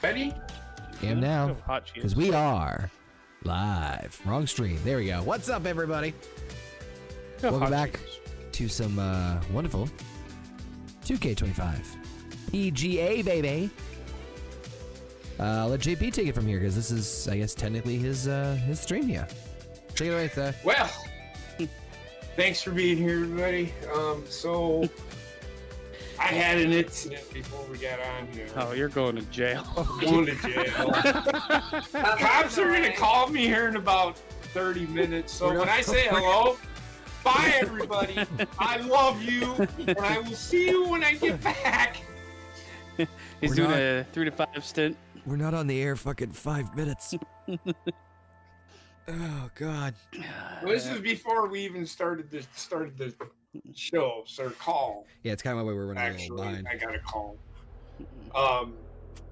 Ready? Am now, So hot she is. because we are live. Wrong stream. There we go. What's up, everybody? So Welcome hot back she is. to some wonderful 2K25 PGA, baby. I'll let JP take it from here because this is, I guess, technically his stream here. Take it away, sir. Well, thanks for being here, everybody. So I had an incident before we got on here. Oh, you're going to jail. Going to jail. Cops are gonna call me here in about 30 minutes. So when I say hello, bye everybody. I love you, and I will see you when I get back. He's We're doing not- a 3 to 5 stint. We're not on the air fucking 5 minutes. Oh, God. Well, this is before we even started the show, so call. Yeah, it's kind of why we're running a little Actually, behind. I got a call.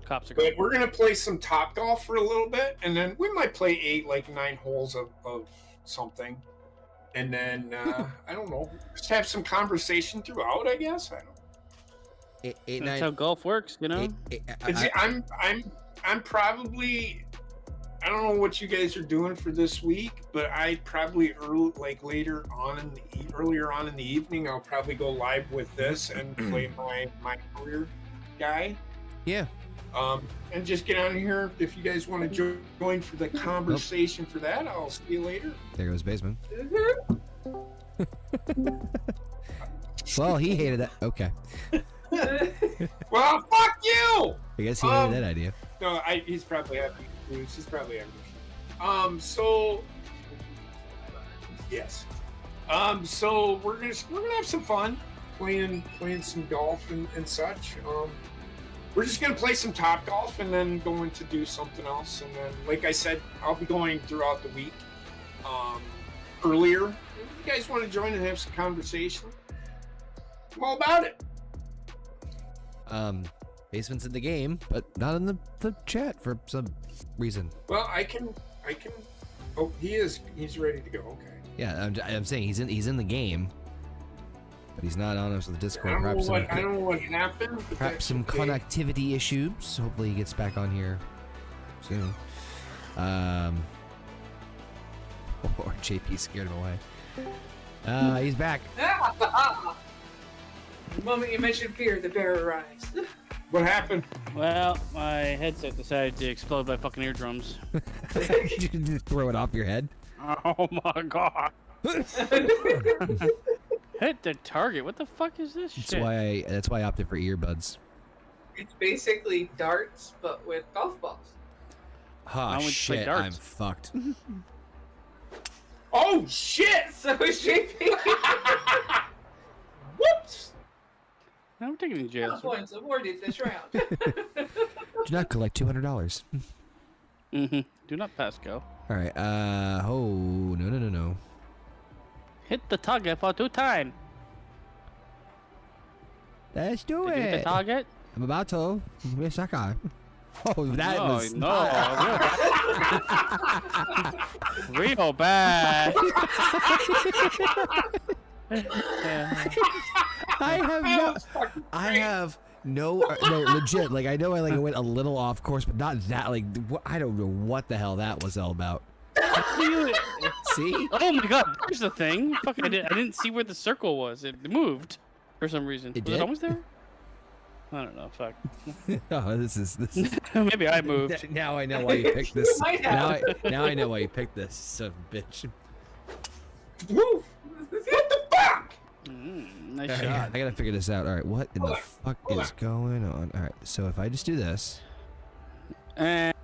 Cops are But going. we're gonna play some top golf for a little bit, and then we might play 9 holes of something, and then I don't know, just have some conversation throughout. I guess I don't know. Eight, That's nine, how golf works, you know? I'm probably, I don't know what you guys are doing for this week, but I probably earlier on in the evening, I'll probably go live with this and play my career guy. Yeah. And just get on here if you guys want to join for the conversation for that. I'll see you later. There goes Baseman. Well, he hated that. Okay. Well, fuck you! I guess he hated that idea. No, he's probably happy. He's probably happy. So yes. So we're gonna have some fun playing some golf and such. We're just gonna play some top golf and then going to do something else. And then, like I said, I'll be going throughout the week. Earlier, if you guys want to join and have some conversation, I'm all about it. Basement's in the game, but not in the chat for some reason. Well, I can. Oh, he's ready to go. Okay. Yeah, I'm saying he's in the game, but he's not on us with the Discord. I don't Perhaps know what happened. But perhaps some okay. connectivity issues. Hopefully he gets back on here soon. Or JP scared him away. He's back. The moment you mentioned fear, the bear arrives. What happened? Well, my headset decided to explode by fucking eardrums. You just throw it off your head. Oh my god. Hit the target. What the fuck is this shit? That's why I opted for earbuds. It's basically darts, but with golf balls. Why Oh would you play shit, darts? I'm fucked. Oh shit! So is JP. Whoops! No, we're taking you to jail. sir. Points awarded this round. Do not collect $200. Do not pass go. All right. Oh no. Hit the target for 2 times. Let's do Did you hit the it. target? I'm about to. Yes, I got. Oh, that No, was no. Real bad. I have no, legit. Like I know I went a little off course, but not that. Like I don't know what the hell that was all about. See? Oh my god, here's the thing. Fuck, I didn't see where the circle was. It moved for some reason. It Was did? it almost there? I don't know. Fuck. Oh, this is. Maybe I moved. Now I know why you picked this. Might Now have. I know why you picked this, son of a bitch. Woo! What the fuck? Nice All right, shot. I gotta figure this out. All right, what in the Hold on, fuck hold is going on? All right, so if I just do this, Hold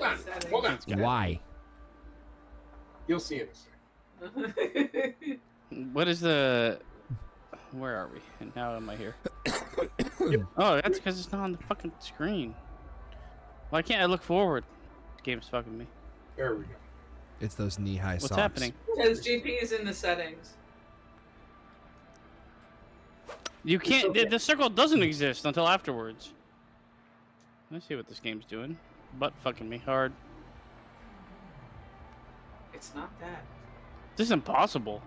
on. why? You'll see in a second. What is the? Where are we? And now am I here? Oh, that's because it's not on the fucking screen. Why can't I look forward? This game's fucking me. There we go. It's those knee-high socks. What's happening? Because JP is in the settings. You can't. okay. The circle doesn't exist until afterwards. Let's see what this game's doing. Butt fucking me hard. It's not that. This is impossible.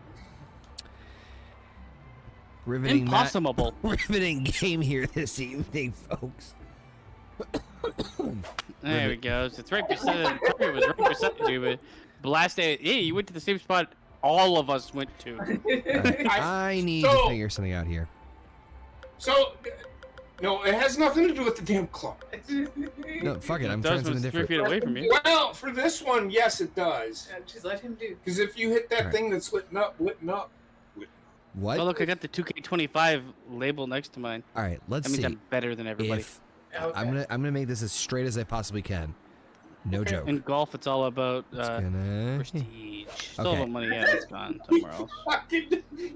Riveting Impossible. riveting game here this evening, folks. There we go. It's right beside. It was right beside you, but blast it. Hey, you went to the same spot all of us went to. Right, I need to figure something out here. So, no, it has nothing to do with the damn club. No, fuck it. I'm It does trying when something it's 3 different. feet away from you. Well, for this one, yes, it does. Just let him do. Because if you hit that Alright. thing that's lit up. What? Oh look, I got the 2K25 label next to mine. All right, let's That means see. I'm better than everybody. If Okay. I'm gonna make this as straight as I possibly can. No joke. In golf, it's all about It's gonna. prestige. It's all Okay. about money. Yeah, it's gone somewhere else.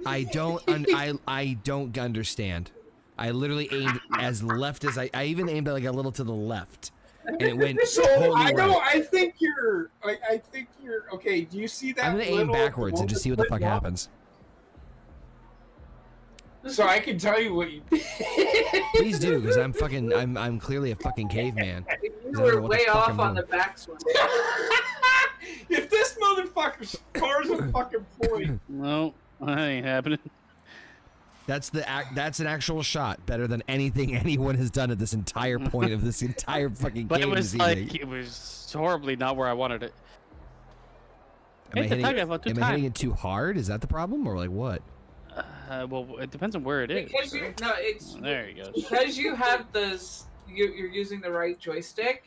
I don't. I don't understand. I literally aimed as left as I even aimed like a little to the left, and it went So totally I know. right. I think you're. Okay. Do you see that? I'm gonna aim little backwards and just see what the fuck lit up? happens. So I can tell you what you. Please do, because I'm fucking. I'm clearly a fucking caveman. You I don't know were what the way fuck off I'm on the doing. backswing. If this motherfucker scores a fucking point, No, that ain't happening. That's an actual shot, better than anything anyone has done at this entire point of this entire fucking But it game was this like evening. it was horribly not where I wanted it. Am I hit the hitting target about 2 am I hitting it too hard? Is that the problem, or like what? Well, it depends on where it is. Because you, right? no, it's There you go. because you have this. You're using the right joystick.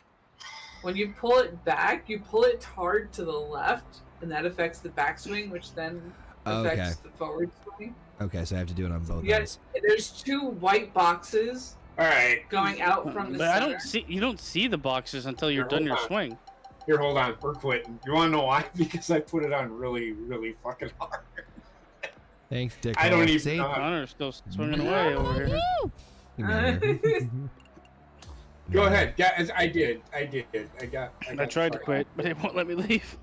When you pull it back, you pull it hard to the left, and that affects the backswing, which then affects the forward swing. Okay, so I have to do it on both You ends. got, there's 2 white boxes all right. going out from the But I center. don't see. You don't see the boxes until you're Here, done hold your on. swing. Here, hold on. We're quitting. You want to know why? Because I put it on really, really fucking hard. Thanks, Dick. I don't even See? know. Connor's still swinging away over here. Get me out of here. Go ahead. Yeah, I did. I I tried to quit, but it won't let me leave.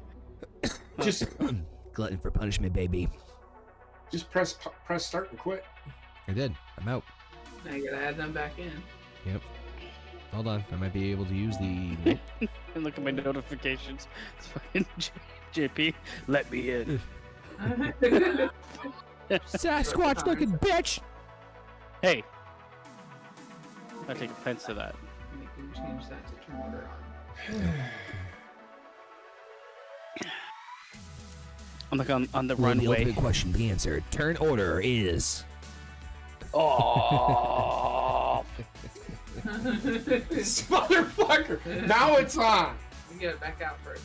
Just Glutton for punishment, baby. press start and quit. I did. I'm out. Now you gotta add them back in. Yep. Hold on. I might be able to use the. And look at my notifications. It's fucking JP. Let me in. Sasquatch looking bitch! Hey. I take offense to that. You can change that to turn order on. I'm like on the The runway. ultimate question be answered. Turn order is. Oh. This motherfucker. Now it's on. You gotta back out first.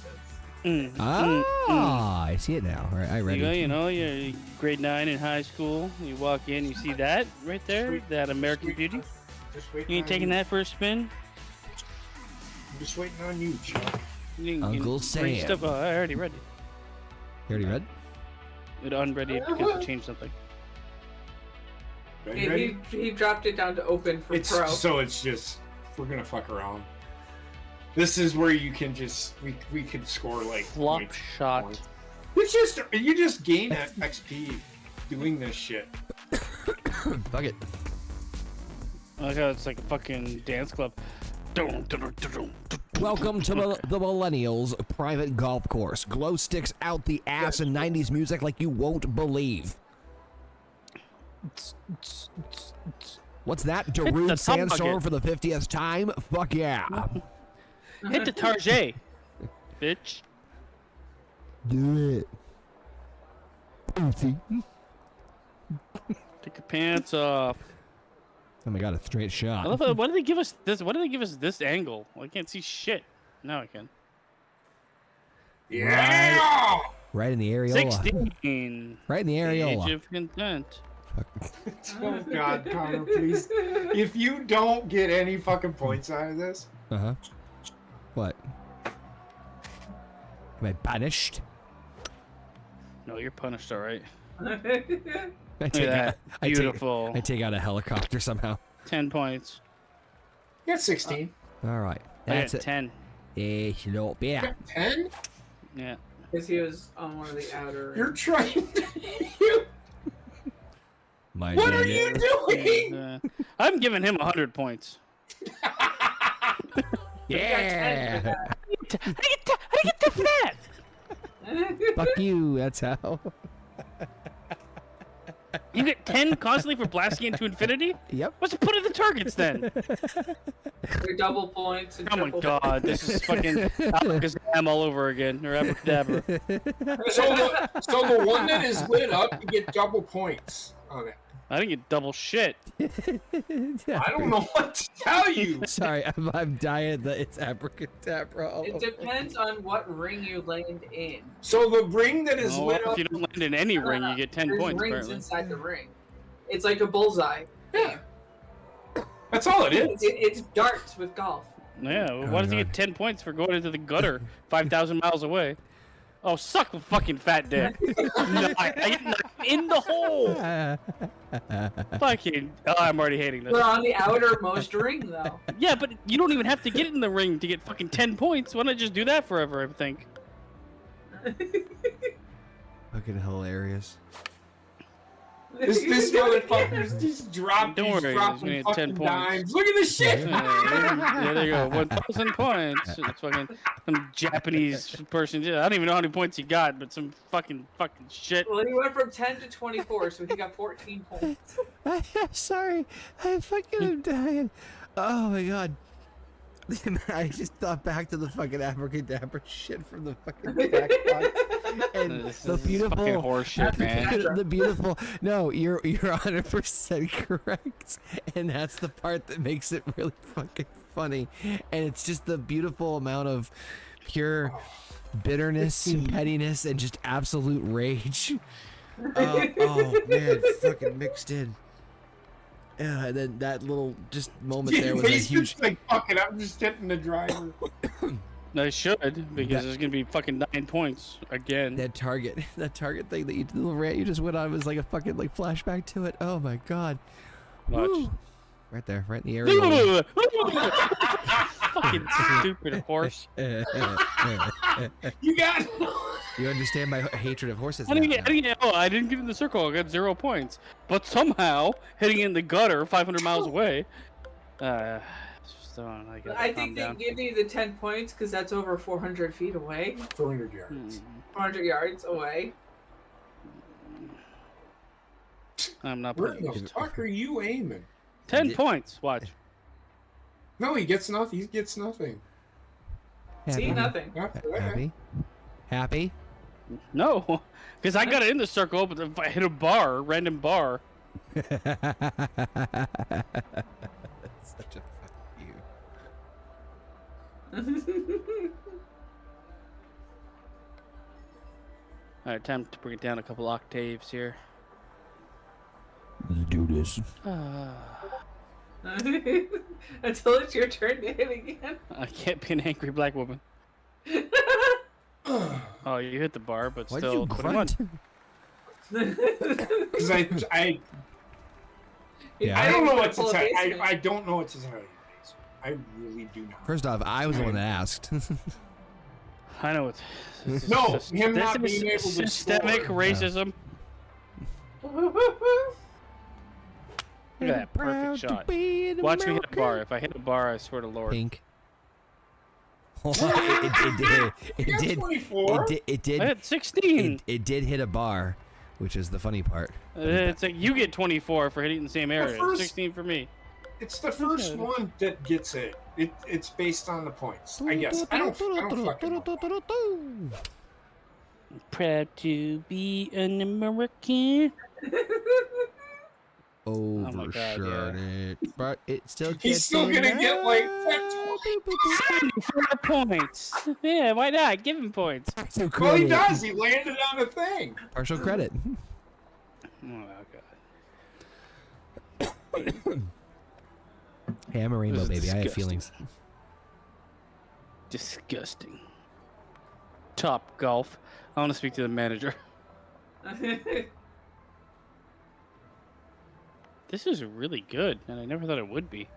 I see it now. All right, I ready. You know, you're grade 9 in high school. You walk in, you see that right there, that American Beauty. Just waiting. You ain't on taking that for a spin? I'm just waiting on you, Chuck. You can Uncle bring Sam. Stuff, oh, I already read it. You already read? It unready because it changed something. Ready? He dropped it down to open for It's pro. so it's just we're gonna fuck around. This is where you can just we could score like Flop like shot. points. It's just you just gain that XP doing this shit. Fuck it. I like how it's like a fucking dance club. Welcome to the Millennials private golf course. Glow sticks out the ass and 90s music like you won't believe. What's that? the Darude top Sandstorm bucket. for the 50th time? Fuck yeah. Hit the Tarjay, bitch. Do it. Pussy. Take your pants off. Oh my god, a straight I shot. love it. Why do they give us this? Why do they give us this angle? I can't see shit. Now I can. Yeah. Right in the areola. 16. Right in the Age areola. of content. Oh God, Connor, please. If you don't get any fucking points out of this, Uh-huh. What? Am I punished? No, you're punished, all right. I Look take at out, that. Beautiful. I take out a helicopter somehow. 10 points. you got 16. All right. I got That's it. 10. It's not You bad. got 10. Yeah. Because he was on one of the outer. You're trying. My What are name you doing? And, I'm giving him 100 points. Yeah. How do you get to that? Fuck you. That's how. You get 10 constantly for blasting into infinity? Yep. What's the point of the targets then? They're double points. And Oh my triple god, this is fucking Alakazam all over again, or Abracadabra. So the one that is lit up, you get double points on it. I didn't get double shit. I don't know what to tell you. Sorry, I'm dying that it's abracadabra. all It over. depends on what ring you land in. So the ring that is Oh, lit if up. you don't land in any ring, you get 10 There's points, rings apparently. inside the ring. It's like a bullseye. Yeah. That's all it is. It's darts with golf. Yeah, well, why does he God. get 10 points for going into the gutter 5,000 miles away? Oh, suck a fucking fat dick. No, I get knocked in the hole. Fucking. Oh, I'm already hating this. We're on the outermost ring, though. Yeah, but you don't even have to get in the ring to get fucking 10 points. Why not just do that forever, I think? Fucking hilarious. This motherfucker's just dropping, Don't worry, he's gonna get 10 fucking points. dimes. Look at this shit. Yeah, there you go. 1,000 points. It's fucking some Japanese person. Yeah, I don't even know how many points he got, but some fucking shit. Well, he went from 10 to 24, so he got 14 points. I'm sorry. I fucking am dying. Oh my god. I just thought back to the fucking abracadabra shit from the fucking Jackpot. And This the is beautiful fucking horseshit, man. the beautiful no, you're 100% correct. And that's the part that makes it really fucking funny. And it's just the beautiful amount of pure bitterness, pettiness, and just absolute rage. Oh man, fucking mixed in. Yeah, and then that little just moment there was a He's huge. just like, fuck it, I'm just hitting the driver. They should, because there's gonna be fucking 9 points again. That target thing that you, the little rant you just went on was like a fucking like flashback to it. Oh my god. Watch. Woo. Right there, right in the area. Fucking stupid horse. You got. You understand my hatred of horses I now. didn't get in the circle. I got 0 points. But somehow, hitting in the gutter 500 miles away. I think they give you the 10 points because that's over 400 feet away. 400 yards. 400 yards away. I'm not Where putting the fuck are you aiming? 10 points. Watch. No, he gets nothing. He gets nothing. See, nothing. Happy? Happy? No, because I got it in the circle, but if I hit a bar, random bar. Such a fuck you. All right, time to bring it down a couple octaves here. Let's do this. Until it's your turn to hit again. I can't be an angry black woman. Oh, you hit the bar, but Why'd still. you 21. grunt? Because I Yeah. don't know what to tell you. I don't know what to tell you. I really do not. First off, I was the one that asked. I know it's. No, him this not is being able to systemic score. racism. Look at that perfect shot. Watch me hit a bar. If I hit a bar, I swear to Lord. Pink. He got 24. It did. I hit 16. It did hit a bar, which is the funny part. It's like you get 24 for hitting the same area. first- 16 for me. It's the first one that gets it. It's based on the points, I guess. I don't fucking know. Proud to be an American. Overshot God, it, but it still gets He's still in gonna get like there. 4 points. Yeah, why not? Give him points. Partial Well, he credit. does. He landed on a thing. Partial credit. Oh, Hey, I'm a rainbow This is baby. I have disgusting. feelings. Disgusting. Top golf. I want to speak to the manager. This is really good, and I never thought it would be.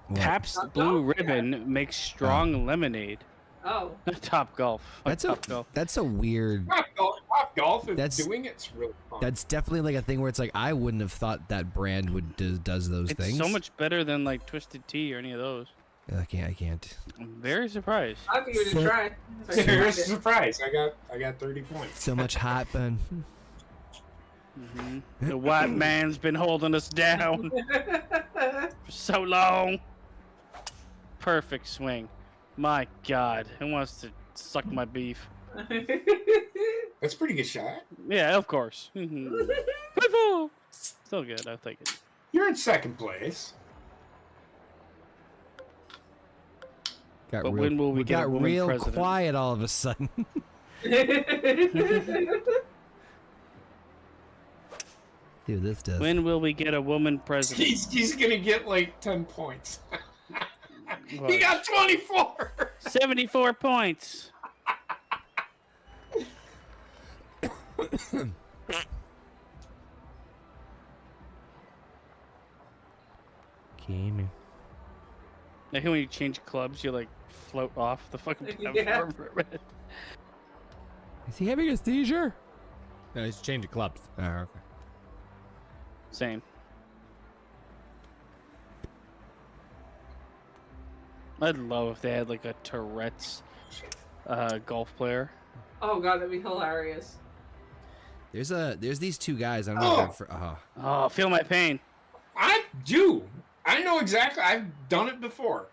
What? Pabst Top Blue Golf? Ribbon makes strong lemonade. Oh. Top Golf. That's Top Golf. that's a weird. Top golf is That's- doing it's really fun. That's definitely like a thing where it's like I wouldn't have thought that brand would does those It's things. so much better than like Twisted Tea or any of those. I can't. I'm very surprised. I'll give it a try. if I can Here's a find it. surprise. I got 30 points. So much hot bun. The white man's been holding us down for so long. Perfect swing. My God, who wants to suck my beef? That's a pretty good shot. Yeah, of course. Still good. I'll take it. You're in second place. Got But real, when will we get a got woman real president? quiet all of a sudden. See what this does. When will we get a woman president? He's gonna get like 10 points. What? He got 24. 74 points. Game. Like when you change clubs, you like float off the fucking platform Yeah. for a minute. Is he having a seizure? No, he's changing clubs. Oh, okay. Same. I'd love if they had like a Tourette's golf player. Oh god, that'd be hilarious. There's these two guys. I don't know. If they're Oh, feel my pain. I do. I know exactly. I've done it before.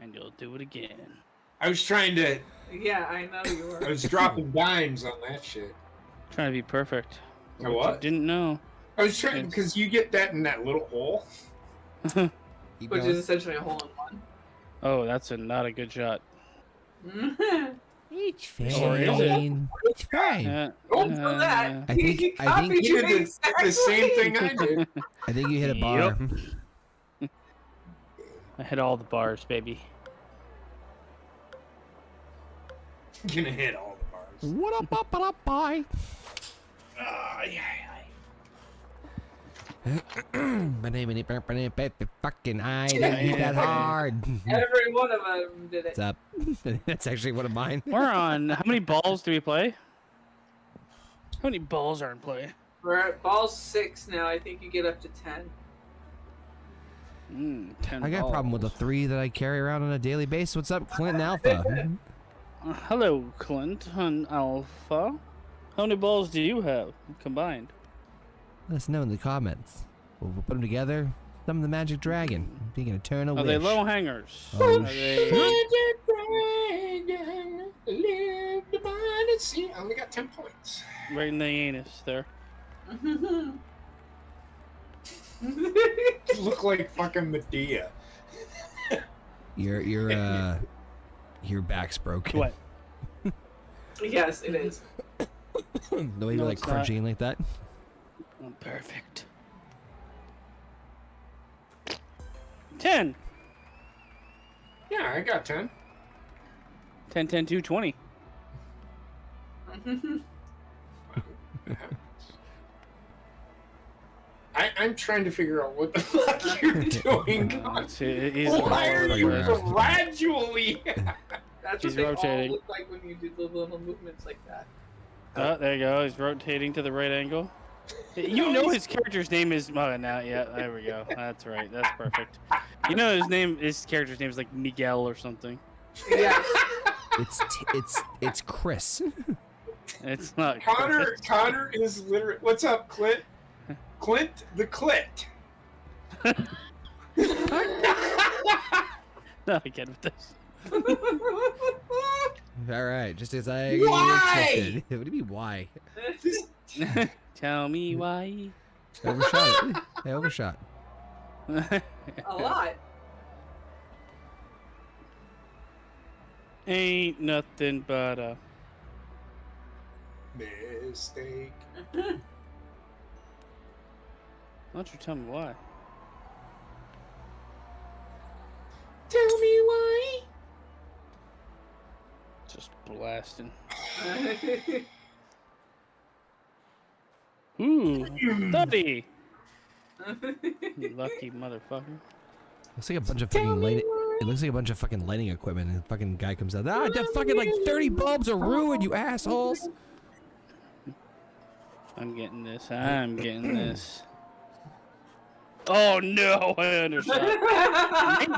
And you'll do it again. I was trying to. Yeah, I know you were. I was dropping dimes on that shit. Trying to be perfect. A what? You didn't know. I was trying because you get that in that little hole. Keep Which going. is essentially a hole in one. Oh, that's not a good shot. It's Or is it? fine. It's fine. Don't do that. I think- He I copied think You you did exactly. the same thing I did. I think you hit a bar. I hit all the bars, baby. Gonna hit all the bars. What up, up, up, bye. Yeah. My name is fucking I didn't hit that hard. Every one of them did it. What's up? That's actually one of mine. We're on. How many balls do we play? How many balls are in play? We're at ball 6 now. I think you get up to 10. 10 I got a problem with the 3 that I carry around on a daily basis. What's up, Clint and Alpha? Hello, Clint and Alpha. How many balls do you have combined? Let us know in the comments. We'll put them together. Summon the magic dragon. Being an eternal Are wish. they low hangers? Oh, Are they... Dragon lived by the sea. I only got 10 points. right in the anus there? You look like fucking Medea. Your back's broken. What? Yes, it is. The way you're like it's not. crunching like that. Oh, perfect. 10. Yeah, I got 10. 10, 10, 2, 20. I'm trying to figure out what the fuck you're doing. Why are you gradually? That's He's what they rotating. all look like when you do the little movements like that. Oh, there you go. He's rotating to the right angle. You know his character's name is... Oh, now, yeah, there we go. That's right. That's perfect. You know his character's name is like Miguel or something. Yes. It's Chris. It's not Connor Chris. Connor is literally. What's up, Clint? Clint the Clit. No, I get with this. All right, just as I Why? expected. What do you mean why? Tell me why. I overshot it. I overshot. A lot. Ain't nothing but a... Mistake. Why don't you tell me why? Tell me why. Just blasting. Ooh, 30. You lucky motherfucker. Looks like a bunch of fucking lighting. It looks like a bunch of fucking lighting equipment, and the fucking guy comes out. Ah, the fucking like 30 bulbs are ruined, you assholes. I'm getting this. I'm getting this. Oh no, I understand.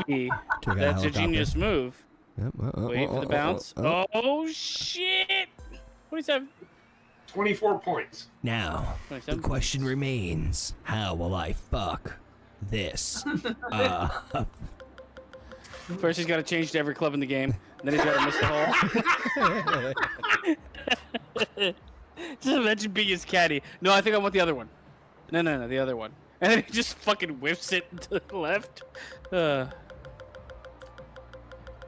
Maybe Took out that's a helicopter. genius move. Yep, Wait for the bounce. Oh shit! 27. 24 points. Now, the 27 question points. remains: how will I fuck this up? First, he's got to change to every club in the game. Then he's got to miss the hole. Just imagine being his caddy. No, I think I want the other one. No, the other one. And then he just fucking whiffs it to the left. I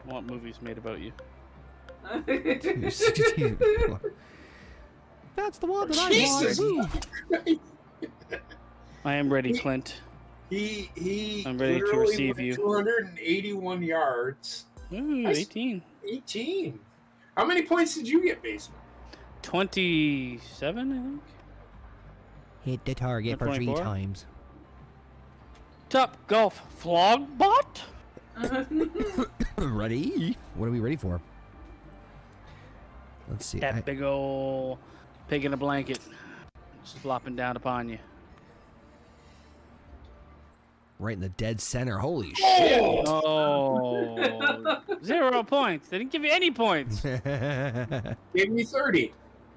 want movies made about you. That's the one that Jesus. I want. I am ready, Clint. He I'm ready to literally receive went you. 281 yards. Ooh, 18. 18. How many points did you get, Basement? 27, I think. Hit the target for 3 24? times. Top golf flog bot? Ready? What are we ready for? Let's see. That big ol' pig in a blanket. Just flopping down upon you. Right in the dead center. Holy shit. Oh, 0 points. They didn't give you any points. Gave me 30.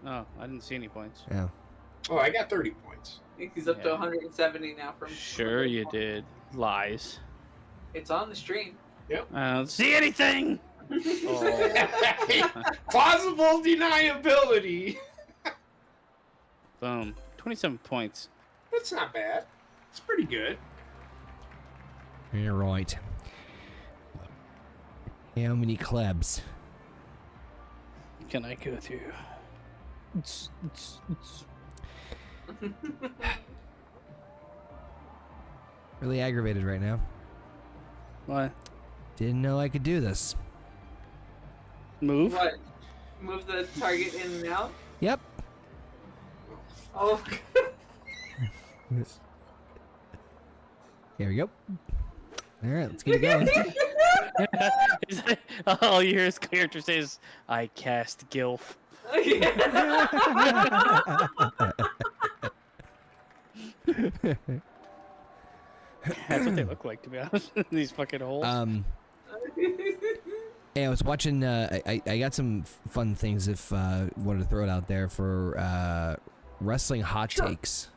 Oh, I didn't see any points. Yeah. Oh, I got 30 points. He's up to Yeah. 170 now from. Sure you did. Lies. It's on the stream. I don't see anything. Oh. Plausible deniability. Boom. 27 points. That's not bad. It's pretty good. You're right. How many clubs? Can I go through? Really aggravated right now. What? Didn't know I could do this. Move? What? Move the target in and out? Yep. Oh. Here we go. All right, let's get it going. All you hear his character says, I cast Gilf. That's what they look like, to be honest. These fucking holes. Hey, I was watching. I got some fun things. If wanted to throw it out there for wrestling hot Sure. takes.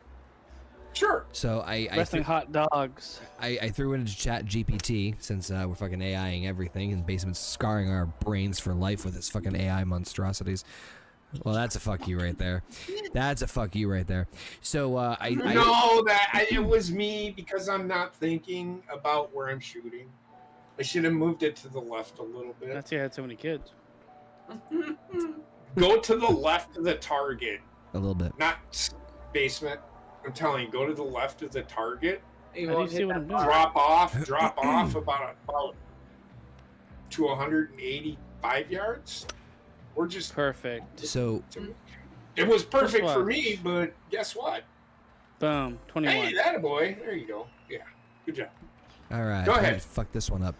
Sure. So I Wrestling hot dogs. I threw into Chat GPT since we're fucking AIing everything and Basement's scarring our brains for life with his fucking AI monstrosities. Well, that's a fuck you right there. That's a fuck you right there. So It was me because I'm not thinking about where I'm shooting. I should have moved it to the left a little bit. That's why I had so many kids. Go to the left of the target, a little bit. not Basement. I'm telling you, go to the left of the target. You How do you won't see hit what that I'm doing? bar. Drop off about to 185 yards. We're just Perfect. So it was perfect First for one. me, but guess what? Boom. 21. Hey, that boy. There you go. Yeah, good job. all right, Go I ahead. fuck this one up.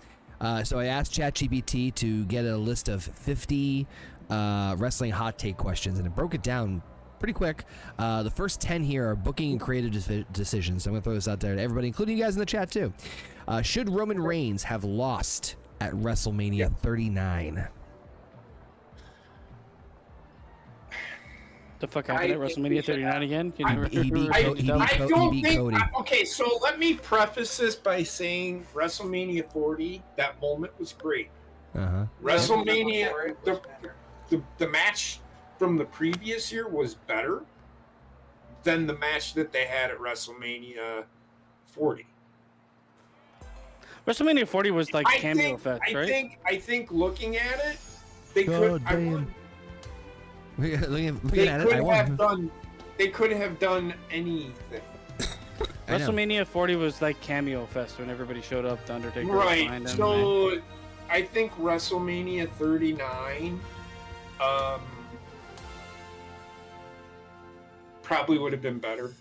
So I asked ChatGPT to get a list of 50 wrestling hot take questions, and it broke it down pretty quick. The first 10 here are booking and creative decisions. So I'm going to throw this out there to everybody, including you guys in the chat too. Should Roman Reigns have lost at WrestleMania 39? The fuck happened at I think we WrestleMania should 39 have- again? Can I- you he beat repeat Co- that? he beat I Co- don't beat think. Cody. Okay, so let me preface this by saying WrestleMania 40, that moment was great. Uh-huh. WrestleMania, Before it was better. the match from the previous year was better than the match that they had at WrestleMania 40. WrestleMania 40 was like cameo effect, right? I think looking at it, they God could. I damn. won. Looking They at it, could I won. have done. They could have done anything. I know. WrestleMania 40 was like cameo fest when everybody showed up. The Undertaker was Right. behind him. So I think WrestleMania 39 probably would have been better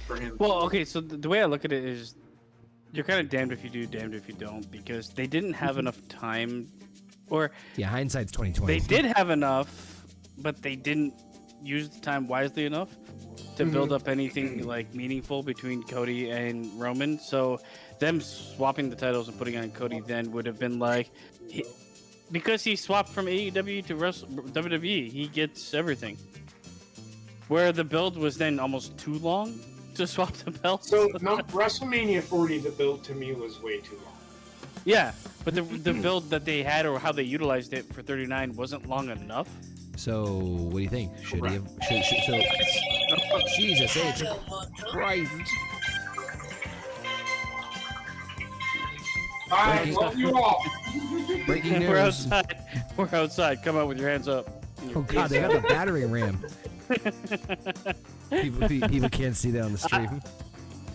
for him. Well, okay, so the way I look at it is you're kind of damned if you do, damned if you don't, because they didn't have enough time, or Yeah, hindsight's 2020. they did have enough, but they didn't use the time wisely enough to build up anything like meaningful between Cody and Roman. So them swapping the titles and putting on Cody then would have been like, because he swapped from AEW to WWE, he gets everything. Where the build was then almost too long to swap the belts. So no, WrestleMania 40, the build to me was way too long. Yeah, but the build that they had or how they utilized it for 39 wasn't long enough. So, what do you think? Should he have? So, Jesus H. Christ! I love you all. Breaking news. We're outside. We're outside. Come out with your hands up. Oh God, they got the battering ram. People can't see that on the stream.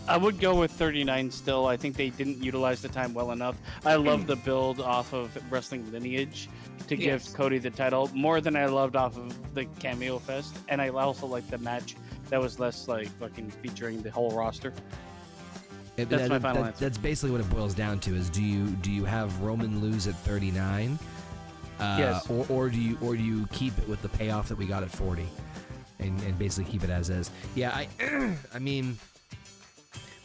I would go with 39 still. I think they didn't utilize the time well enough. I love the build off of Wrestling Lineage to give Cody the title more than I loved off of the Cameo Fest, and I also like the match that was less like fucking featuring the whole roster. That's my final answer. That's basically what it boils down to: is do you have Roman lose at 39, yes, or do you keep it with the payoff that we got at 40, and basically keep it as is? Yeah, I mean,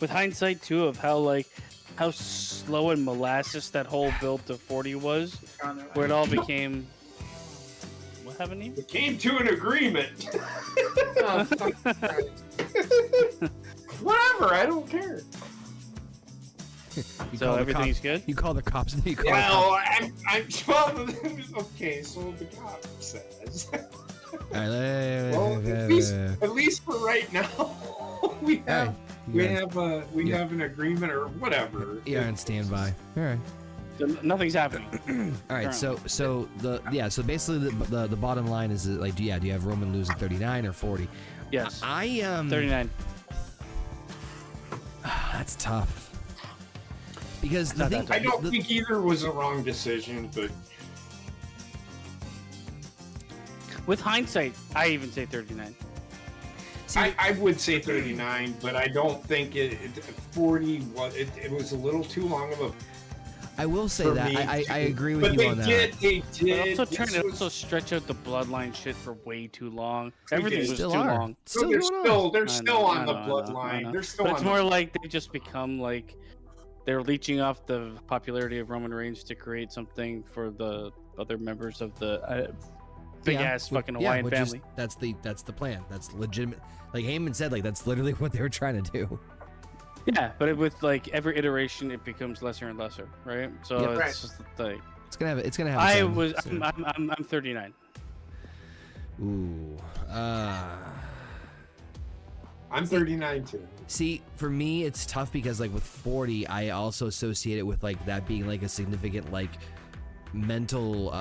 with hindsight too of how slow and molasses that whole build to 40 was, where it all became. What happened to you? We came to an agreement. Oh, fuck. Whatever, I don't care. So everything's good? You call the cops. You call Well, I'm 12. Okay, so the cop says. Well, At least for right now, we have an agreement or whatever. You're on standby. All right. So nothing's happening. All right. So basically the bottom line is like, do you have Roman lose at 39 or 40? Yes. 39. That's tough. Because the thing, I don't think either was a wrong decision, but with hindsight, I even say 39. I would say 39, but I don't think 40 was. It was a little too long of a. I will say that I agree with but you on that. They did. Also trying to also stretch out the bloodline shit for way too long. Everything was too long. They're still on the bloodline. They're still. But it's more like they just become like they're leeching off the popularity of Roman Reigns to create something for the other members of the big ass fucking Hawaiian family. That's the plan. That's legitimate. Like Heyman said, like that's literally what they were trying to do. Yeah, but with like every iteration, it becomes lesser and lesser, right? So it's just like it's gonna have. I'm 39. Ooh. I'm 39 too. See, for me, it's tough because like with 40, I also associate it with like that being like a significant like mental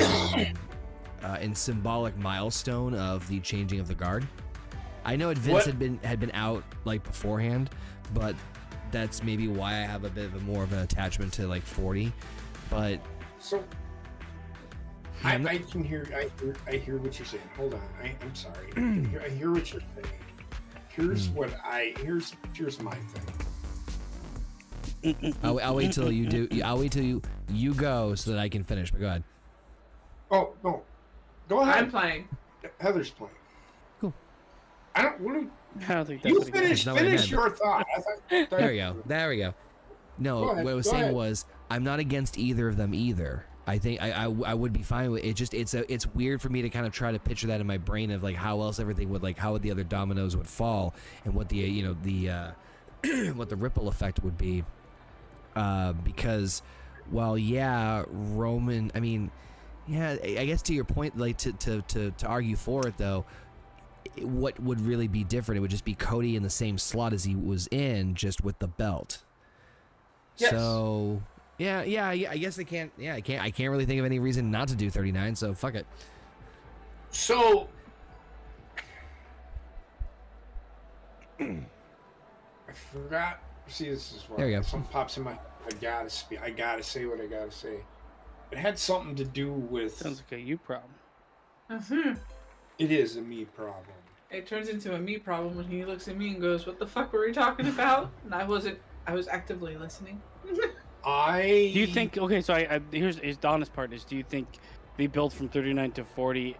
and symbolic milestone of the changing of the guard. I know Vince had been out like beforehand, but that's maybe why I have a bit of more of an attachment to like 40. But so I can hear I hear what you're saying. Hold on, I'm sorry. I hear what you're saying. Here's here's my thing. I'll wait till you do. I'll wait till you go so that I can finish. But go ahead. Oh no, go ahead. I'm playing. Heather's playing. Cool. I don't think that's You finish your thought. There we go. No, what I was saying was I'm not against either of them either. I think I would be fine with it. Just it's weird for me to kind of try to picture that in my brain of like how else everything would like how the other dominoes would fall and what the what the ripple effect would be. Because while Roman, I mean, I guess to your point, like to argue for it though, what would really be different? It would just be Cody in the same slot as he was in, just with the belt. Yes. So. Yeah. I guess I can't really think of any reason not to do 39. So fuck it. So, I forgot. See, this is There you go. Something pops in my. I gotta say what I gotta say. It had something to do with. Sounds like a you problem. It is a me problem. It turns into a me problem when he looks at me and goes, "What the fuck were we talking about?" And I was actively listening. Do you think? Okay, so here's the honest part: is do you think the build from 39 to 40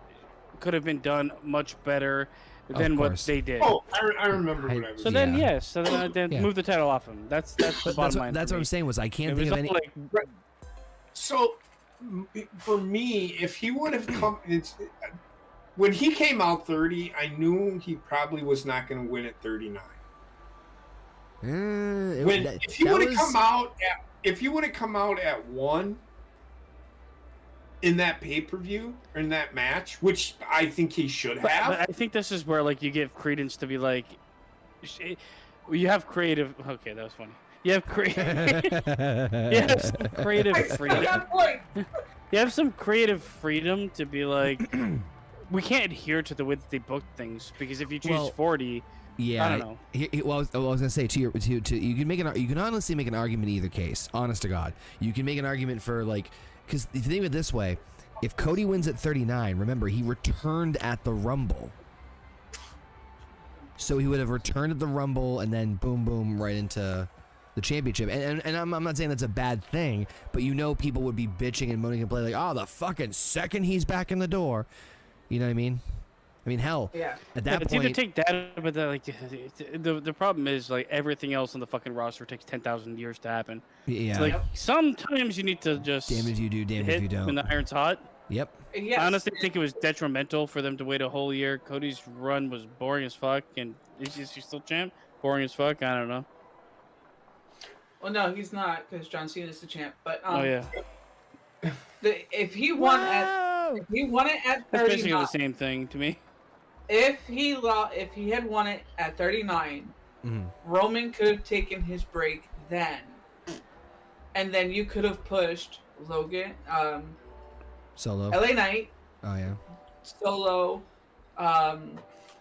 could have been done much better than what they did? Oh, I remember what I was. So then, yes. So then, move the title off him. That's the bottom line. That's what I'm saying. Was I can't think of any. So, for me, if he would have come, when he came out 30, I knew he probably was not going to win at 39. If he would have come out at 1 in that pay-per-view or in that match, which I think he should have. But I think this is where like you give credence to be like, you have creative. Okay, that was funny. You have you have some creative freedom. You have some creative freedom to be like, we can't adhere to the way that they book things because if you choose 40, yeah, I don't know. Well, I was gonna say you can honestly make an argument in either case. Honest to God, you can make an argument for like, because if you think of it this way, if Cody wins at 39, remember he returned at the Rumble, so he would have returned at the Rumble and then boom, boom, right into the championship. And I'm not saying that's a bad thing, but people would be bitching and moaning and complaining like, oh, the fucking second he's back in the door, you know what I mean? I mean, hell, at that it's point, either take that, but the problem is like everything else on the fucking roster takes 10,000 years to happen. Yeah. It's like sometimes you need to just damn if you do, damn hit if you don't. when the iron's hot. Yep. Yes. I honestly think it was detrimental for them to wait a whole year. Cody's run was boring as fuck, and is he still champ? Boring as fuck. I don't know. Well, no, he's not because John Cena's the champ. But Oh yeah, if he won it at that's basically 39, the same thing to me. if he had won it at 39, Roman could have taken his break then, and then you could have pushed Logan, Solo. LA Knight, Oh yeah. Solo,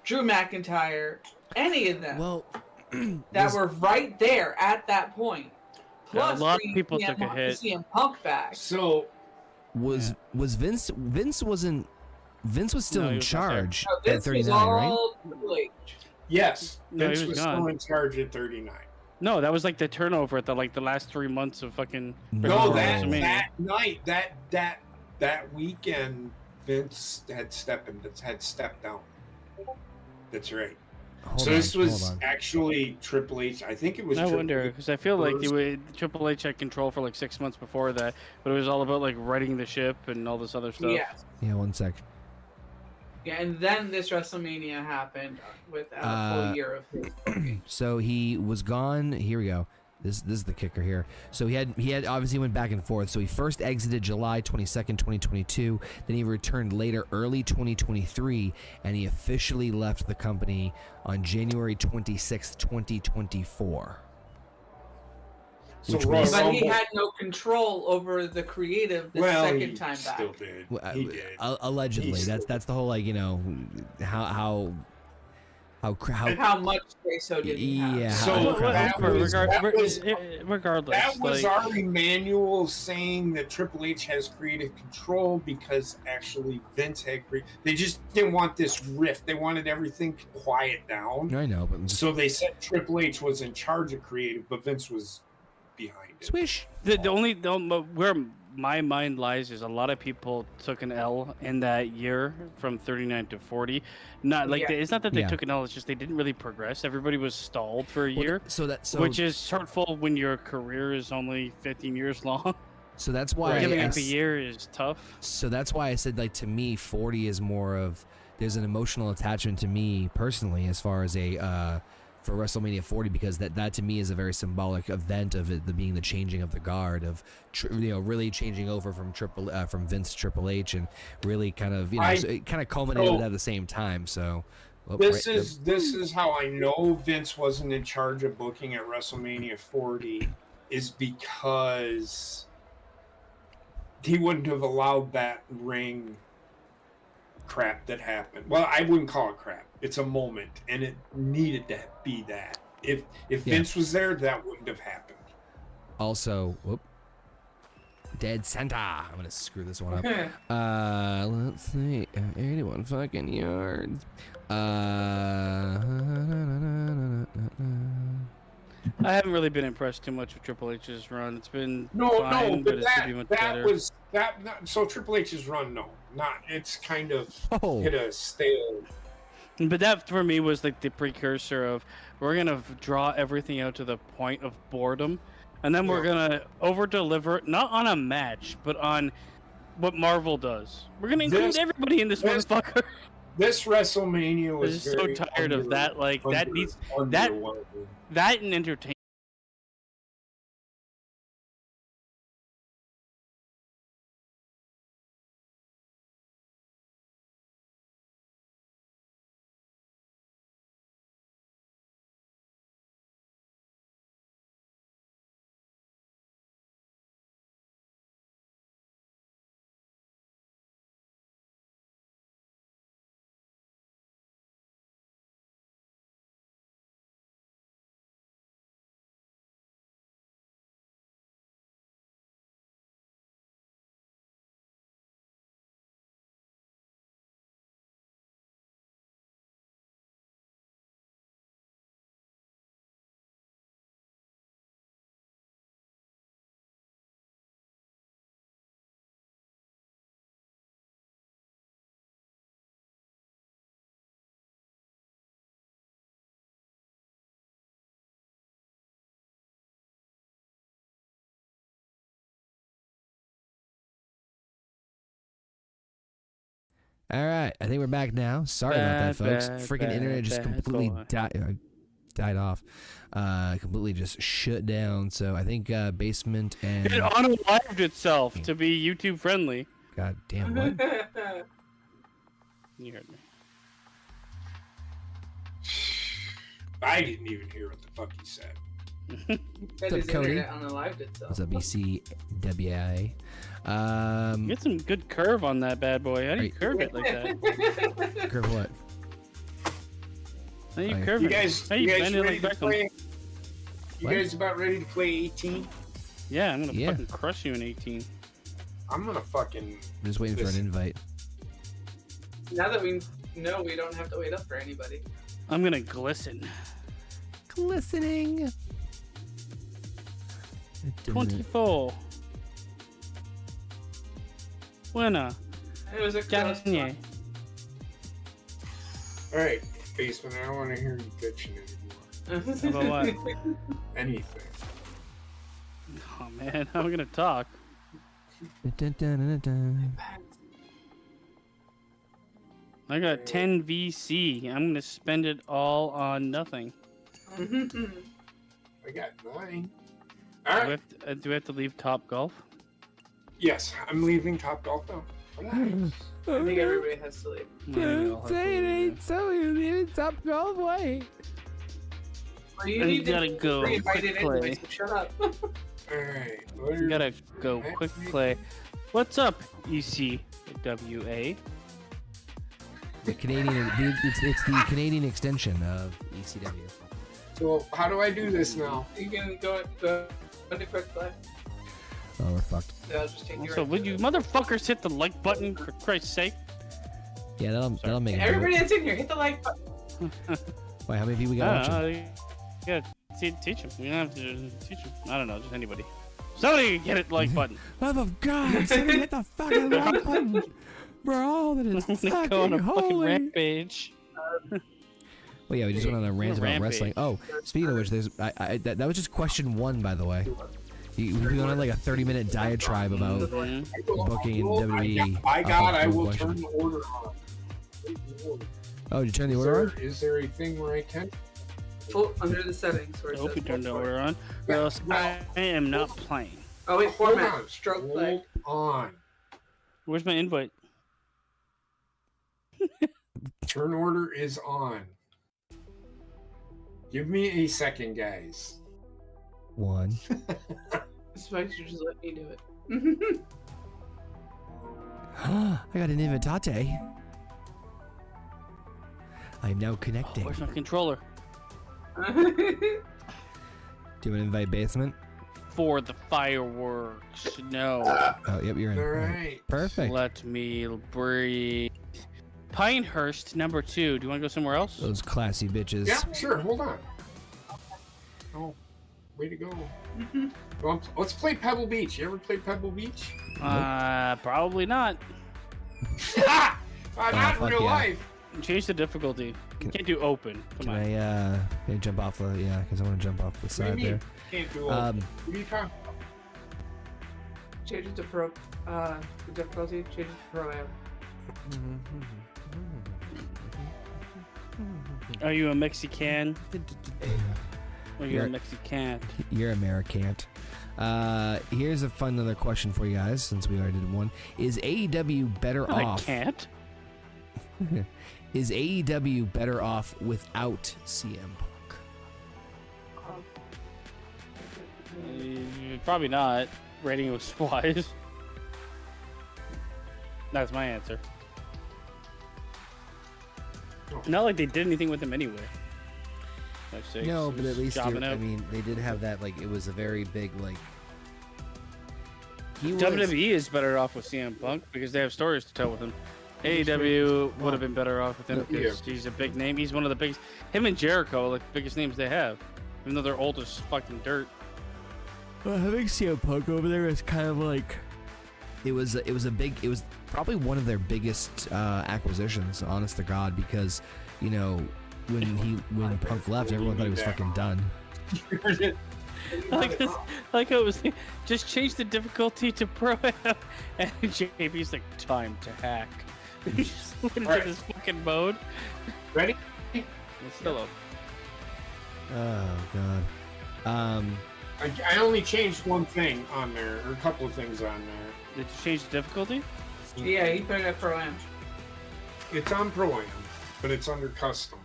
Drew McIntyre, any of them. Well, that were right there at that point. Plus, a lot of bringing people took a hit. CM Punk back. So was Vince? Vince was still No, he in was not there. charge No, at this was 39, right? all Triple H. yes, No, he Vince was was gone. still in charge at 39. No, that was like the turnover at the last 3 months of fucking. No, Oh. that WrestleMania. night, that weekend, Vince had stepped down. That's right. So this was actually Triple H. I think it was. I Triple wonder H because I feel like first. Triple H had control for like 6 months before that, but it was all about like righting the ship and all this other stuff. Yes. Yeah, one sec. Yeah, and then this WrestleMania happened with a full year of his. So he was gone. Here we go. This is the kicker here. So he had obviously went back and forth. So he first exited July 22nd, 2022. Then he returned later, early 2023, and he officially left the company on January 26th, 2024. So which Royal was- But he Rumble- had no control over the creative the second time back. Still did. Well, He did. Allegedly, He's- that's the whole like how And how much say so did he have? yeah. So how- that was- regardless, That was like, our manual saying that Triple H has creative control because actually Vince had they just didn't want this rift. They wanted everything to quiet down. I know, but So they said Triple H was in charge of creative, but Vince was behind it. swish. where my mind lies is a lot of people took an L in that year from 39 to 40. Not like Yeah. it's not that they Yeah. took an L; it's just they didn't really progress. Everybody was stalled for a year, So which is hurtful when your career is only 15 years long. so that's why Right. Giving I up a year is tough. So that's why I said, like, to me, 40 is more of, there's an emotional attachment to me personally as far as for WrestleMania 40, because that to me is a very symbolic event of it being the changing of the guard of, really changing over from Vince to Triple H, and really kind of, so it kind of culminated at the same time. So This is how I know Vince wasn't in charge of booking at WrestleMania 40 is because he wouldn't have allowed that ring crap that happened. Well, I wouldn't call it crap. It's a moment, and it needed to be that. If Vince was there, that wouldn't have happened. Also, dead center. I'm gonna screw this one up. Let's see, 81 fucking yards. I haven't really been impressed too much with Triple H's run. It's been No, fine, but but it should be much better. so Triple H's run. No, not. It's kind of Oh. hit a stale. But that for me was like the precursor of we're gonna draw everything out to the point of boredom, and then we're gonna over deliver not on a match but on what Marvel does. We're gonna include everybody in this motherfucker. This WrestleMania I'm was just so very tired of that. Like that needs underwhelming. that and entertainment. All right, I think we're back now. Sorry about that, folks. Freaking internet just completely died off. Completely just shut down. So I think basement and It unalived itself to be YouTube friendly. God damn what? You heard me. I didn't even hear what the fuck he said. That up, is Cody? internet unalived itself. What's up, BCWA? Get some good curve on that bad boy. How do you Right. curve it like that? Curve what? How do you Right. curve You it? guys, How you you guys bend it ready like to Beckham? play? You What? guys about ready to play 18? Yeah, I'm gonna Yeah. fucking crush you in 18. I'm gonna fucking. I'm just waiting for an invite. Now that we know we don't have to wait up for anybody. I'm gonna glisten. Glistening. 24. Winner. It was a close Kanye. one. All right, basement. I don't want to hear you bitching anymore. About what? Anything. Oh man, how am I gonna talk? I got 10 VC. I'm gonna spend it all on nothing. I got 9. All Do right. we have to, do we have to leave Top Golf? Yes, I'm leaving Top Golf now. Relax. I think everybody has to leave. I'll have to leave. so you leaving Top Golf way. Well, you I need gotta to go. be invited Quick anyway, play. so shut up. All right. What are You gotta go. Quick play. What's up, ECWA? The Canadian, it's the Canadian extension of ECW. So how do I do this now? You can go into quick play. Oh, we're fucked. Yeah, I'll just take you So right would to you it. motherfuckers hit the like button for Christ's sake? Yeah, that'll make it. Everybody that's in here, hit the like button. Wait, how many people we I got don't watching? know. Yeah, teach him. You don't have to teach him. I don't know, just anybody. Somebody get it like button. Love of God, somebody hit the fucking like button. We're all that is I'm gonna go on a fucking fucking holy. rampage. Well, yeah, we just went on a rant about rampage. wrestling. Oh, speaking of which, there's that was just question 1, by the way. We went on like a 30-minute diatribe about Mhm. booking in WWE. By God, I will Question. turn the order on. Oh, did you turn the Is order there, is there a thing where I can? Pull under the settings where I it hope says you turned the play. order on, or else I am not playing. Oh wait, Hold format. on. Stroke play. Hold on. Where's my invite? Turn order is on. Give me a second, guys. 1. Spikes, you just let me do it. I got an invitate. I am now connecting. Where's my controller? Do you want to invite basement? For the fireworks. No. Oh, yep, you're in. All All right. right. Perfect. Let me breathe. Pinehurst, number 2. Do you want to go somewhere else? Those classy bitches. Yeah, sure. Hold on. Oh, way to go. Well, let's play Pebble Beach. You ever play Pebble Beach? Probably not. Not in fuck real yeah. life. Change the difficulty. You Can- can't do open. Come Can on. I jump off the, yeah, because I want to jump off the What do you side mean? there. Can't do all. Um, What are you talking about? Change it to pro. The difficulty. Change it to pro am. Are you a Mexican? Or you're a Mexican? You're American. Here's a fun other question for you guys, since we already did one. Is AEW better off? I can't. Is AEW better off without CM Punk? Probably not. Rating was wise. That's my answer. Not like they did anything with him anyway. No, but at least jobbing I out. mean, they did have that. Like, it was a very big like. He was, WWE is better off with CM Punk because they have stories to tell with him. AEW would have been better off with him because he's a big name. He's one of the biggest. Him and Jericho are like the biggest names they have, even though they're old as fucking dirt. Well, having CM Punk over there is kind of like. It was probably one of their biggest acquisitions, honest to God, because when Punk left, everyone thought he was fucking done. like it was just change the difficulty to pro am, and JP's like time to hack. He just went into this fucking mode. Ready? It's still up. Oh God. I only changed one thing on there, or a couple of things on there. Did you change the difficulty? Yeah, he put it at Pro Am. It's on Pro Am, but it's under custom.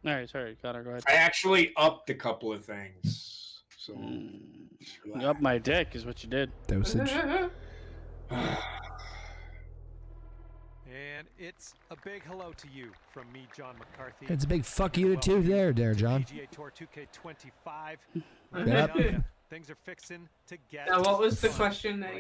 All right, sorry, Connor, go ahead. I actually upped a couple of things. So You up my dick is what you did. Dosage. And it's a big hello to you from me, John McCarthy. It's a big fuck you too there, John. PGA Tour 2K25. Yep. Things are fixing to get. Now, what was the question that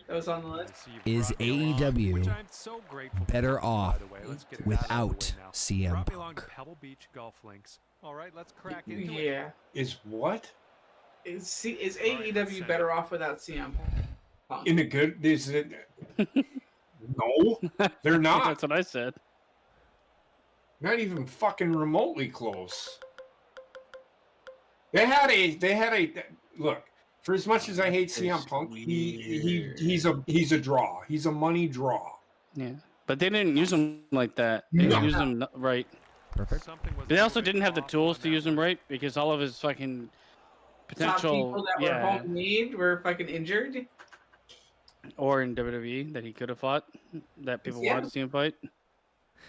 was on the list? Is AEW which I'm so grateful for, better by off the way. Let's get that without out of the way now. CM Brought me along to Punk? Pebble Beach Golf Links. All right, let's crack into it. Yeah. Is what? Is AEW better off without CM Punk? In a good? Is it? No, they're not. That's what I said. Not even fucking remotely close. They had a look. For as much as I hate CM Punk, he's a draw. He's a money draw. Yeah, but they didn't use him like that. They No. used him right. Perfect. Something was They also moving didn't have the off tools on to that use him one. right because all of his fucking Top potential, people that were homemade were fucking injured. or in WWE that he could have fought, that people Yeah. wanted to see him fight.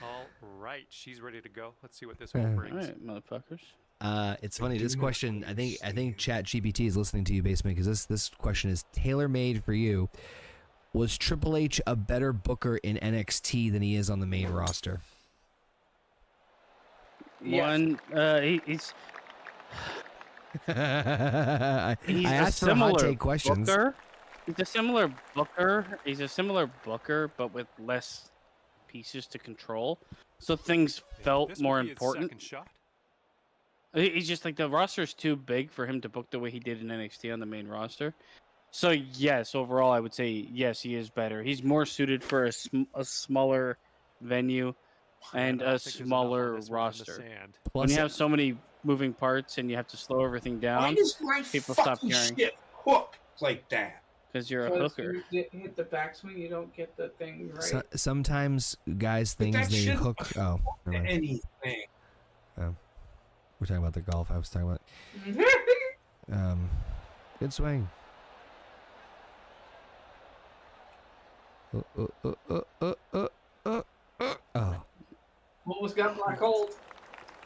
All right, she's ready to go. Let's see what this one All All brings. right, motherfuckers. It's funny. This question, I think Chat GPT is listening to you, Basement, because this question is tailor made for you. Was Triple H a better booker in NXT than he is on the main roster? Yes. One, he's I a asked for hot similar take questions. booker. He's a similar booker. He's a similar booker, but with less pieces to control. So things felt This more would be his important. second shot. He's just like the roster is too big for him to book the way he did in NXT on the main roster. So yes, overall, I would say yes, he is better. He's more suited for a smaller venue and I don't a think there's enough on smaller this one in the roster. sand. When Plus, you have so many moving parts and you have to slow everything Why down does my people stop fucking caring. shit hook like that? because you're a Because hooker. you hit the backswing, you don't get the thing right. sometimes guys But things that they shouldn't hook. Oh, never mind. Anything. We're talking about the golf. I was talking about good swing. Oh. Almost got black hole.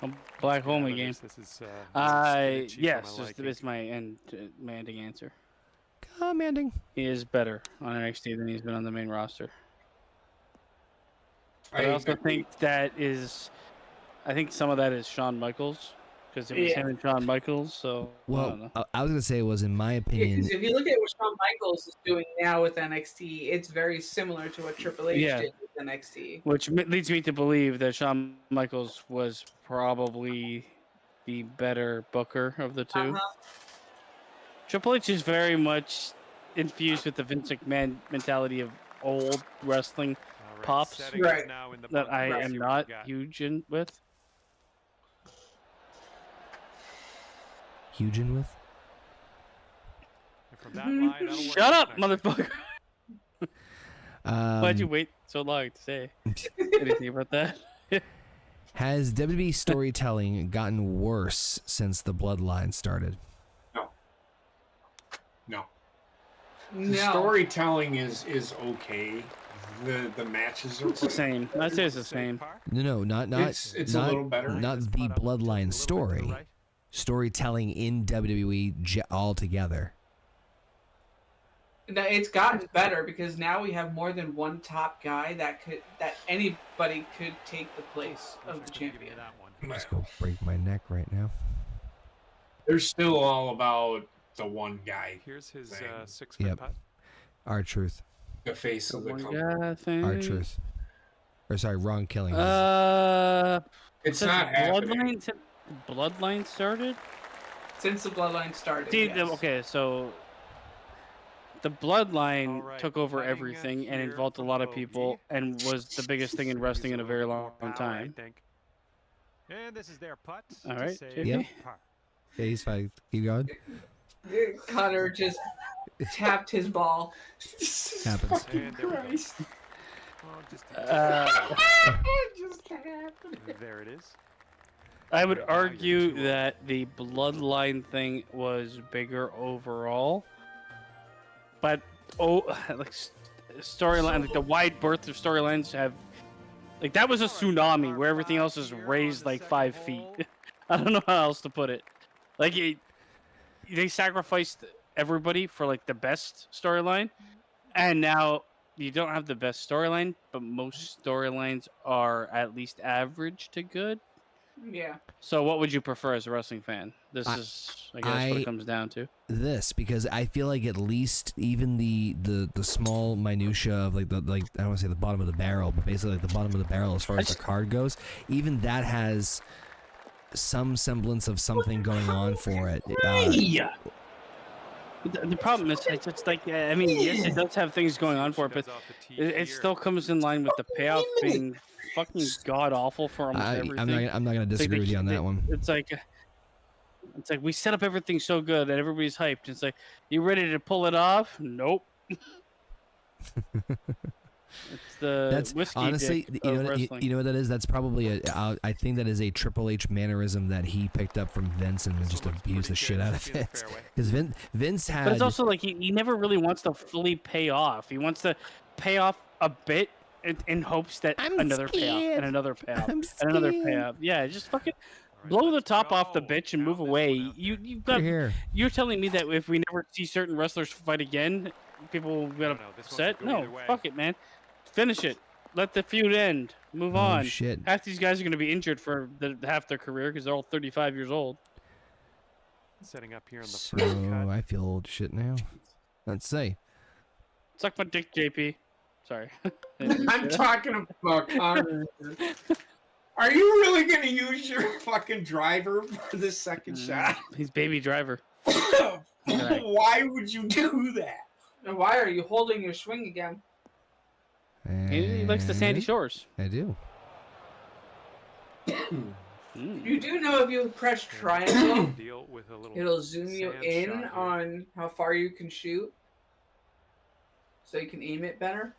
A black hole me game. This is, spinach for Yes, my liking. it's my ending answer. Commanding. He is better on NXT than he's been on the main roster. I also think that is, I think some of that is Shawn Michaels because it was Yeah. him and Shawn Michaels. So I don't know. Well, I was gonna say it was in my opinion. Because if you look at what Shawn Michaels is doing now with NXT, it's very similar to what Triple H Yeah. did with NXT. Which leads me to believe that Shawn Michaels was probably the better booker of the 2 Uh-huh. Triple H is very much infused with the Vince McMahon mentality of old wrestling All right, pops setting Right. up now in the that bunker. I Let's am see what we not got. huge in with. Huge in with. And from that line, that'll work Shut up, next. motherfucker! Why'd you wait so long to say anything about that? Has WWE storytelling gotten worse since the Bloodline started? No. No. The storytelling is okay. The matches are It's the same. I'd say it's the same. No, not It's a not, little better. not the Bloodline story. Storytelling in WWE altogether. No, it's gotten better because now we have more than one top guy that anybody could take the place of the champion. I'm just gonna break my neck right now. They're still all about the one guy. Here's his thing. 6-foot Yep. putt. R-Truth. The face of the company. R-Truth. Or sorry, wrong killing. It's since not happening. Bloodline started? Since the bloodline started. See, yes. okay, so the Bloodline All right, took over putting everything and here involved a for lot of bogey. people and was the biggest thing in wrestling in a very long Power, time. I think. And this is their putt. All to right, save JP. Yep. par. Yeah, he's fine. Keep going. Connor just tapped his ball. Happens. And there we go. Christ. Well, just Just happened. there it is. I would Right now, you're argue 2-0. that the Bloodline thing was bigger overall, but storyline, like the wide berth of storylines have, like that was a tsunami where everything else is raised like 5 feet. I don't know how else to put it. Like they sacrificed everybody for like the best storyline, and now you don't have the best storyline, but most storylines are at least average to good. Yeah. So what would you prefer as a wrestling fan? This is, I guess, what it comes down to. This, because I feel like at least even the small minutia of like I don't want to say the bottom of the barrel, but basically like the bottom of the barrel as far as the card goes, even that has some semblance of something going on for it. Yeah. The problem is, it's just like, I mean, yes, it does have things going on for it, but it still comes in line with the payoff being fucking god awful for almost everything. I'm not gonna disagree with you on that one. It's like we set up everything so good and everybody's hyped. It's like, you ready to pull it off? Nope. It's the That's whiskey honestly, dick you of know, wrestling. you know what that is. That's probably I think that is a Triple H mannerism that he picked up from Vince and just abused the shit out of it. Because Vince had. But it's also like he never really wants to fully pay off. He wants to pay off a bit in hopes that another payoff and another payoff and another payoff. Yeah, just fucking blow the top off the bitch and move away. You've got. Here. You're telling me that if we never see certain wrestlers fight again, people will get upset? No, fuck it, man. Finish it. Let the feud end. Move on. Shit. Half these guys are going to be injured for half their career because they're all 35 years old. Setting up here on the So first cut. I feel old shit now. Let's say. Suck my dick, JP. Sorry. I'm talking about Connor. Are you really gonna use your fucking driver for the second shot? He's baby driver. Why would you do that? And why are you holding your swing again? He likes the sandy And shores. I do. You do know if you press triangle, Deal with a little it'll zoom you sand in shot here. on how far you can shoot, so you can aim it better.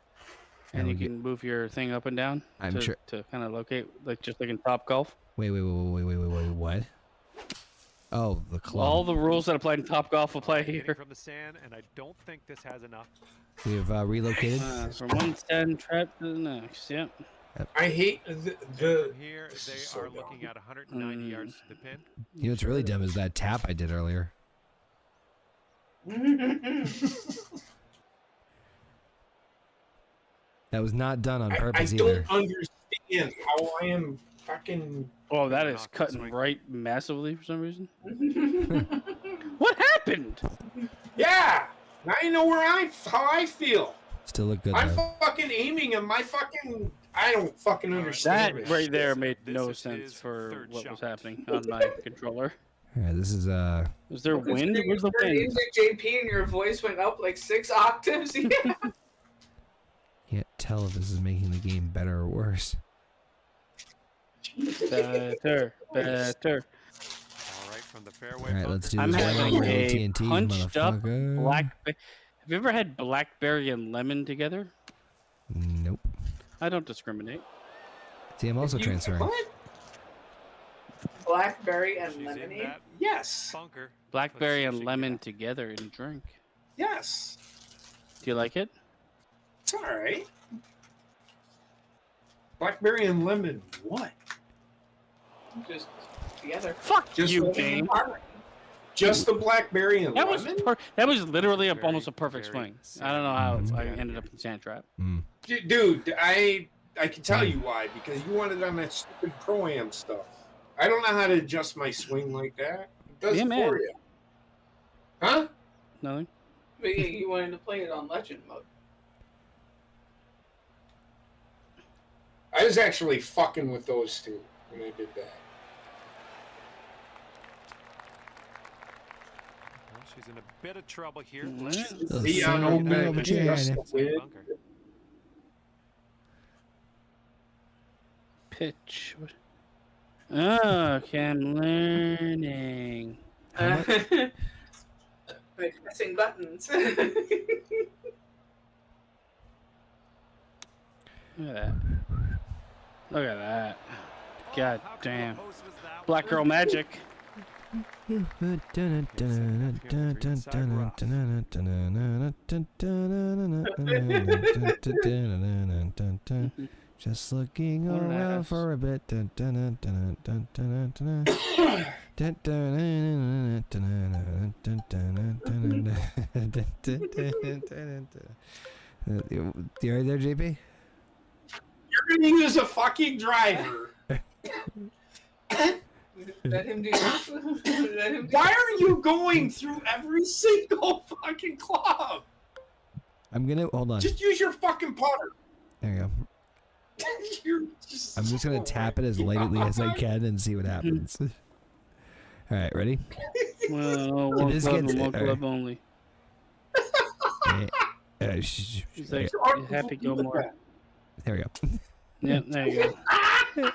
And you Okay. can move your thing up and down I'm sure. to kind of locate, like just like in Top Golf. Wait, what? Oh, the club. All the rules that apply in Top Golf apply Hitting here. from the sand, and I don't think this has enough. We have relocated. From 110 trap to the next. Yep. I hate the Here this they is so are dumb. looking at 190 yards to the pin. You know what's really dumb is that tap I did earlier. That was not done on I purpose don't either. understand how I am fucking. Oh, that is Knock the cutting swing. right massively for some reason. What happened? Yeah, now you know how I feel. Still look good I'm though. fucking aiming and my fucking. I don't fucking right. understand. That this right shit. there made This no is sense his for third what was shot. happening on my controller. Yeah, this is Is there wind? Where's the wind? Music, JP, and your voice went up like 6 octaves. Yeah. can't tell if this is making the game better or worse. Better. All right, from the fairway. All right, let's do I'm this having one a TNT, punched up motherfucker. Have you ever had blackberry and lemon together? Nope. I don't discriminate. See, I'm also You- transferring. What? Blackberry and She's in lemonade. that Yes. bunker. Blackberry Let's see if and she lemon can- together in a drink. Yes. Do you like it? It's all right. Blackberry and lemon. What? Just together. Fuck Just you, lemon James. Just the blackberry and That was lemon? that was literally Very, almost a perfect very swing. I don't know how simple. I ended up in sand trap. Dude, I can tell you why. Because you wanted on that stupid Pro-Am stuff. I don't know how to adjust my swing like that. It does Yeah, it man. for you. Huh? Nothing. But yeah, you wanted to play it on legend mode. I was actually fucking with those two when I did that. Well, she's in a bit of trouble here. Mm, Leon son open of a just gun. the win. Bunker. Pitch. Oh, okay, I'm learning. By pressing buttons. Look at that. Look at that. God How damn. close was that Black one? girl magic. Just looking around for a bit. You right there, JP? You're gonna use a fucking driver. Let him do it. Let him do Why are you going through every single fucking club? I'm gonna hold on. Just use your fucking putter. There you go. You're I'm just gonna tap it as lightly as I can and see what happens. All right, ready? Well, one This club gets and it, one club only. She's She's like, you happy Gilmore. there we go. Yep, there you go.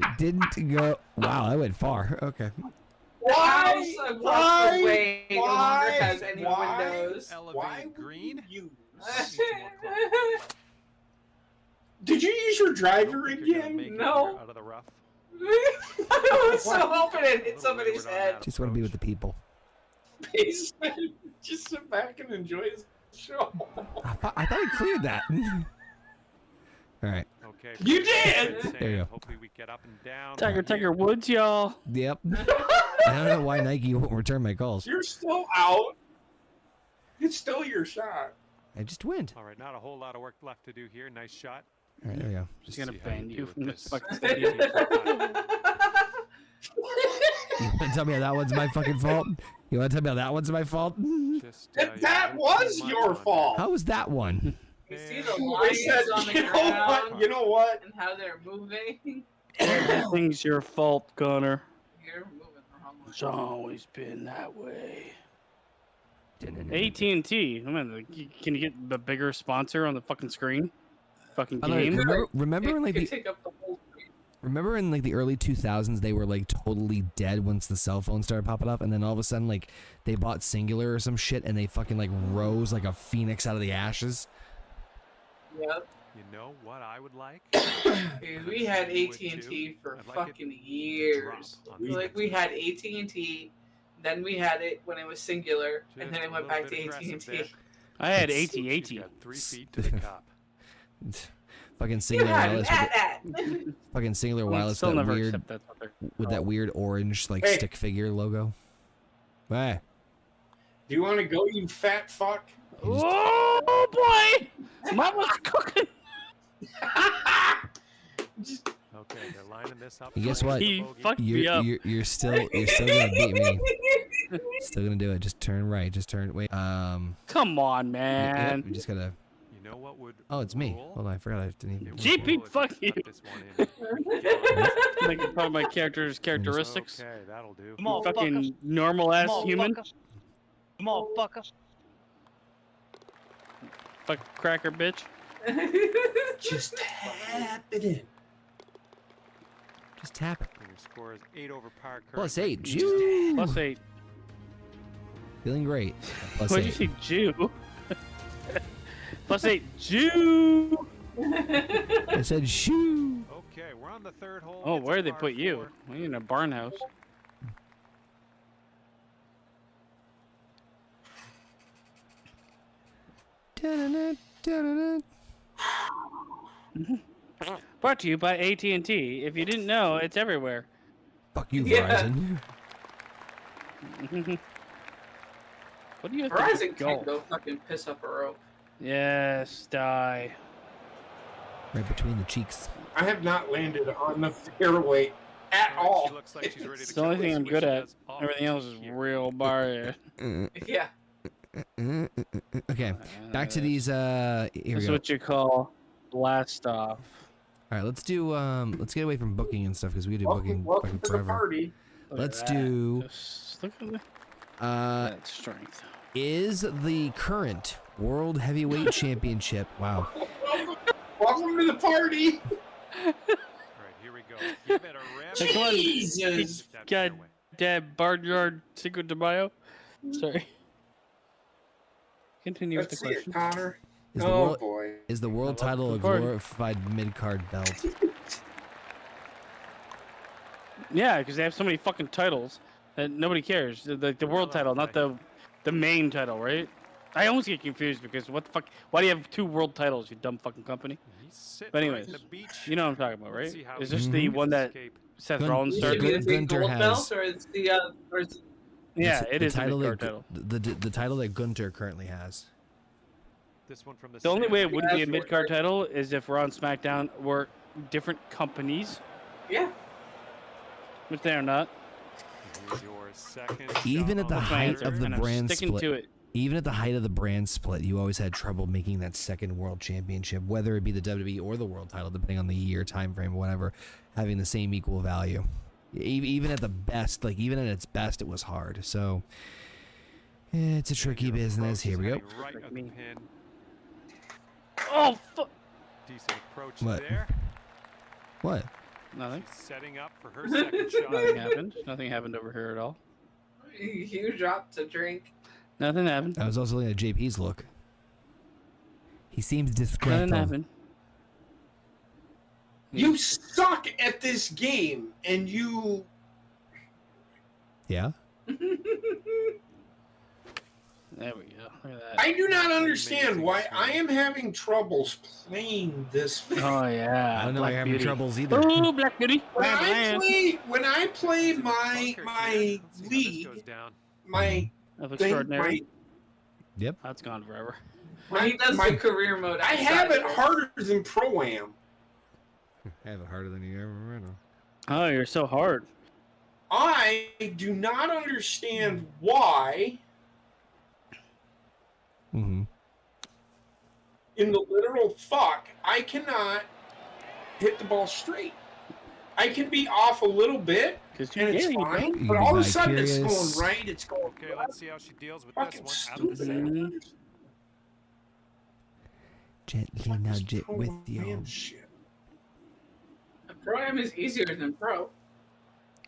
It didn't go. Wow, I went far. Okay. The house across the way no longer Why? has any Why? windows. Why Elevated would green. you use? I Did you use your I driver don't think you're gonna again? make it No. here out of the rough. was so hoping it hit somebody's head. Just want to be with the people. Basement. Just sit back and enjoy his show. I thought I cleared that. All right. Okay. You did! Sand. There you go. Hopefully we get up and down. Tiger Woods, y'all. Yep. I don't know why Nike won't return my calls. You're still out. It's still your shot. I just went. All right, not a whole lot of work left to do here. Nice shot. All right, there we go. She's gonna See how ban deal you with from this this. fucking stadium. You want to tell me how that one's my fucking fault? You want to tell me how that one's my fault? Just, That was your fault. How was that one? You see the I lines said, on the you know ground what? You know what? and how they're moving. Everything's your fault, Gunner. You're moving the wrong way. It's always been that way. AT&T. I mean, can you get the bigger sponsor on the fucking screen? Fucking By the way, game. remember in like It the could take up the whole screen. remember in like the early 2000s they were like totally dead once the cell phone started popping up, and then all of a sudden like they bought Singular or some shit and they fucking like rose like a phoenix out of the ashes. Yep. You know what I would like? Dude, we had You would AT&T too. for I'd like it fucking to years. drop on Like we had AT&T, then we had it when it was Singular, and Just then a it went little back to bit aggressive there. AT&T. I had It's- She's AT&T. got 3 feet to the cup. Fucking You Singular had wireless that. fucking Singular I'll wireless still that never weird accept that. Fucker. with that weird orange like Hey. stick figure logo. Hey. Do you want to go, you fat fuck? Oh boy! Mama's cooking. Okay, they're lining this up. And guess for what? the He bogey. fucked me up. You're still gonna beat me. Still gonna do it. Just turn right. Just turn. Wait. Come on, Yep, man. we just gotta. You know what would Oh, it's me. roll? Hold on. I forgot I didn't It even. would GP, roll if fuck you you. cut this one in. Making fun of my character's characteristics. Okay, that'll do. Fucking normal ass human. Motherfucker. Fuck cracker bitch. Just tap it in. Just tap it. And your score is 8 over par. Plus currently. 8. Jew. Plus 8. Feeling great. Plus What'd 8. you say, Jew? Plus 8, Jew. I said shoo. Okay, we're We're on the third hole. Oh, It's a where'd they par put you? 4. We in a barn house. Da-da-da, da-da-da. Brought to you by AT&T. If you didn't know, it's everywhere. Fuck you, Yeah. Verizon. What do you have Verizon to can't go? go fucking piss up a rope. Yes, die. Right between the cheeks. I have not landed on the fairway at All right, all. she looks like she's ready to It's the only go. thing Let's I'm see what good she at. does off Everything the else tee is here. real bar. Yeah. Okay, back to these. Here we That's go. what you call blast off. All right, let's do. Let's get away from booking and stuff because we could do booking Welcome fucking to the forever. party. Look at Let's that. do. Just look at Uh, that strength. is the current World Heavyweight Championship? Wow. Welcome to the party. All right, here we go. Give it a rip. Come on. Jesus. That God fairway. damn Barnyard Cinco de Mayo. Sorry. Continue with Let's the see question. it, Connor. Is the Oh world boy. is the world I love title a the party. glorified mid card belt? Yeah, because they have so many fucking titles that nobody cares. The world title, not the main title, right? I always get confused because what the fuck? Why do you have two world titles, you dumb fucking company? He's sitting But right anyways, in the beach. You know what I'm talking about, Let's right? see how Is he this the Mhm. one that escape. Seth Gun- Rollins Should started? be the Gun- big Gunter gold has- belt, or it's the or it's Yeah, The it is the title mid-card that title. the title that Gunter currently has. This one from the The only way it center. wouldn't be a That's mid-card title is if Raw and SmackDown were different companies, yeah. which they are not. Here's your second Even shot at the on That's my height answer, of the and I'm brand sticking split. to it. Even at the height of the brand split, you always had trouble making that second world championship, whether it be the WWE or the world title, depending on the year, time frame, whatever, having the same equal value. Even at the best, like even at its best, it was hard. So it's a tricky Your business. approach Here is we go. heading Right Like at the me. pin. Oh, fuck. Decent approach What? there. What? Nothing. She's setting up for her second shot. Nothing happened. Nothing happened over here at all. You dropped a drink. Nothing happened. I was also looking at JP's look. He seems Nothing disgruntled. happened. You suck at this game, and you. Yeah. There we go. Look at that. I do not understand Amazing why swing. I am having troubles playing this. Oh yeah. I don't know. Black I'm having Beauty. troubles either. Ooh, Black Beauty. When Blam, I blam. play my Bunker here. my Let's see how this league, goes down. my Of thing, extraordinary. Yep. That's gone forever. When he does my the career mode, I outside have it of harder than Pro Am. I have it harder than you ever remember. Oh, you're so hard. I do not understand why, Mm-hmm. in the literal fuck, I cannot hit the ball straight. I can be off a little bit, Because and it's you fine, You but can all of be a sudden it's bi-curious. going right, it's going Okay, let's see how she deals with fucking this one out of the stupid. center. Mhm. Gently nudge it with your. Man, shit. Pro Am is easier than Pro.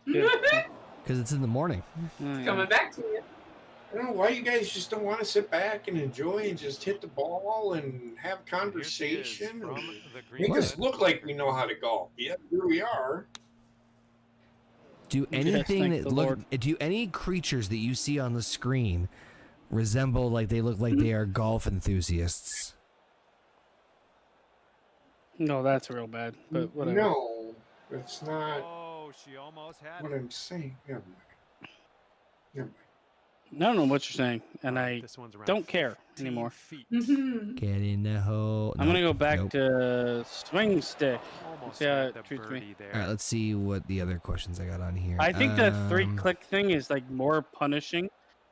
Yeah. Because it's in the morning. Oh, yeah. Coming back to you. I don't know why you guys just don't want to sit back and enjoy and just hit the ball and have And here she is conversation. from and the green Make us side. look like we know how to golf. Yeah, here we are. Do Yes, anything thank that the look? Lord. Do any creatures that you see on the screen resemble like they look like they are golf enthusiasts? No, that's real bad. But whatever. No, that's not Oh, she almost had what it. I'm saying. Never mind. Never mind. I don't know what you're saying, and I This one's around don't care 15 anymore. feet. Get in the hole. I'm gonna Nope, go back nope. to swing stick. Almost See how had it the treats me. birdie there. All right, let's see what the other questions I got on here. I think the Um, 3-click thing is like more punishing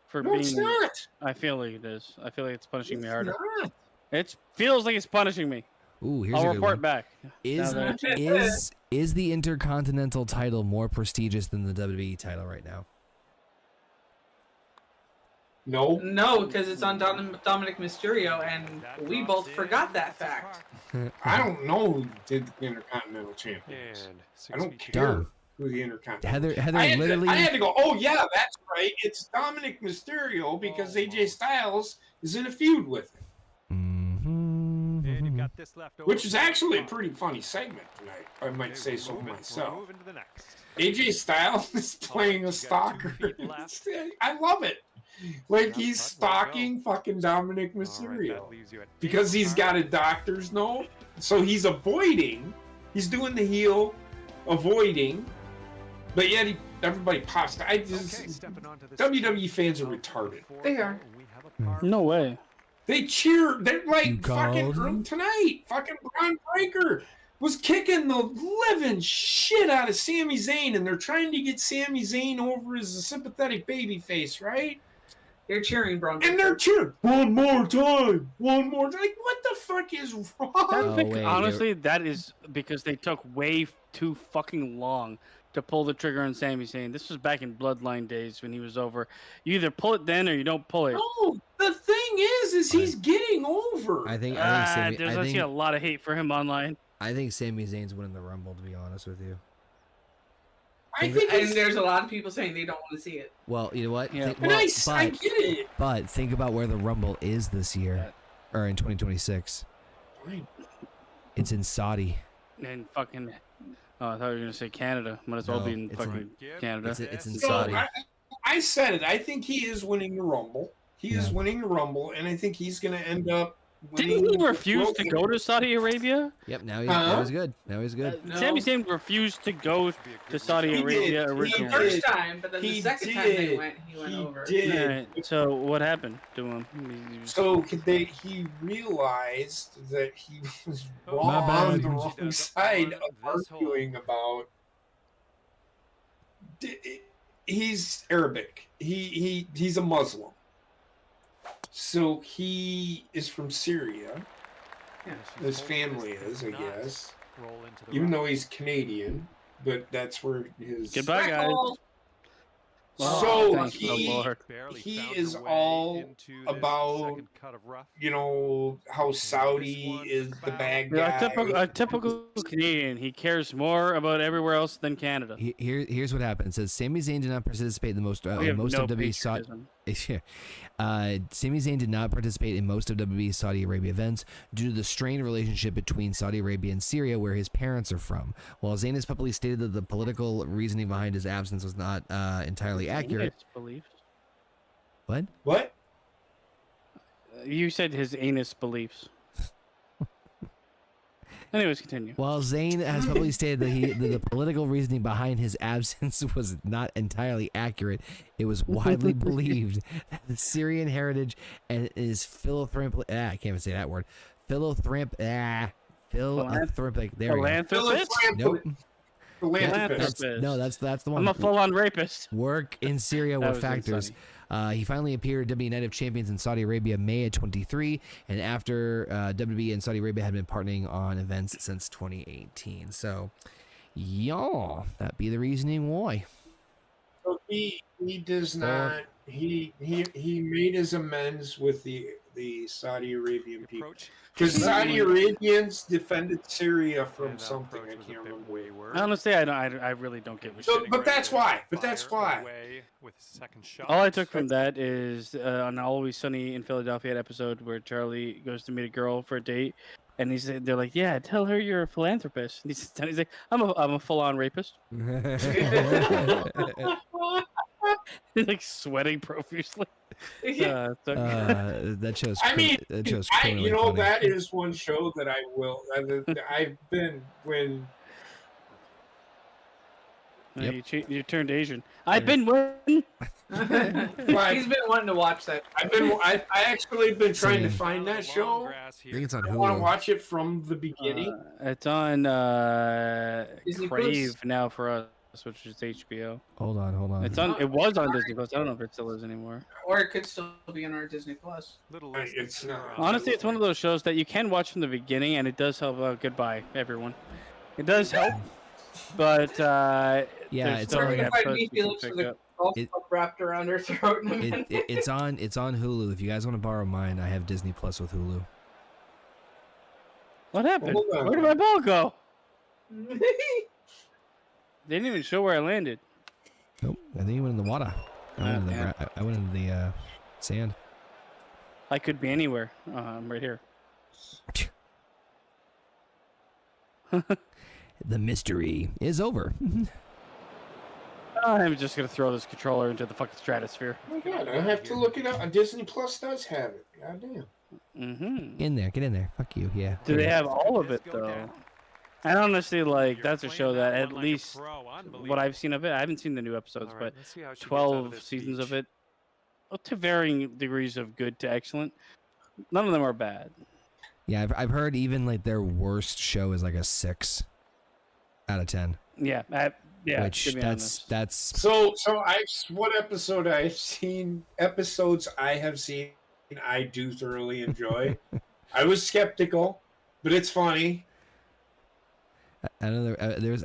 for No, it's being. not. I feel like it is. I feel like it's punishing me It's harder. not. It feels like it's punishing me. Ooh, here's I'll a good report one. back. Is now that- is the Intercontinental title more prestigious than the WWE title right now? No. No, because it's on Dominic Mysterio, and That we drops both in. forgot that That's a fact. par. I don't know who did the Intercontinental Champions. And I don't 6 feet. care Done. who the Intercontinental. Heather I literally. had to go. Oh yeah, that's right. It's Dominic Mysterio because AJ Almost. Styles is in a feud with him. Mhm. And you've got this left over which is for actually a Bob. pretty funny segment tonight. I might Okay, say we're so moving- myself. We're moving to the next. AJ Styles is playing a you got 2 stalker. feet left. I love it. Like That he's putt will go. stalking fucking Dominic All right, Mysterio that leaves you at because 8 he's got a irons. doctor's note. So he's avoiding. He's doing the heel, avoiding, but yet everybody pops. I just Okay, stepping onto the WWE stage. fans are retarded. They are. We have a par No way. They cheer. They're You like fucking called him? tonight. Fucking Braun Breaker was kicking the living shit out of Sami Zayn, and they're trying to get Sami Zayn over as a sympathetic babyface, right? They're cheering Braun. And they're cheering one more time, one more time. Like, what the fuck is wrong? Oh, wait, Honestly, that is because they took way too fucking long to pull the trigger on Sami Zayn. This was back in Bloodline days when he was over. You either pull it then or you don't pull it. No, the thing is he's getting over. I think There's I actually a think, lot of hate for him online. I think Sami Zayn's winning the Rumble. To be honest with you. I think And it's, there's a lot of people saying they don't want to see it. Well, you know what? Yeah. and I get it. But think about where the Rumble is this year, or in 2026. Fine. It's in Saudi. And fucking, oh, I thought you were gonna say Canada. Might as well No, be in it's fucking Canada. It's in So, Saudi. I said it. I think he is winning the Rumble. He is Yeah. winning the Rumble, and I think he's going to end up winning. Didn't he the refuse to go to Saudi Arabia? Yep. Now Huh? he's good. Now he's good. No. Sami Zayn refused to go to Saudi He Arabia did. The originally. He first time, but then the He second time did. he went He over. did. Alright, so what happened to him? So he realized that he was Oh, wrong my bad. on the She wrong does side on of this hole. arguing about. He's Arabic. He's a Muslim. So he is from Syria. Yeah. His family is, I guess. Roll into the Even rough. though he's Canadian, but that's where his. Goodbye, guys. Freckle. So thank the he- Lord. Barely he found is her way all into this about, second cut of rough. You know how Saudi is the bad guy. A typical Canadian. He cares more about everywhere else than Canada. Here's what happened. It says Sami Zayn did not participate in the most We have most no of WWE Saudi. patriotism. Sami Zayn did not participate in most of WWE Saudi Arabia events due to the strained relationship between Saudi Arabia and Syria, where his parents are from. While Zayn has publicly stated that the political reasoning behind his absence was not entirely accurate. Anus beliefs. What? What? You said his anus beliefs. Anyways, continue. While Zayn has publicly stated that the political reasoning behind his absence was not entirely accurate, it was widely believed that the Syrian heritage and his philanthropic I can't even say that word. Philanthropic. There we go. Philanthropist? Nope. Philanthropist. Philanthropist. That's the one. I'm a full-on rapist. Work in Syria That were was factors. He finally appeared at WWE Night of Champions in Saudi Arabia May of 23, and after WWE and Saudi Arabia had been partnering on events since 2018. So, yeah, that be the reasoning why. So he does not. He made his amends with the Saudi Arabian people Approach. because Saudi Arabians defended Syria And from that something approach I was a can't bit remember. wayward. Honestly, I really don't get what So- shit. but that's why. But that's Fire why. away with his second shot. All I took from that is on Always Sunny in Philadelphia episode where Charlie goes to meet a girl for a date, and they're like, "Yeah, tell her you're a philanthropist." And he's like, "I'm a full-on rapist." He's like sweating profusely. Yeah. That shows. I mean, that shows. you criminally know funny. that is one show that I will. I've been when Yep. You turned Asian. I've been when. He's been wanting to watch that. I actually been trying to Same. find that show. I think it's on I want to Hulu. watch it from the beginning. It's on Disney Crave Plus? now for us, which is HBO. Hold on. It's on. It was on Disney Plus. I don't know if it still is anymore. Or it could still be on our Disney Plus. It's not. Honestly, it's one of those shows that you can watch from the beginning, and it does help. Goodbye, everyone. It does help, but Yeah, there's it's still on- like If I episodes meet you can Felix pick with a up. golf It- club wrapped around her throat. In a minute. It's on Hulu. If you guys want to borrow mine, I have Disney Plus with Hulu. What happened? Hold on. Where did my ball go? They didn't even show where I landed. Nope, I think you went in the water. I went, in the, damn. I went into the sand. I could be anywhere. I'm right here. The mystery is over. I'm just gonna throw this controller into the fucking stratosphere. Oh my god, I have to look it up. Disney Plus does have it. Goddamn. Mm-hmm. In there, get in there. Fuck you, yeah. Do they have all of it though? I honestly like that's a show that at least what I've seen of it. I haven't seen the new episodes, but 12 seasons of it, to varying degrees of good to excellent. None of them are bad. Yeah, I've heard even like their worst show is like a 6 out of 10. Yeah, yeah. Which to be honest. that's So what episodes I have seen I do thoroughly enjoy. I was skeptical, but it's funny. I know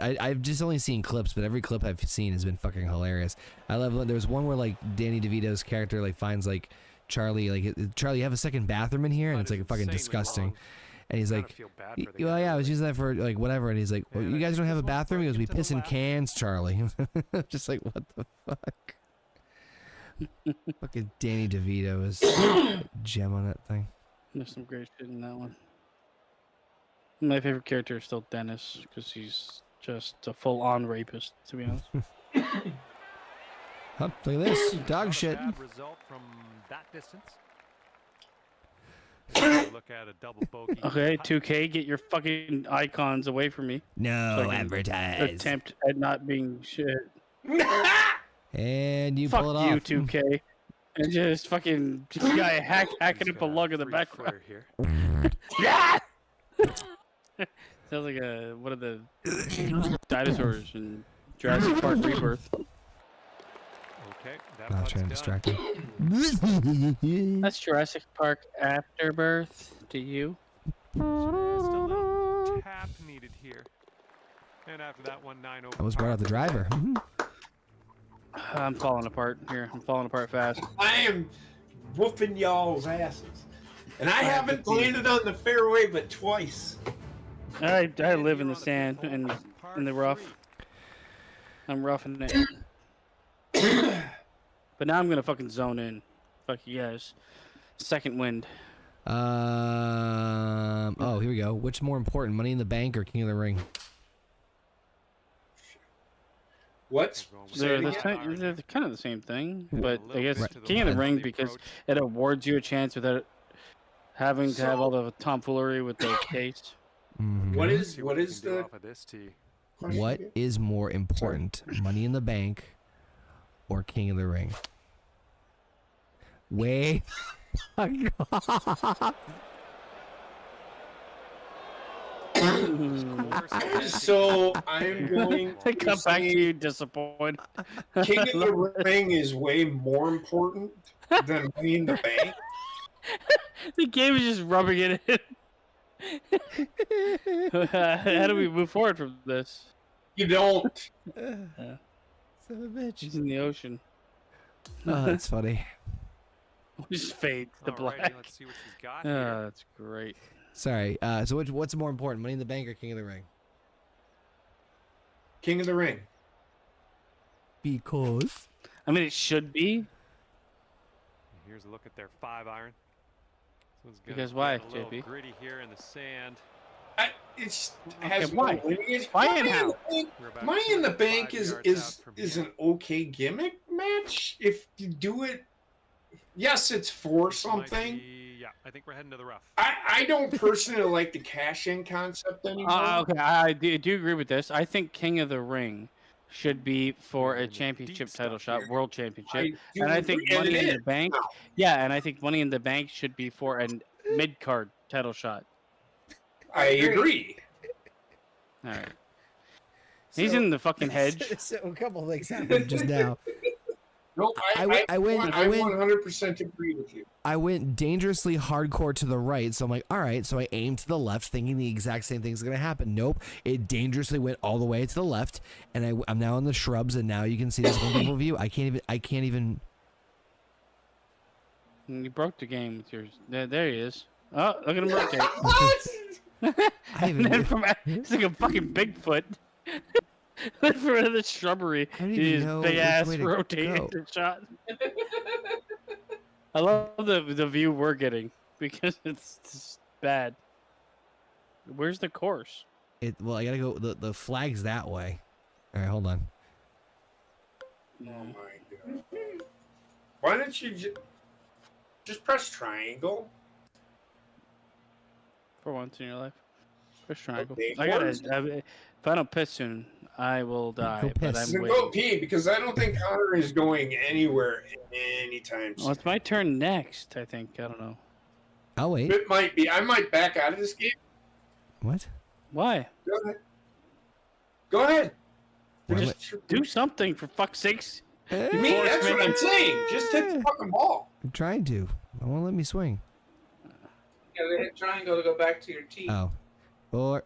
I've just only seen clips, but every clip I've seen has been fucking hilarious. I love there was one where like Danny DeVito's character like finds like Charlie, like, Charlie, you have a second bathroom in here? And it's like fucking disgusting. And he's like, well, yeah, I was using that for like whatever. And he's like, well, you guys don't have a bathroom? He goes, we piss in cans, Charlie. Just like, what the fuck? Fucking Danny DeVito is a gem on that thing. There's some great shit in that one. My favorite character is still Dennis because he's just a full-on rapist, to be honest. Huh, look at this dog shit. Result from that distance. Look at a double bogey. Okay, 2K, get your fucking icons away from me. No So I can advertise. Attempt at not being shit. And you Fuck pull it you, off. 2K. And just fucking guy hacking up a lug in the background. Here. Yeah! Sounds like one of the dinosaurs in Jurassic Park Rebirth. Okay, that Not putt's trying to done. distract you. That's Jurassic Park Afterbirth to you. Just a little tap needed here. And after that one, 9 over. I was brought out the driver. I'm falling apart here. I'm falling apart fast. I am whooping y'all's asses. And I haven't landed on the fairway but twice. I live in the sand and in the rough. I'm roughing it. But now I'm gonna fucking zone in. Fuck you guys. Second wind. Oh, here we go. Which more important, Money in the Bank or King of the Ring? What? They're kind of the same thing, but I guess King of the Ring because it awards you a chance without having to have all the tomfoolery with the case. Mhm. What is See the we can do off of this tee. What is more important, Money in the Bank or King of the Ring? Way. So I'm going I to come back to say you disappointed. King of the Ring is way more important than Money in the Bank. The game is just rubbing it in. How do we move forward from this? You don't. Son of a bitch. She's in the ocean. Oh, that's funny. Just fade to Alrighty, black. let's see what she's got here. That's great. Sorry. So what's more important, Money in the Bank or King of the Ring? King of the Ring. Because. I mean, it should be. Here's a look at their 5-iron. So it's gonna Because get why, a little JP? gritty here in the sand. It's has why? more lineage. Why Money and in how? the Bank- We're about Money in the 25 Bank is yards out from is here. an okay gimmick match if you do it. Yes, it's for This might something. yeah, I think we're heading to the rough. I don't personally like the cash-in concept anymore. Okay, I do agree with this. I think King of the Ring should be for We're a in the championship deep title stuff shot, world championship. do And I think agree, and Money it in is. the Bank. Yeah, and I think Money in the Bank should be for a mid-card title shot. I agree. All right. He's in the fucking hedge. So a couple of things happened just now. No, I I went 100% agree with you. I went dangerously hardcore to the right, so I'm like, all right. So I aimed to the left, thinking the exact same thing's gonna happen. Nope, it dangerously went all the way to the left, and I'm now in the shrubs, and now you can see this wonderful view. I can't even. You broke the game with yours. There he is. Oh, look at him rotate. What? I And then from it's like a fucking Bigfoot. From the shrubbery, I don't even his know big which ass way to rotating go. shot. I love the view we're getting because it's bad. Where's the course? Well, I gotta go. The flag's that way. All right, hold on. Oh my god. Why don't you just press triangle? For once in your life. Push triangle. Okay, I gotta. first. If I don't piss soon, I will die. But piss. I'm Then waiting. go pee because I don't think Connor is going anywhere anytime Well, soon. it's my turn next. I think. I don't know. I'll wait. It might be. I might back out of this game. What? Why? Go ahead. Go ahead. Why am Just Do something for fuck's sakes. me. That's what I'm saying. Just hit the fucking ball. I'm trying to. I won't let me swing. You gotta hit triangle to go back to your tee. Oh. 4.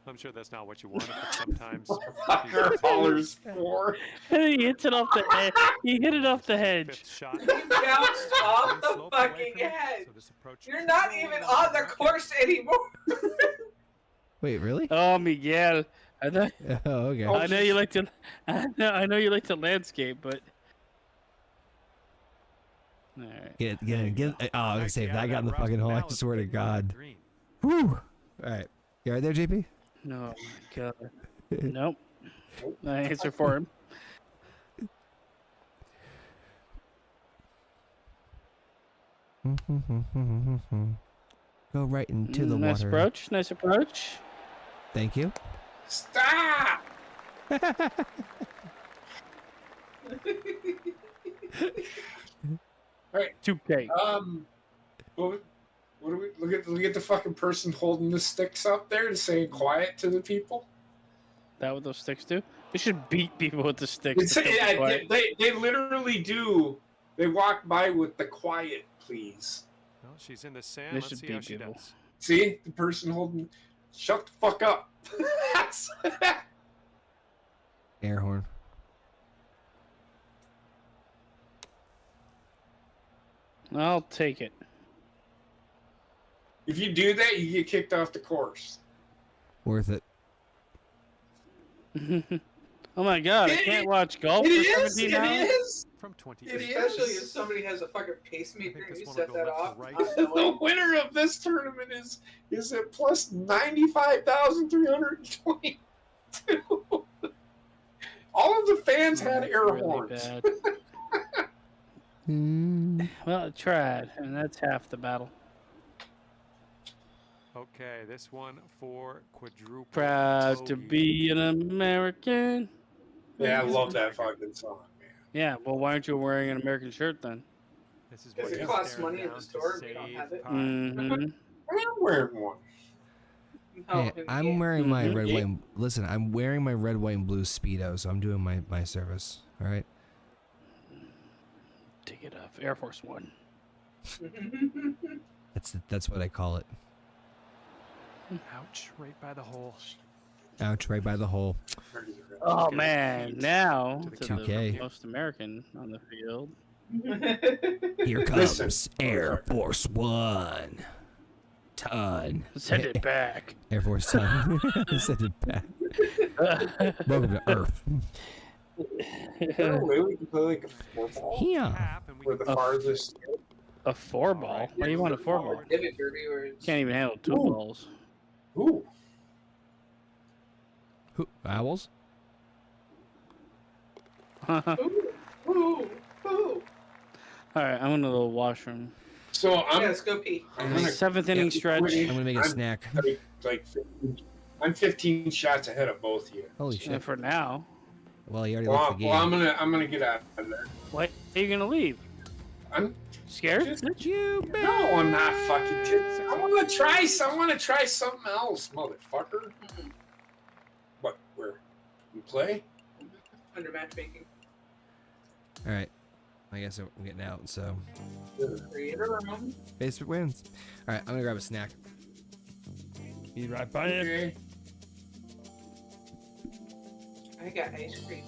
I'm sure that's not what you wanted, but sometimes. Fucker hollers 4. He hits it off the head. He hit it off the hedge. Fifth shot. You bounced off the Slope away fucking from it, head. so this approach You're is not slowly even along on the bracket. course anymore. Wait, really? Oh, Miguel. I know. Oh, okay. Oh, I know you like to. I know you like to landscape, but. All right. Get it. Oh, I was gonna say, if that got in the fucking hole, I swear to God. Green. Whew. All right. You right there, JP? No, my God. Nope. I answer for him. Go right into the Nice water. approach. Nice approach. Thank you. Stop. 2K. What do we look at the fucking person holding the sticks up there and saying quiet to the people? That what those sticks do? They should beat people with the sticks. It's, to keep them quiet. they literally do. They walk by with the quiet, please. Well, she's in the sand. They Let's should see how beat she people. does. See the person holding. Shut the fuck up. Air horn. I'll take it. If you do that, you get kicked off the course. Worth it. Oh my God! I can't watch golf It for is. 17 It hours. is. From 20. It is. Especially if somebody has a fucking I pacemaker think and this you one set will go that left to off. right. not The knowing. winner of this tournament is at plus 95,322. All of the fans had air Really horns. bad. Well, I tried, and that's half the battle. Okay, this one for quadruple. Proud to bogey. be an American. Yeah, I love that fucking song, man. Yeah, well, why aren't you wearing an American shirt then? This is Because what it he's costs staring money at the down to store if you don't save have it. par. Mm-hmm. I am wearing one. No, Hey, in the I'm game. wearing my Mhm. red, white, and, listen, I'm wearing my red, white, and blue Speedo, so I'm doing my service. All right? Take it off. Air Force One. That's what I call it. Ouch, right by the hole. Ouch, right by the hole. Oh Good man! feet Now to the to counter the 2K. most American on the field. Here comes Listen. Air Force One. Ton. Send it back. Air Force Ton. Send it back. Welcome to Earth. Is there a way we can play like a 4-ball? Yeah. Tap and we Where the Oh. farthest. A 4-ball? What do you want a 4-ball? Pivot derby where it's Can't even handle 2 Ooh. balls. Ooh. Who? Owls? All ooh. right, I'm gonna go washroom. So Yeah, I'm let's go pee. I'm gonna 7th inning stretch. I'm gonna make a I'm- snack. like I'm 15 shots ahead of both of you. Holy And shit. for now, Well, you already left the Well, game. I'm gonna get out of there. what? Are you gonna leave? I'm Scared? Just- You no, I'm not fucking kidding. I wanna try something else, motherfucker. What? Where? You play? Under matchmaking. All right. I guess I'm getting out, so Create a room. Facebook wins. All right, I'm gonna grab a snack. Be right by it. Okay. I got ice cream.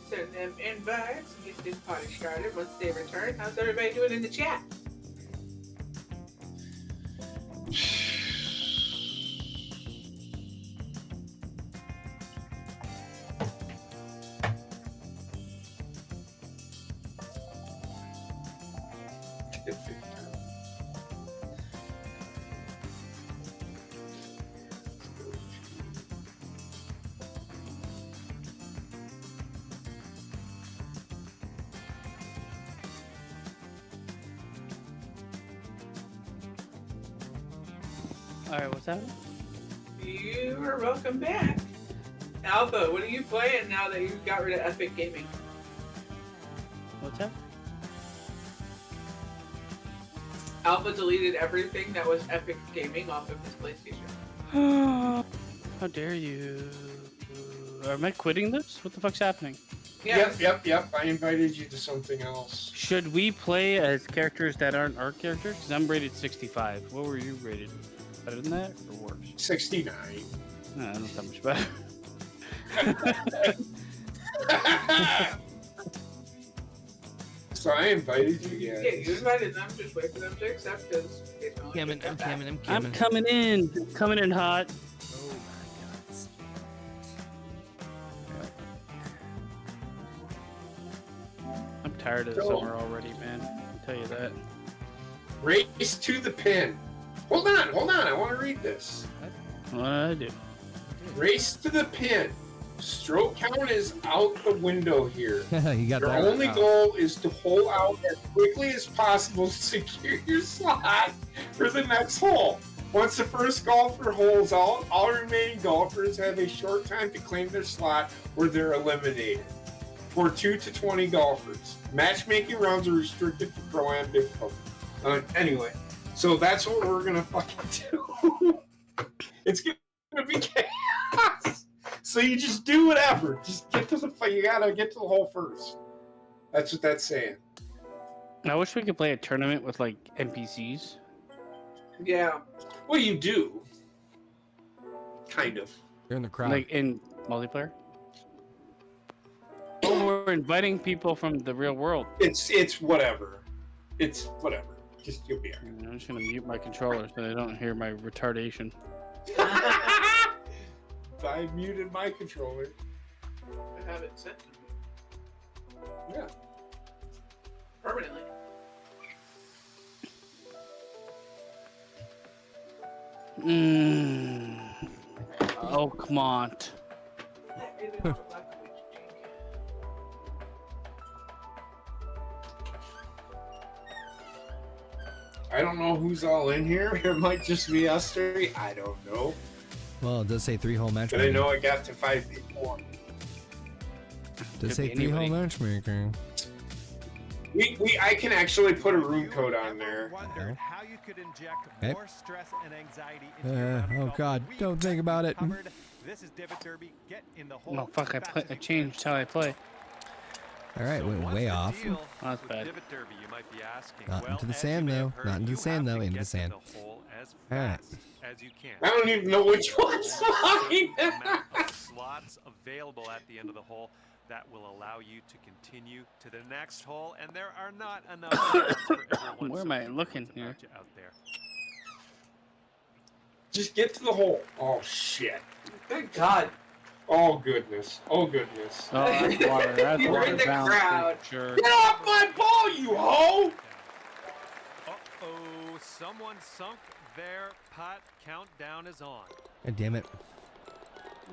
Send them invites and get this party started once they return. How's everybody doing in the chat? scientific term. Alright, what's that? You are welcome back. Alpha, what are you playing now that you got rid of Epic Gaming? What's that? Alpha deleted everything that was Epic Gaming off of his PlayStation. How dare you? Am I quitting this? What the fuck's happening? Yes. Yep. I invited you to something else. Should we play as characters that aren't our characters? Because I'm rated 65. What were you rated? Better than that or worse? 69. No, not that much better. So I invited you Yeah, guys. you invited them. Just wait for them to accept because I'm coming. I'm coming in. Coming in hot. I'm tired of the summer already, man. I'll tell you that. Race to the pin. Hold on. I want to read this. What I do? Race to the pin. Stroke count is out the window here. You got Your that. only goal is to hole out as quickly as possible to secure your slot for the next hole. Once the first golfer holes out, all remaining golfers have a short time to claim their slot or they're eliminated. For 2 to 20 golfers. Matchmaking rounds are restricted for Pro-Am difficulty. Anyway, so that's what we're gonna fucking do. It's gonna be chaos. So you just do whatever. Just get to the you gotta get to the hole first. That's what that's saying. I wish we could play a tournament with like NPCs. Yeah. Well, you do. Kind of. You're in the crowd. Like in multiplayer. Oh, we're inviting people from the real world. It's whatever. It's whatever. Just you'll be alright. I'm just gonna mute my controller so they don't hear my retardation. I muted my controller. I have it set to me. Yeah. Permanently. Oh, come on. I don't know who's all in here. It might just be us three. I don't know. Well, it does say 3-hole But I matchmaking. know I got to 5 people. Does Could say be 3-hole anybody. matchmaking. I can actually put a room code on there. Wondered how you could inject Okay. more stress and anxiety into your round of Oh golf God, we don't think about it. covered. This is Divot Derby. Get in the hole No, fuck, as fast as I you changed can. how I play. All right, So went what's way the off. deal That's with bad. Divot Derby, you might be asking. Not Well, into the as sand, you may though. have heard, Not into the you sand, have though. to Into the get to sand. the hole as All right. fast as you can. I don't even know which one's mine. Amount of slots available at the end of the hole that will allow you to continue to the next hole, and there are not enough slots for everyone. Where so am I keep looking what's here? about you out there. Just get to the hole. Oh shit. Good God. Oh goodness. Oh goodness. Oh, that's water. That's You're water in the bound crowd. for sure. Get off my ball, you hoe! Uh-oh, someone sunk their putt. Countdown is on. God damn it.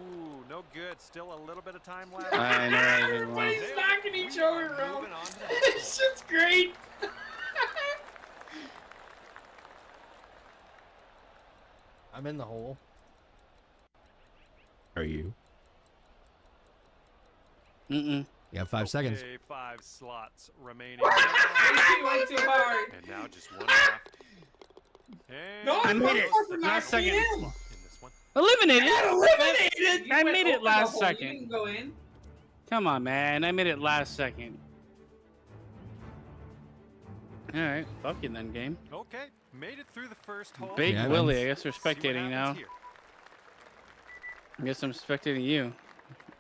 Ooh, no good. Still a little bit of time left. I know I did wrong. Everybody's knocking each other around. Moving on to the This shit's great. I'm in the hole. Are you? Mm-mm. You have 5 seconds. Okay, 5 slots remaining. You went too hard. And now just one left. And No, I made it. motherfucker, knock Last me second. in. in this one. Eliminated. Get eliminated. You I went made it over the last hole. second. You didn't go in. Come on, man. I made it last second. All right. Fuck you then, game. Okay, made it through the first hole. Big Yeah, Willie. man. I guess we're See what spectating now. happens here. I guess I'm spectating you.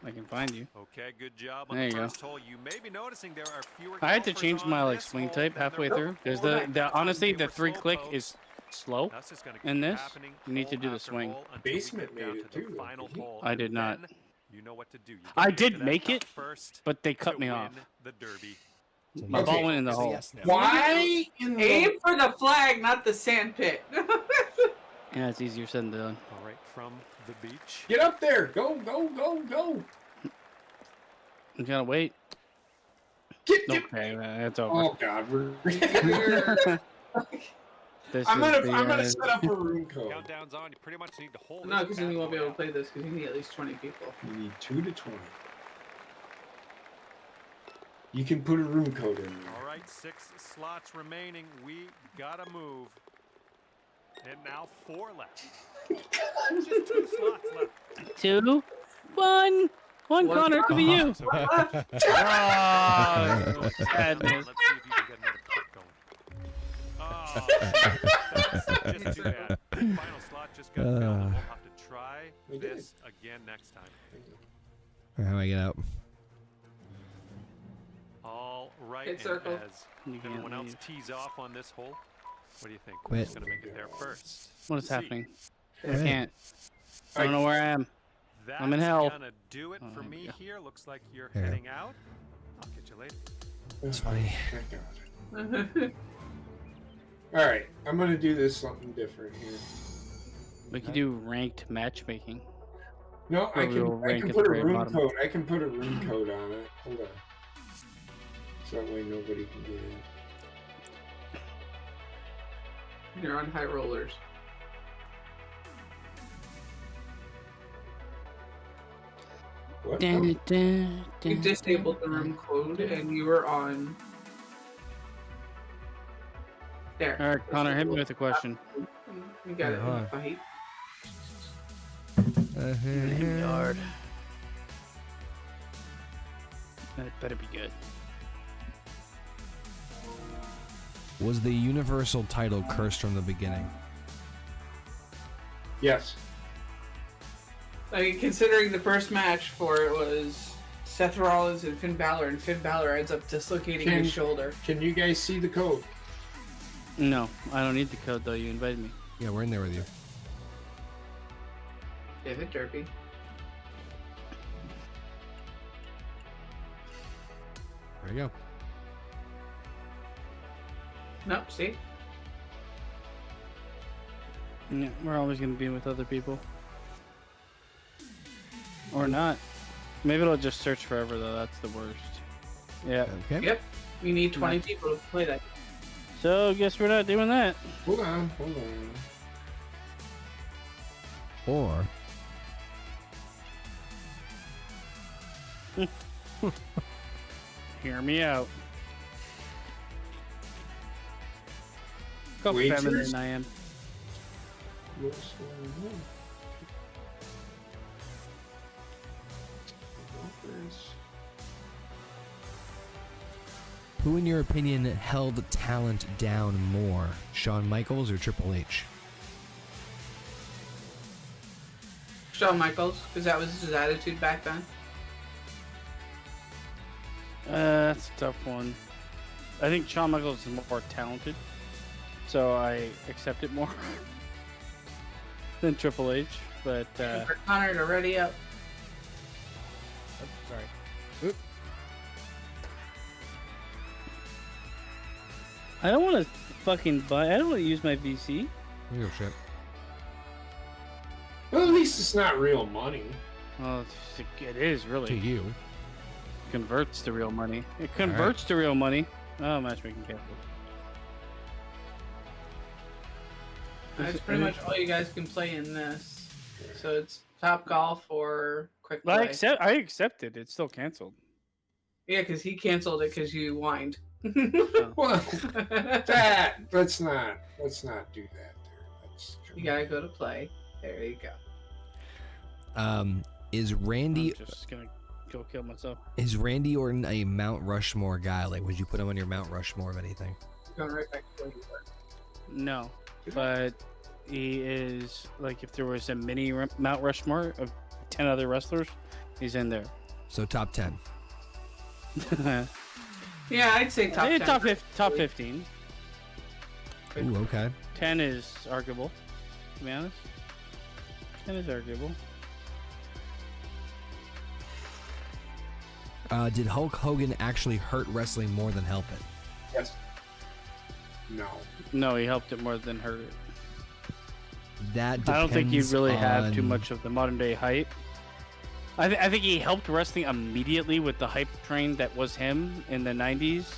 I can find you. Okay, good job on There the you go. first hole. You may be noticing there are fewer I had to golfers change on my like this swing hole type than halfway there through were because before. the honestly They the were 3 slow click pokes. is slow. That's just gonna in keep this, happening you need to hole do the after swing. hole until we Basement get down made it to the too, final didn't he? hole, I and did not. then you know what to do. You I gotta get did to that make putt it, first but they to cut me win off. the derby. My ball went in the So hole. yes, no. Why in the Aim for the flag, not the sand pit. Yeah, it's easier said than done. All right, from the beach. get up there? Go, go, go, go. You gotta wait. Get. Okay, that's over. Oh God, we're. This I'm is gonna the, set up a room code. Countdown's on. You pretty much need to hold. No, this because then bad you won't be boy able to out. play this because you need at least 20 people. You need 2 to 20. You can put a room code in there. All right, 6 slots remaining. We gotta move. And now 4 left. Just 2 slots left. 2, 1, Connor, it could be you. So Oh, sadness. let's see if you can get another putt going. Oh, just too bad. Final slot just got filled. We'll have to try We did. this again next time. How do I get out? All right, Hit and circle. as You can't everyone else leave. tees off on this hole, what do you think? Quit. Who's going to make it there first? What is See. happening? I Right. can't. I don't know where I am. That's I'm in hell. gonna do it for Oh, me yeah. here. Looks like you're Here. heading out. I'll get you later. It's funny. Thank God. All right, I'm gonna do this something different here. We could do ranked matchmaking. No, I Or we'll can rank at put the a very room bottom. code. I can put a room code on it. Hold on. So that way nobody can get in. You're on high rollers. What? Dun, dun, You dun, disabled the room code and you were on. There. All right, Connor, hit me with a question. You got it in Hold the on. fight. Yard. That better be good. Was the universal title cursed from the beginning? Yes. I mean, considering the first match for it was Seth Rollins and Finn Balor ends up dislocating his shoulder. Can you guys see the code? No, I don't need the code though. You invited me. Yeah, we're in there with you. David Derby. There you go. Nope, see? Yeah, we're always gonna be with other people. Or not. Maybe it'll just search forever though. That's the worst. Yeah. Okay. Yep. You need 20 people to play that. So guess we're not doing that. Hold on, hold on. Or Hear me out. Look how Wagers? feminine I am. What's going on? who, in your opinion, held talent down more, Shawn Michaels or Triple H? Shawn Michaels, because that was his attitude back then. That's a tough one. I think Shawn Michaels is more talented, so I accept it more than Triple H. But For Connor to ready up. Sorry. I don't want to fucking buy. I don't want to use my VC. Oh shit. Well, at least it's not real money. Well, it is To really you. converts to real money. It converts to real money. Oh, matchmaking canceled. That's pretty much all you guys can play in this. So it's Top Golf or Quick Play. I accepted. It's still canceled. Yeah, because he canceled it because you whined. Well, let's not do that there. You gotta go to play. There you go. Is Randy I'm just gonna go kill myself. is Randy Orton a Mount Rushmore guy? Like, would you put him on your Mount Rushmore of anything? Going right back to where you were. No, but he is like if there was a mini Mount Rushmore of 10 other wrestlers, he's in there. So top 10. Yeah, I'd say top 10. Top 15. Ooh, okay. 10 is arguable, to be honest. 10 is arguable. Did Hulk Hogan actually hurt wrestling more than help it? Yes. No. No, he helped it more than hurt it. That depends I don't think you really have too on- much of the modern day hype. I think he helped wrestling immediately with the hype train that was him in the 90s.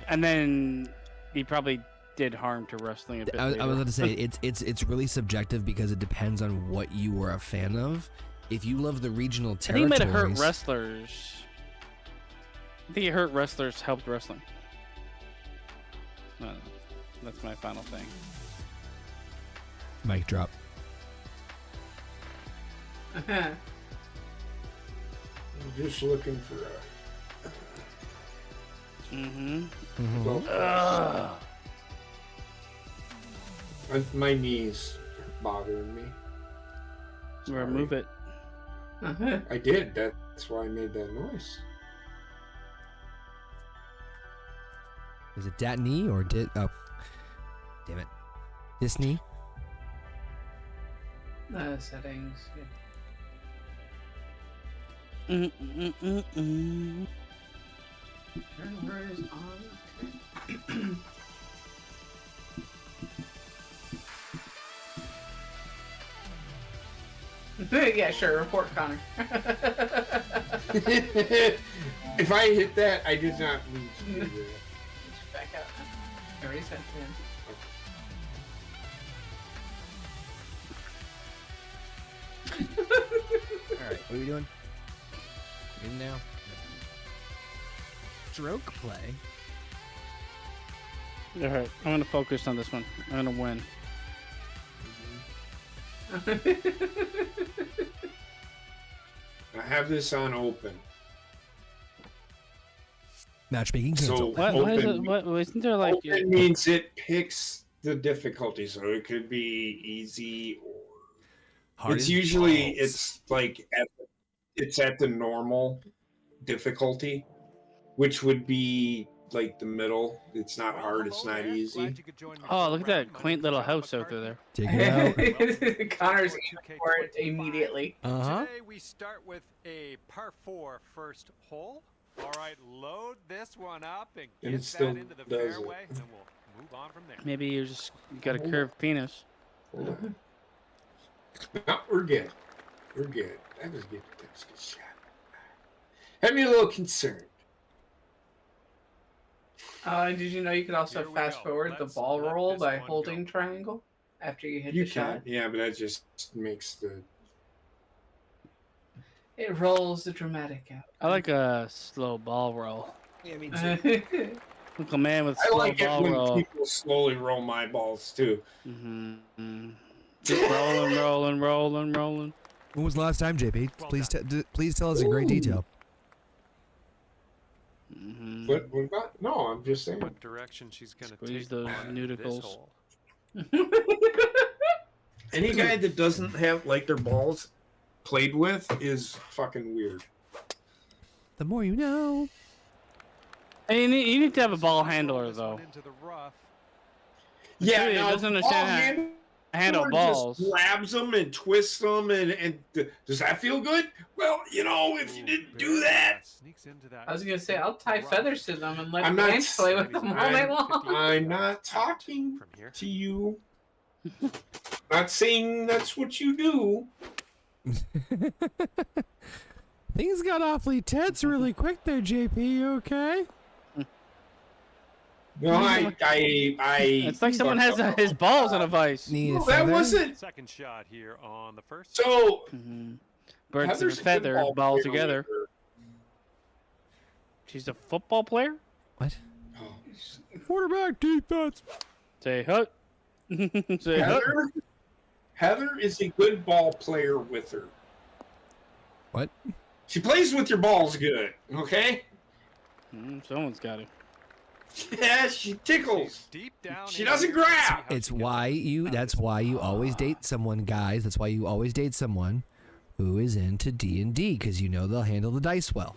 And then he probably did harm to wrestling a bit I was later. going to say it's really subjective because it depends on what you were a fan of. If you love the regional I think he territories, might have hurt wrestlers. I think he hurt wrestlers, helped wrestling. I don't know. That's my final thing. mic drop. I'm just looking for a. Mm-hmm. Adult my knees are bothering me. Remove it. I did. That's why I made that noise. Is it dat knee or did? Oh, damn it! This knee. Settings. Mm-mm-mm-mm. Turnover is on. Yeah, sure. Report Connor. If I hit that, I did not mean to do that. Back out. I already sent it in. All right, what are we doing? In now. Stroke play. All right, I'm gonna focus on this one. I'm gonna win. I have this on open. Matchmaking So canceled. What? Why is open, it? What? Isn't there like? open means it picks the difficulty, so it could be easy or. Hard It's as usually balls. it's like it's at the normal difficulty, which would be like the middle. It's not hard. It's not easy. Oh, look at that quaint little house out there. Take it out. Connor's aiming for it immediately. Uh-huh. Today we start with a par 4 first hole. All right, load this one up and And get it still that into the does it. fairway, and we'll move on from there. Maybe you just got a curved penis. Hold on. No, we're good. We're good. That was good. That was a good shot. Had me a little concerned. Did you know you could also Here we fast go. forward the Let's ball let roll this by one holding go. triangle after you hit You the can, shot? yeah, but that just makes the. It rolls the dramatic out. I like a slow ball roll. Yeah, me Look, a man with I slow like it ball when roll. people slowly roll my balls too. Mm-hmm. Just rolling, rolling, rolling, rolling. When was the last time, JP? Well Please, done. please tell us in great Ooh. detail. Mm-hmm. What about? No, I'm just saying. What direction she's going to Squeeze take those on nudicles. this hole. Any guy that doesn't have like their balls played with is fucking weird. The more you know. And you need to have a ball handler This though. one into the rough. Yeah, Yeah, he doesn't understand Handle balls. Just grabs them and twists them, and does that feel good? Well, you know, if you didn't do that, Sneaks into that. I was gonna say I'll tie feathers to them and let I'm the not- ants play with them all night long. I'm not talking From here. to you. Not saying that's what you do. Things got awfully tense really quick there, JP. You okay? No, It's like someone has his balls in a vice. Need a No, that feather? wasn't. Second shot here on the first. So Mm-hmm. Birds of a Heather's a good feather, ball balls player together. with She's a football player? What? her. Oh. Quarterback defense. Say hut. Say hut. Heather is a good ball player with her. What? She plays with your balls good, okay? Someone's got it. Yeah, she tickles. Deep down She in doesn't here. grab. See how It's she gets why it. you. That's why you always date someone, guys. That's why you always date someone who is into D&D, because you know they'll handle the dice well.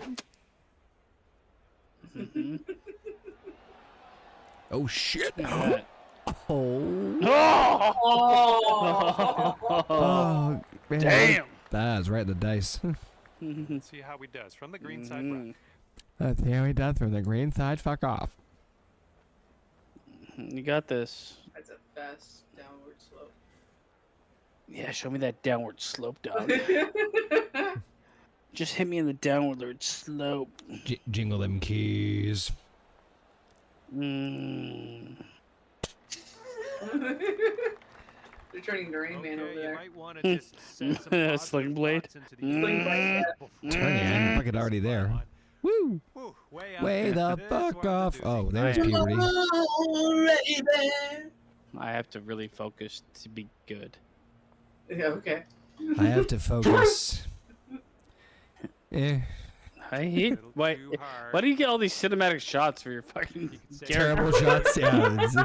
Oh shit! That. Oh. Oh! Oh man. Damn. That's right. The dice. Let's see how he does from the green side. Right. Let's see how he does from the green side. Fuck off. You got this. That's a fast downward slope. Yeah, show me that downward slope, dog. Just hit me in the downward slope. Jingle them keys. Mm. They're turning to Rain Man over You there. might want to just send some positive Sling blade. thoughts into the Sling blade, before Turn it, I'm fucking already there. Woo! Woo, way, out Way there. the This fuck one's a off. doozy. Oh, there's I am. puberty. I have to really focus to be good. Yeah, okay. I have to focus. I hate. Little Why? too hard. Why do you get all these cinematic shots for your fucking You can say- character? Terrible shots. Yeah, it's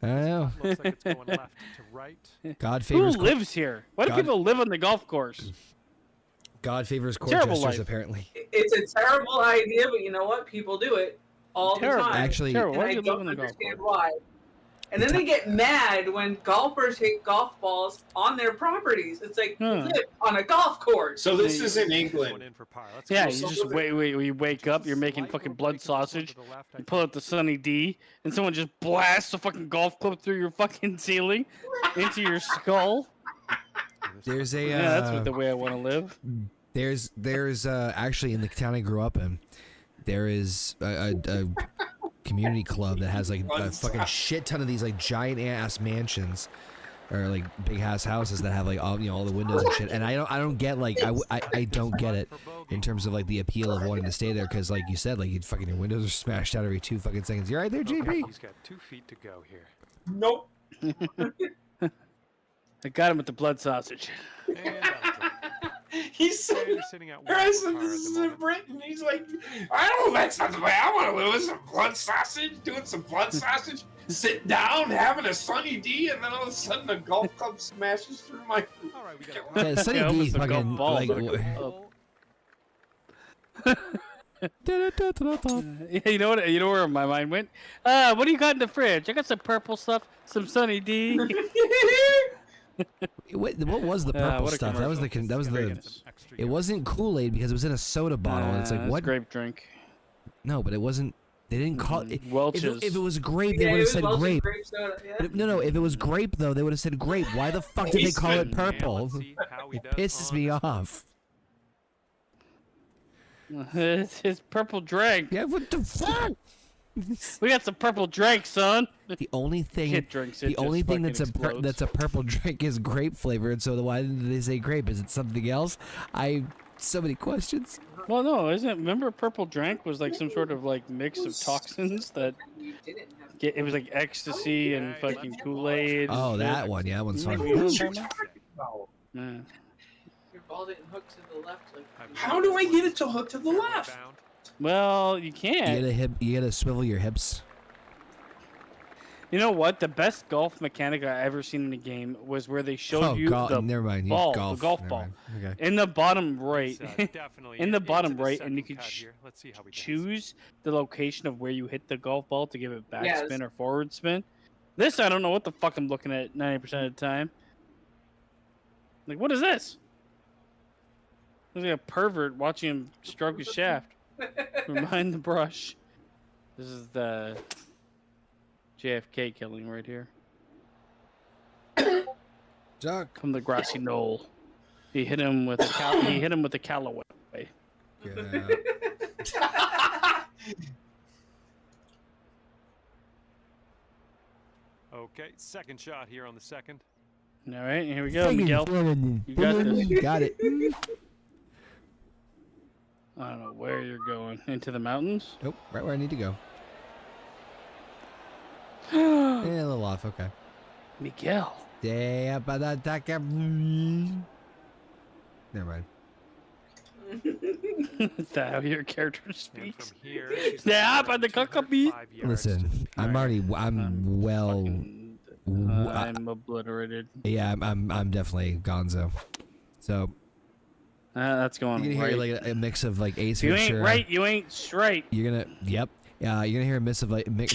I don't know. Looks like it's going left to right. God Who favors lives here? Why do God- people live on the golf course? God favors court Terrible jesters life. apparently. It's a terrible idea, but you know what? People do it all Terrible. the time. Actually- Terrible. and Why I do you live don't on the golf understand course? why. And then they get mad when golfers hit golf balls on their properties. It's like, you live on a golf course. So this is in Going England. in for par. Let's Yeah, go. you so just look wait. You wake up, you're making Slight fucking little blood break in this one to sausage. the left, I You pull out the Sunny D, and someone just blasts a fucking golf club through your fucking ceiling into your skull. There's a Yeah, that's what the way I want to live. there's actually in the town I grew up in, there is a community club that has like a fucking shit ton of these like giant ass mansions or like big ass houses that have like all all the windows and shit. And I don't get like I don't get it in terms of like the appeal of wanting to stay there because like you said like you fucking your windows are smashed out every 2 fucking seconds. You're right there, Okay, JP. he's got 2 feet to go here. Nope. I got him with the blood sausage. And that'll drop. He's And sitting. he's sitting out I wide said for par this at is the in moment. Britain. He's like, I don't know. That's not the way I want to live. With some blood sausage, doing some blood sausage, sit down, having a Sunny D, and then all of a sudden a golf club smashes through my. All right, we got Yeah, Sunny Yeah, D almost a golf fucking ball, like. but Yeah, you know what? You know where my mind went? What do you got in the fridge? I got some purple stuff, some Sunny D. What was the purple what a stuff? That was the commercial. that was the. extra It wasn't Kool-Aid because it was in a soda bottle. And it's like what? Grape drink. No, but it wasn't. They didn't call it. Welch's. If it was grape, they Yeah, would it have was said Welch's grape. grape soda. Yeah. No. If it was grape though, they would have said grape. Why the fuck did they call it purple? It pisses me off. It's purple drink. Yeah, what the fuck? We got some purple drink, son. The only thing, Kid drinks it, the only just thing fucking explodes. that's a purple drink is grape flavored. So why did they say grape? Is it something else? So many questions. Well, no, isn't it? Remember, purple drink was like some sort of like mix of toxins that You didn't have it was like ecstasy and fucking Kool-Aid. and Oh, shit. that one. Yeah, that one's fun. You know what I'm talking No. about? Yeah. your ball didn't hook to the left. Like How do I get it to hook to the left? Well, you You can't. you gotta swivel your hips. You know what? The best golf mechanic I ever seen in a game was where they showed you the never mind. ball, golf, the golf never ball. mind. Okay. in the bottom right. In the bottom right, and you can could choose the location of where you hit the golf ball to give it Yes. backspin or forward spin. This I don't know what the fuck I'm looking at 90% of the time. Like, what is this? There's like a pervert watching him stroke his shaft from behind the brush. This is the JFK killing right here. Duck. From the grassy knoll. He hit him with a he hit him with a Callaway. Yeah. Okay, second shot here on the second. All right, here we go, Miguel. You got this. Got it. I don't know where you're going. Into the mountains? Nope, right where I need to go. Yeah, a little off. Okay. Miguel. Never mind. Is that how your character And speaks? from here, Yeah, by the cockapee. Listen, I'm well. I'm obliterated. Yeah, I'm definitely Gonzo. So That's going you're gonna right. hear like a mix of like Ace If you Ventura. ain't right, you ain't straight. You're gonna yep. You're gonna hear a mix of like a mix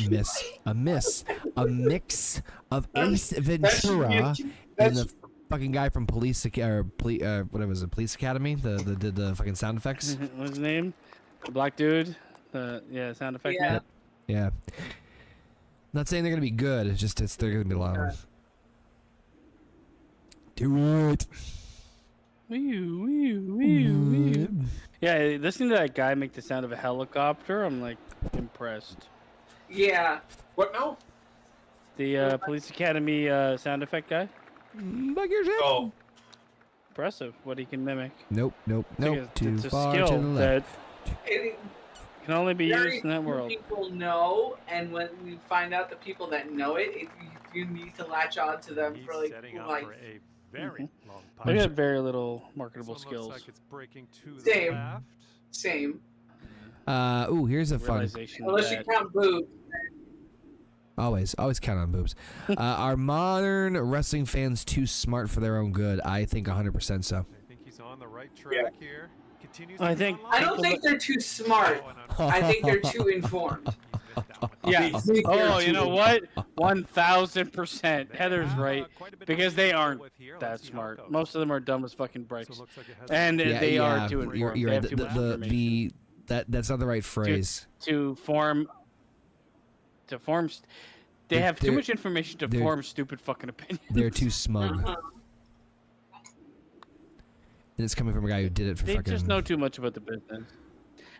of Ace Ventura in the fucking guy from Police whatever was it, Police Academy, did the fucking sound effects. What's his name? The black dude. Yeah, sound effect Yeah. man. Yeah. Not saying they're gonna be good. It's just they're gonna be loud. Do it. Yeah, listening to that guy make the sound of a helicopter, I'm like impressed. Yeah. What now? The Police Academy sound effect guy, Bug your shit. Oh, impressive. What he can mimic. Nope. Too It's a far to the skill left. that It, can only be very used in that few world. people know, and when you find out the people that know it, you need to latch on to them He's for like setting up life. for a very long They putt. got very little This marketable one skills. looks like it's breaking to the Same. left. Same. Here's a fun. Realization Unless you that count boobs. Always count on boobs. Are modern wrestling fans too smart for their own good? I think 100% so. I think he's on the right track here. Continues I to be think- online. I don't think they're too smart. I think they're too informed. yeah. I think Oh, they're you know too- what? 1,000%. Heather's have, right. quite a bit to Because they deal aren't with here. that Let's see how it smart. goes. Most of them are dumb as fucking So bricks. it looks like it has And they are too informed. You're They right. have too much information. That's not the right phrase. to form. They have too they're- much information to they're- form stupid fucking opinions. They're too smug. Uh-huh. And it's coming from a guy who did it for They fucking. just know too much about the business.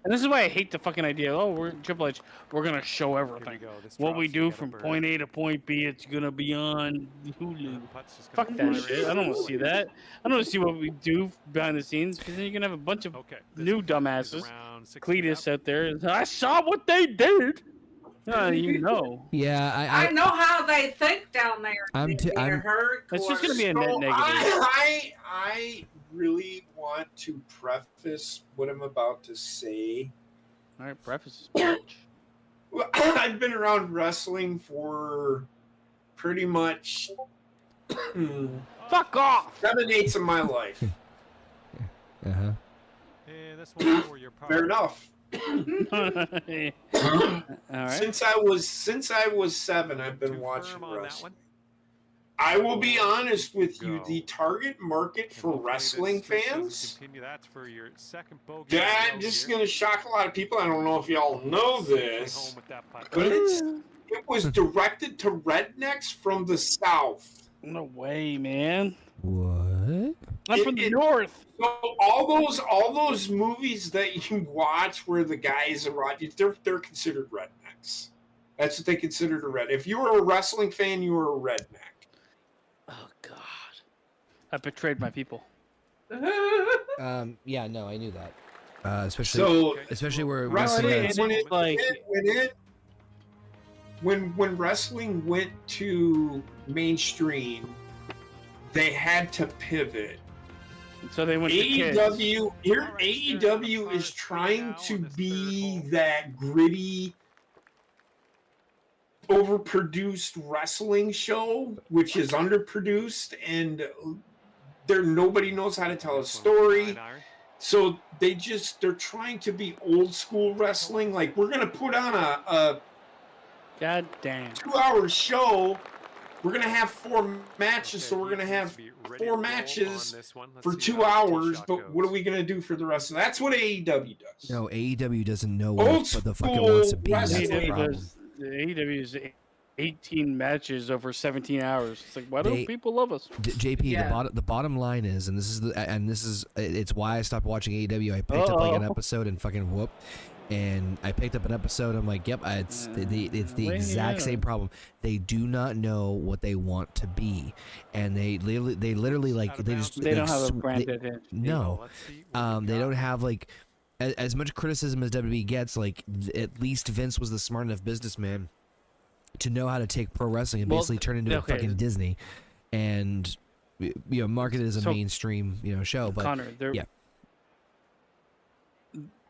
And this is why I hate the fucking idea. Oh, we're Triple H. We're gonna show Here we everything. go. This What we drops do together from for- point A to point B, it's gonna be on Hulu. Putt's just Fuck gonna that fly shit. right I don't want through. to see that. I don't want to see what we do behind the scenes, because then you're gonna have a bunch of Okay, this new one is dumbasses, around 60 Cletus up. out there. I saw what they did. You know. Yeah, I know how they think down there. I'm t- They're I'm- hardcore. It's just gonna be a net So negative. I really want to preface what I'm about to say. All right, preface. Bitch. Well, I've been around wrestling for pretty much Fuck off. 7/8 of my life. Uh-huh. And this one for your Fair power. enough. All right. Since I was 7, I've been Confirm watching on that wrestling. one. I will be honest with you, Go. the target market And for hopefully this wrestling streak doesn't fans. continue. That's for your second bogey in a That row just here. gonna shock a lot of people. I don't know if y'all know Safely this, home with that putt. but it was directed to rednecks from the south. No way, man. What? I'm from the north. So all those movies that you watch where the guys are they're considered rednecks. That's what they considered a red. If you were a wrestling fan, you were a redneck. Oh God. I betrayed my people. Yeah, no, I knew that. Especially So especially where wrestling wrestling Really? when wrestling went to mainstream, they had to pivot. So they went to kids. AEW is trying to be that gritty, overproduced wrestling show, which is underproduced, and nobody knows how to tell a story. So they're trying to be old school wrestling. Like, we're gonna put on a God damn. 2-hour show. We're gonna have 4 matches, so we're gonna have 4 matches for 2 hours. But what are we gonna do for the rest of that? That's what AEW does. No, AEW doesn't know Old what the fucking school wants to be. That's the wrestling. problem. AEW is 18 matches over 17 hours. It's like, why They- don't people love us? JP, Yeah. the bottom line is, and it's why I stopped watching AEW. I picked up like an Uh-oh. episode and fucking whoop, and I picked up an episode. I'm like, yep, it's the exact same problem. They do not know what they want to be, and they literally like they just They don't have a sw- brand they- identity. No, they don't have like as much criticism as WWE gets. Like at least Vince was the smart enough businessman to know how to take pro wrestling and Well, basically turn it into okay. a fucking Disney, and market it as a So, mainstream show. But Connor, yeah.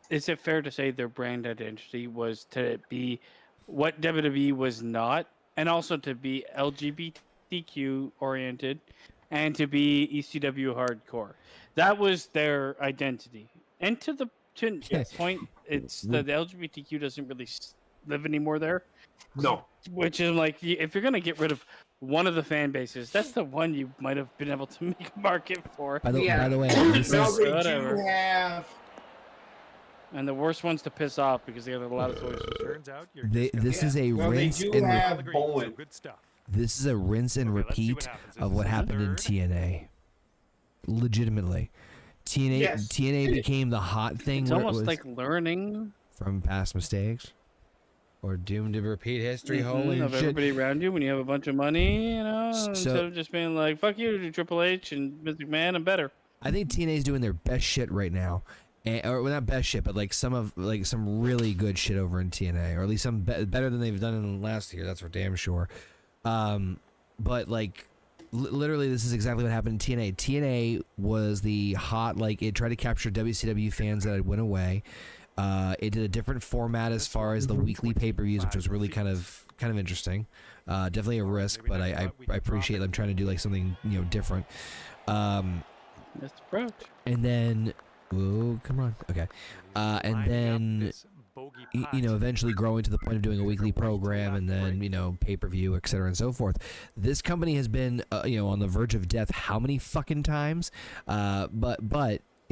Is it fair to say their brand identity was to be what WWE was not, and also to be LGBTQ oriented, and to be ECW hardcore? That was their identity. And to the point, it's that the LGBTQ doesn't really live anymore there. No. Which is like, if you're gonna get rid of one of the fan bases. That's the one you might have been able to make a market for. By the way, No, this they is do Whatever. have. And the worst ones to piss off because they have a lot of choices. Turns out you're this is a No, they rinse do and have Bowen. good stuff. this is a rinse and Okay, let's see what repeat happens. of This what is the happened in third. TNA. Legitimately, TNA Yes. TNA became the hot thing. It's where it almost was like learning from past mistakes, or doomed to repeat history. Holy of shit! everybody around you when you have a bunch of money, So- instead of just being like, fuck you, Triple H and Vince McMahon, I'm better. I think TNA's doing their best shit right now. Or well, not best shit, but like some really good shit over in TNA, or at least some better than they've done in the last year. That's for damn sure. But like, literally, this is exactly what happened in TNA. TNA was the hot, like, it tried to capture WCW fans that had went away. It did a different format as far as the weekly pay-per-views, which was really kind of interesting. Definitely a risk, but I appreciate them trying to do like something different. That's the approach. And then, oh, come on, okay. And then, eventually growing to the point of doing a weekly program, and then pay-per-view, et cetera, and so forth. This company has been on the verge of death how many fucking times? But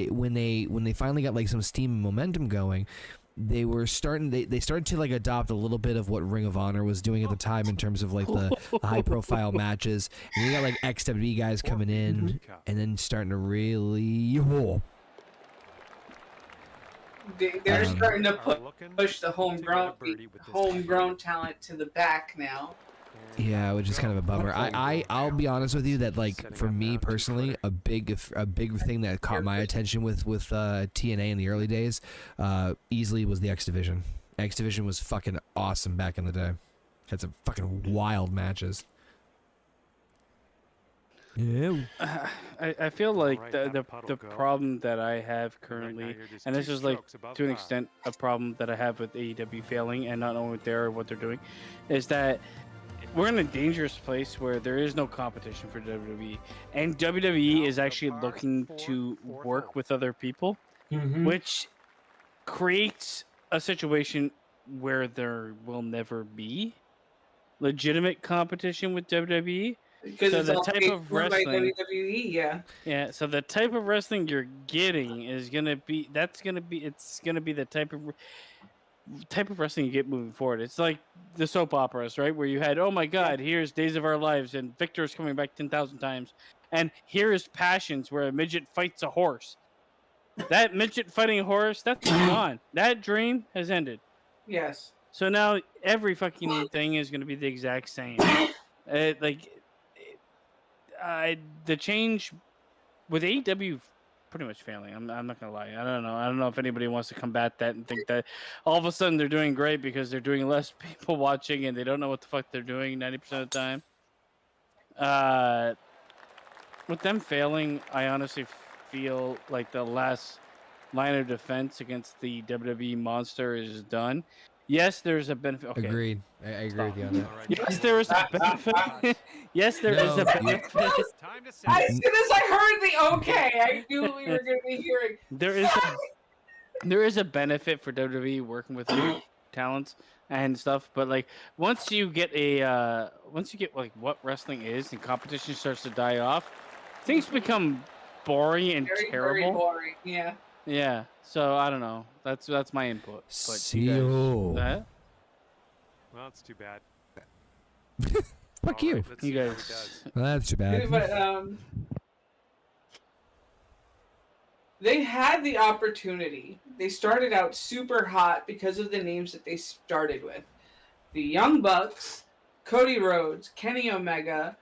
when they finally got like some steam and momentum going, they started to like adopt a little bit of what Ring of Honor was doing at the time in terms of like the high profile matches. And you got like XWE guys coming in and then starting to really They're starting to Are push the looking to get a homegrown birdie with this homegrown talent to the back now. Yeah, which is kind of a bummer. I'll be honest with you that like for me personally, a big thing that caught my attention with TNA in the early days, easily was the X Division. X Division was fucking awesome back in the day. Had some fucking wild matches. Yeah. I feel like Alright, the that puddle go. problem that I have Right now currently, you're just and this two is like strokes above to an par. extent a problem that I have with AEW failing and not knowing what they're or what they're doing, is that we're in a dangerous place where there is no competition for WWE, and WWE is actually looking to work with other people, which creates a situation where there will never be legitimate competition with WWE. Because So it's the all type paid of for by wrestling- WWE, yeah. Yeah, so the type of wrestling you're getting is gonna be the type of wrestling you get moving forward. It's like the soap operas, right? Where you had, oh my God, here's Days of Our Lives, and Victor's coming back 10,000 times, and here is Passions, where a midget fights a horse. That midget fighting a horse, that's gone. That dream has ended. Yes. So now every fucking thing is gonna be the exact same. The change with AEW pretty much failing. I'm not gonna lie. I don't know if anybody wants to combat that and think that all of a sudden they're doing great because they're doing less people watching and they don't know what the fuck they're doing 90% of the time. With them failing, I honestly feel like the last line of defense against the WWE monster is done. Yes, there's a benefit. Okay. Agreed. I agree with you on that. All right, Yes, there is a benefit. Yes, there is a No, benefit. Time to As set. soon as I heard the okay, I knew we were going to be hearing. There is a benefit for WWE working with new talents and stuff, but like once you get like what wrestling is and competition starts to die off, things become boring and Very, terrible. very boring. Yeah. Yeah. So I don't know. That's my input. But See you guys, you. that? Well, it's too bad. Fuck All you. right, let's You see how he guys. does. Well, that's too bad. But they had the opportunity. They started out super hot because of the names that they started with. The Young Bucks, Cody Rhodes, Kenny Omega,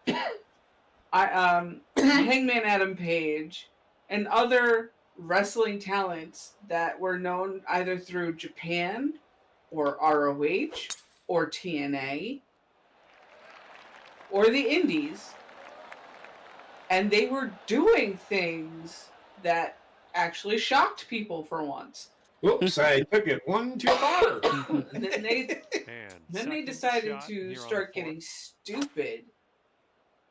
Hangman Adam Page, and other wrestling talents that were known either through Japan or ROH or TNA or the Indies. And they were doing things that actually shocked people for once. Whoops, I took it one too far. And then they And decided second shot to here on start the getting stupid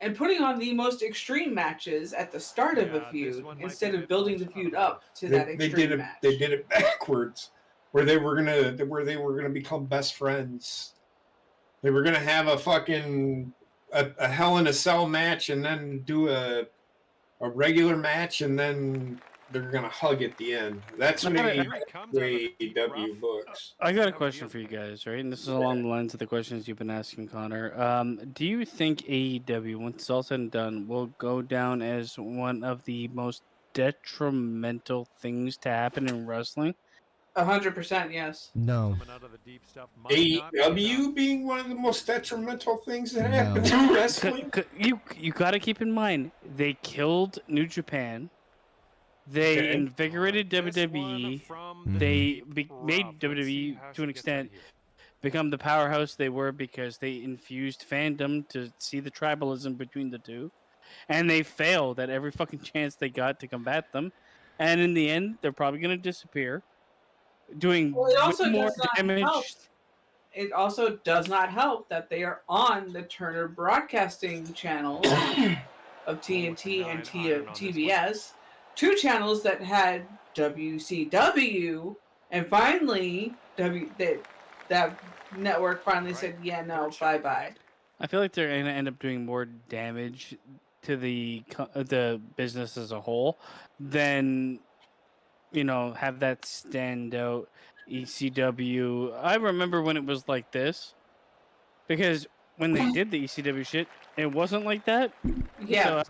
and putting on the most extreme matches at the start of Yeah, a this feud one might instead be a of bit building the much. feud up to that extreme match. They did it backwards, where they were gonna become best friends. They were gonna have a fucking a Hell in a Cell match and then do a regular match and then they're gonna hug at the end. That's what AEW books. I got a question for you guys, right? And this is along the lines of the questions you've been asking, Connor. Do you think AEW, once it's all said and done, will go down as one of the most detrimental things to happen in wrestling? 100%, yes. No. AEW being one of the most detrimental things that happened to wrestling. You got to keep in mind they killed New Japan. They invigorated WWE. They made WWE to an extent become the powerhouse they were because they infused fandom to see the tribalism between the two, and they failed at every fucking chance they got to combat them. And in the end, they're probably going to disappear, doing more damage. It also does not help that they are on the Turner Broadcasting channels of TNT and TBS, two channels that had WCW, and finally that network finally said, "Yeah, no, bye bye." I feel like they're going to end up doing more damage to the business as a whole than, have that standout ECW. I remember when it was like this, because when they did the ECW shit, it wasn't like that. Yeah.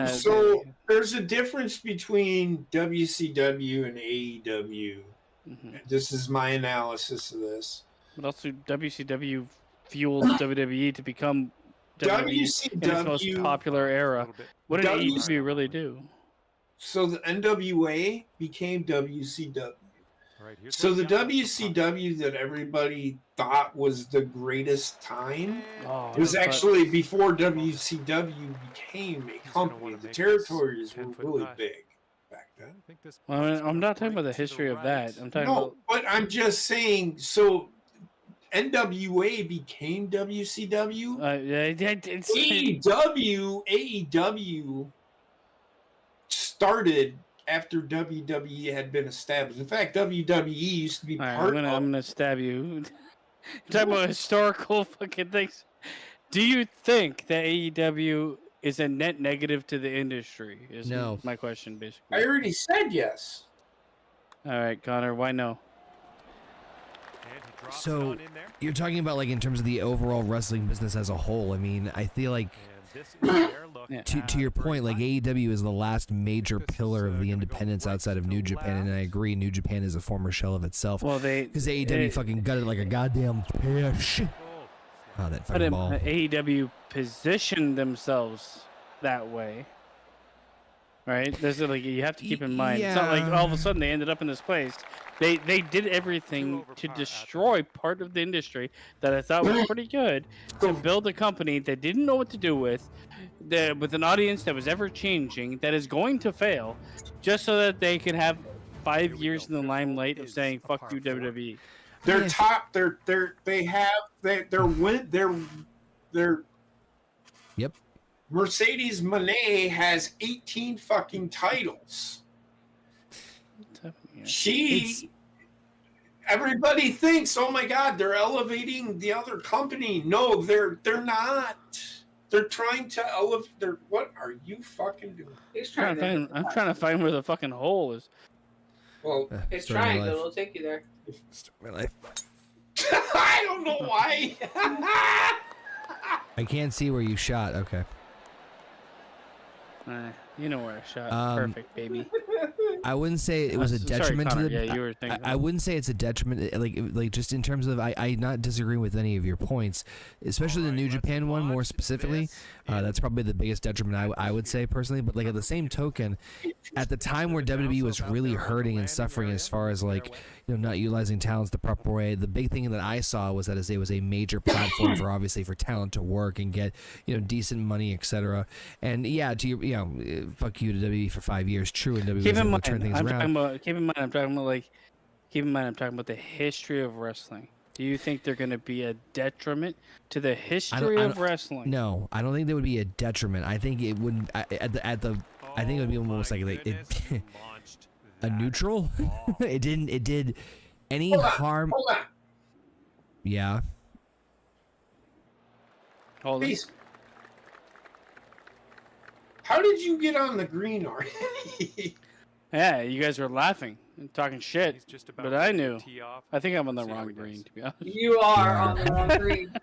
So there's a difference between WCW and AEW. Mm-hmm. This is my analysis of this. But also, WCW fueled WWE to become WWE in its most popular era. What did AEW really do? So the NWA became WCW. So the WCW that everybody thought was the greatest time was actually before WCW became a company. The territories were really big back then. Well, I'm not talking about the history of that. I'm talking about... but I'm just saying, so NWA became WCW. AEW started after WWE had been established. In fact, WWE used to be part of... I'm gonna stab you. You're talking about historical fucking things. Do you think that AEW is a net negative to the industry? Is my question, basically. I already said yes. All right, Connor, why no? So, you're talking about, like, in terms of the overall wrestling business as a whole. I mean, I feel like... To your point, like, AEW is the last major pillar of the independents outside of New Japan, and I agree, New Japan is a former shell of itself. Well, because AEW fucking gutted like a goddamn fish. Oh, that fucking ball. AEW positioned themselves that way, right? There's you have to keep in mind. Yeah. It's not like all of a sudden they ended up in this place. They did everything to destroy part of the industry that I thought was pretty good, to build a company that didn't know what to do with an audience that was ever changing, that is going to fail, just so that they can have 5 years in the limelight of saying "fuck you, WWE." They're top. They're Yep. Mercedes Moné has 18 fucking titles. Everybody thinks, oh my God, they're elevating the other company. No, they're not. They're trying to elevate. What are you fucking doing? I'm trying to find where the fucking hole is. Well, it's triangle. It'll take you there. My life. I don't know why. I can't see where you shot. Okay. You know where I shot. Perfect, baby. I wouldn't say it was a detriment Connor, to the. you were thinking I wouldn't say it's a detriment. Like just in terms of, I not disagreeing with any of your points, especially the New Japan one more specifically. That's probably the biggest detriment I would say personally. But like at the same token, at the time where WWE was really hurting and suffering as far as like not utilizing talents the proper way, the big thing that I saw was that it was a major platform for obviously for talent to work and get decent money, etc. And yeah, to your fuck you to WWE for 5 years. True, and WWE was able to turn things around. Keep in mind, I'm talking about the history of wrestling. Do you think they're going to be a detriment to the history of wrestling? No, I don't think there would be a detriment. I think it wouldn't. I think it would be almost like a neutral. It did any harm. Hold on. Yeah. Hold on. Face. How did you get on the green already? Yeah, you guys were laughing and talking shit, He's just about but to I knew. tee off. I think I'm on the See how wrong he does. green, to be honest. You are Yeah. on the wrong green.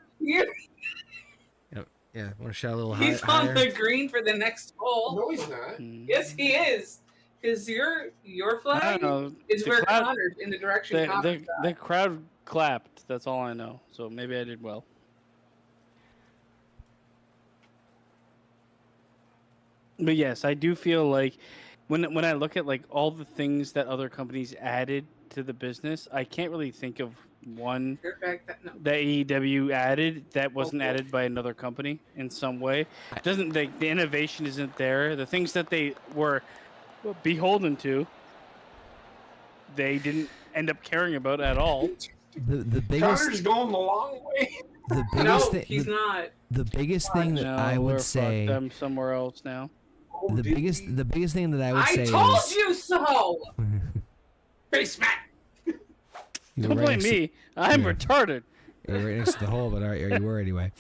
Yeah, want to shout a little He's higher? on the green for the next hole. No, he's not. Yes, he is. Because your I flag don't know. is The where crowd- Connor's in the direction Connor's the crowd clapped. That's all I know. So maybe I did well. But yes, I do feel like when I look at like all the things that other companies added to the business, I can't really think of one no. that AEW added that wasn't added by another company in some way. It doesn't the innovation isn't there. The things that they were beholden to, they didn't end up caring about at all. The Connor's biggest going the long way. the No, biggest thing he's not. the biggest thing that No, I we're would fucked. say I'm somewhere else now. Oh, the did biggest he? the biggest thing that I would I say told is you so. Face smack. you Don't were right blame next to- me. I'm yeah. retarded. You're right next to the hole, but you were anyway.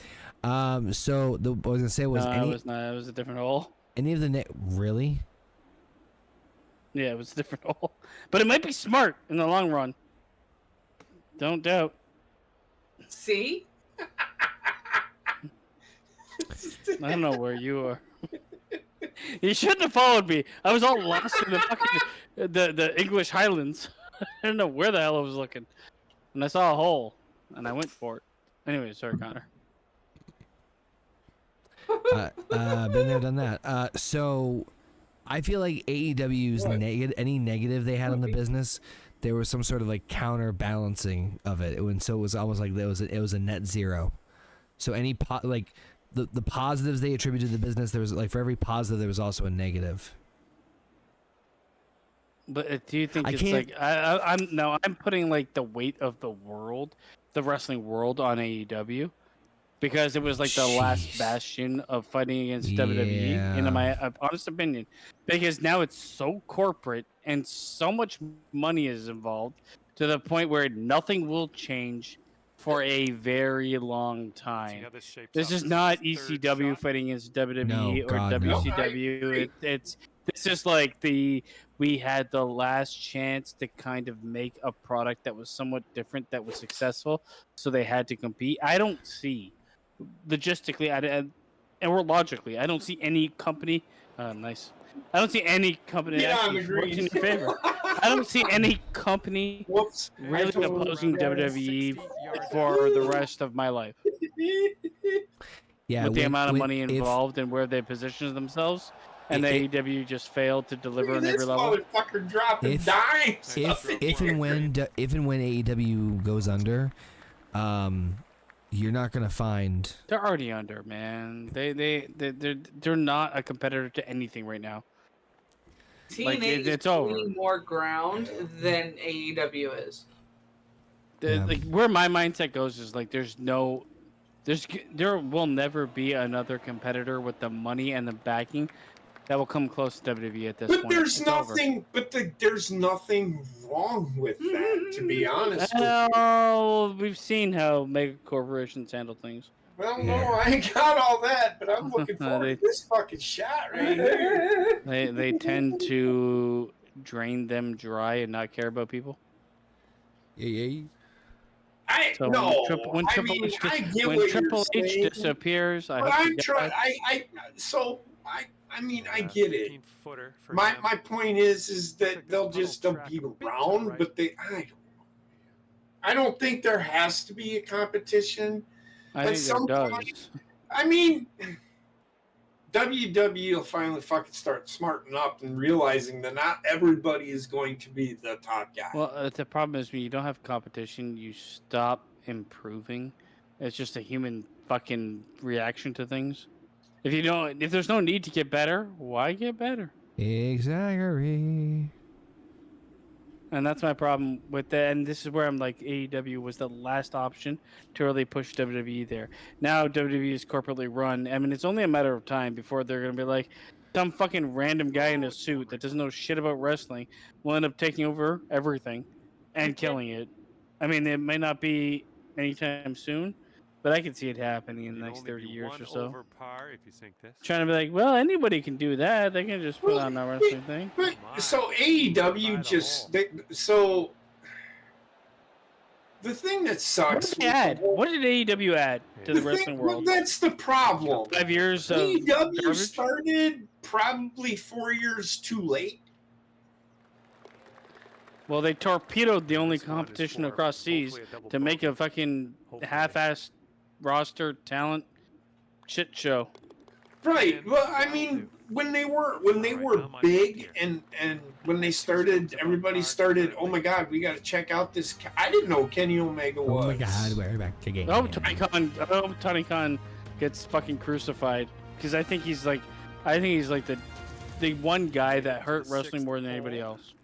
So what I was gonna say was No, it any was not. It was a different hole. any of the really Yeah, it was a different hole. But it might be smart in the long run. Don't doubt. See? I don't know where you are. You shouldn't have followed me. I was all lost in the fucking the English Highlands. I didn't know where the hell I was looking. And I saw a hole, and I went for it. Anyway, sorry, Connor. been there, done that. So I feel like AEW's What? any negative they had on the business, there was some sort of like counterbalancing of it. So it was almost like it was a net zero. So any the positives they attributed to the business, there was like for every positive there was also a negative. But do you think I it's can't- like I'm putting like the weight of the world, the wrestling world, on AEW, because it was like the last Jeez. bastion of fighting against WWE, Yeah. in my honest opinion. Because now it's so corporate and so much money is involved to the point where nothing will change for a very long See time. how this shapes This up. is This not his third ECW shot. fighting against WWE No, or God, no. WCW. This is like we had the last chance to kind of make a product that was somewhat different, that was successful, so they had to compete. I don't see, logistically, or logically, I don't see any company. Nice. I don't see any company Get on actually the works in green. your favor. I don't see any company Whoops. really I totally opposing forgot. WWE 60 yards for the rest of my life. Yeah, With the when- amount of when- money if- involved and where they position themselves, and the AEW just failed to deliver on Look at every this level. motherfucker dropping If- dimes. if and when AEW goes under, you're not gonna find. They're already under, man. They're not a competitor to anything right now. Like, TNA it's is over. gaining more ground than AEW is. Yeah. Like where my mindset goes is like there will never be another competitor with the money and the backing that will come close to WWE at this But point. there's It's over. nothing. There's nothing wrong with that, to be honest. With you. Well, we've seen how mega corporations handle things. Well, Yeah. no, I ain't got all that, but I'm looking They- forward to this fucking shot right here. They tend to drain them dry and not care about people. Yeah. I So no. when I Triple mean, H, I get when what Triple you're H saying, disappears, I but hope to I'm trying. God- I mean, I get it. 15-footer for My him. my point is Looks that like they'll this just puddle they'll track beat a bit to the around, right. but I don't think there has to be a competition. I at think some there point- does. I mean, WWE will finally fucking start smarting up and realizing that not everybody is going to be the top guy. Well, the problem is when you don't have competition, you stop improving. It's just a human fucking reaction to things. If there's no need to get better, why get better? Exactly. And that's my problem with that. And this is where I'm like, AEW was the last option to really push WWE there. Now WWE is corporately run. I mean, it's only a matter of time before they're going to be like, some fucking random guy in a suit that doesn't know shit about wrestling will end up taking over everything and killing it. I mean, it may not be anytime soon, But I can see it happening in the You'd next only 30 be years one or so. over par if you sink this. Trying to be like, well, anybody can do that. They can just put on a wrestling thing. But My, so by AEW the just hole. so the thing that What sucks. did they add? What did AEW add to the thing- wrestling world? Well, that's the problem. 5 years of AEW garbage? started probably 4 years too late. Well, they torpedoed the only This one is competition for across seas hopefully a double to make bogey. a fucking Hopefully. half-assed roster talent shit show. Right. And Well, I that'll mean, do. when they were Alright, now my big here. and when they started, everybody started. Oh my God, we got to check out this. I didn't know Kenny Omega was. Oh my God, we're back again. Oh, Tony Khan gets fucking crucified because I think he's like the one guy that hurt The wrestling sixth more than anybody hole. else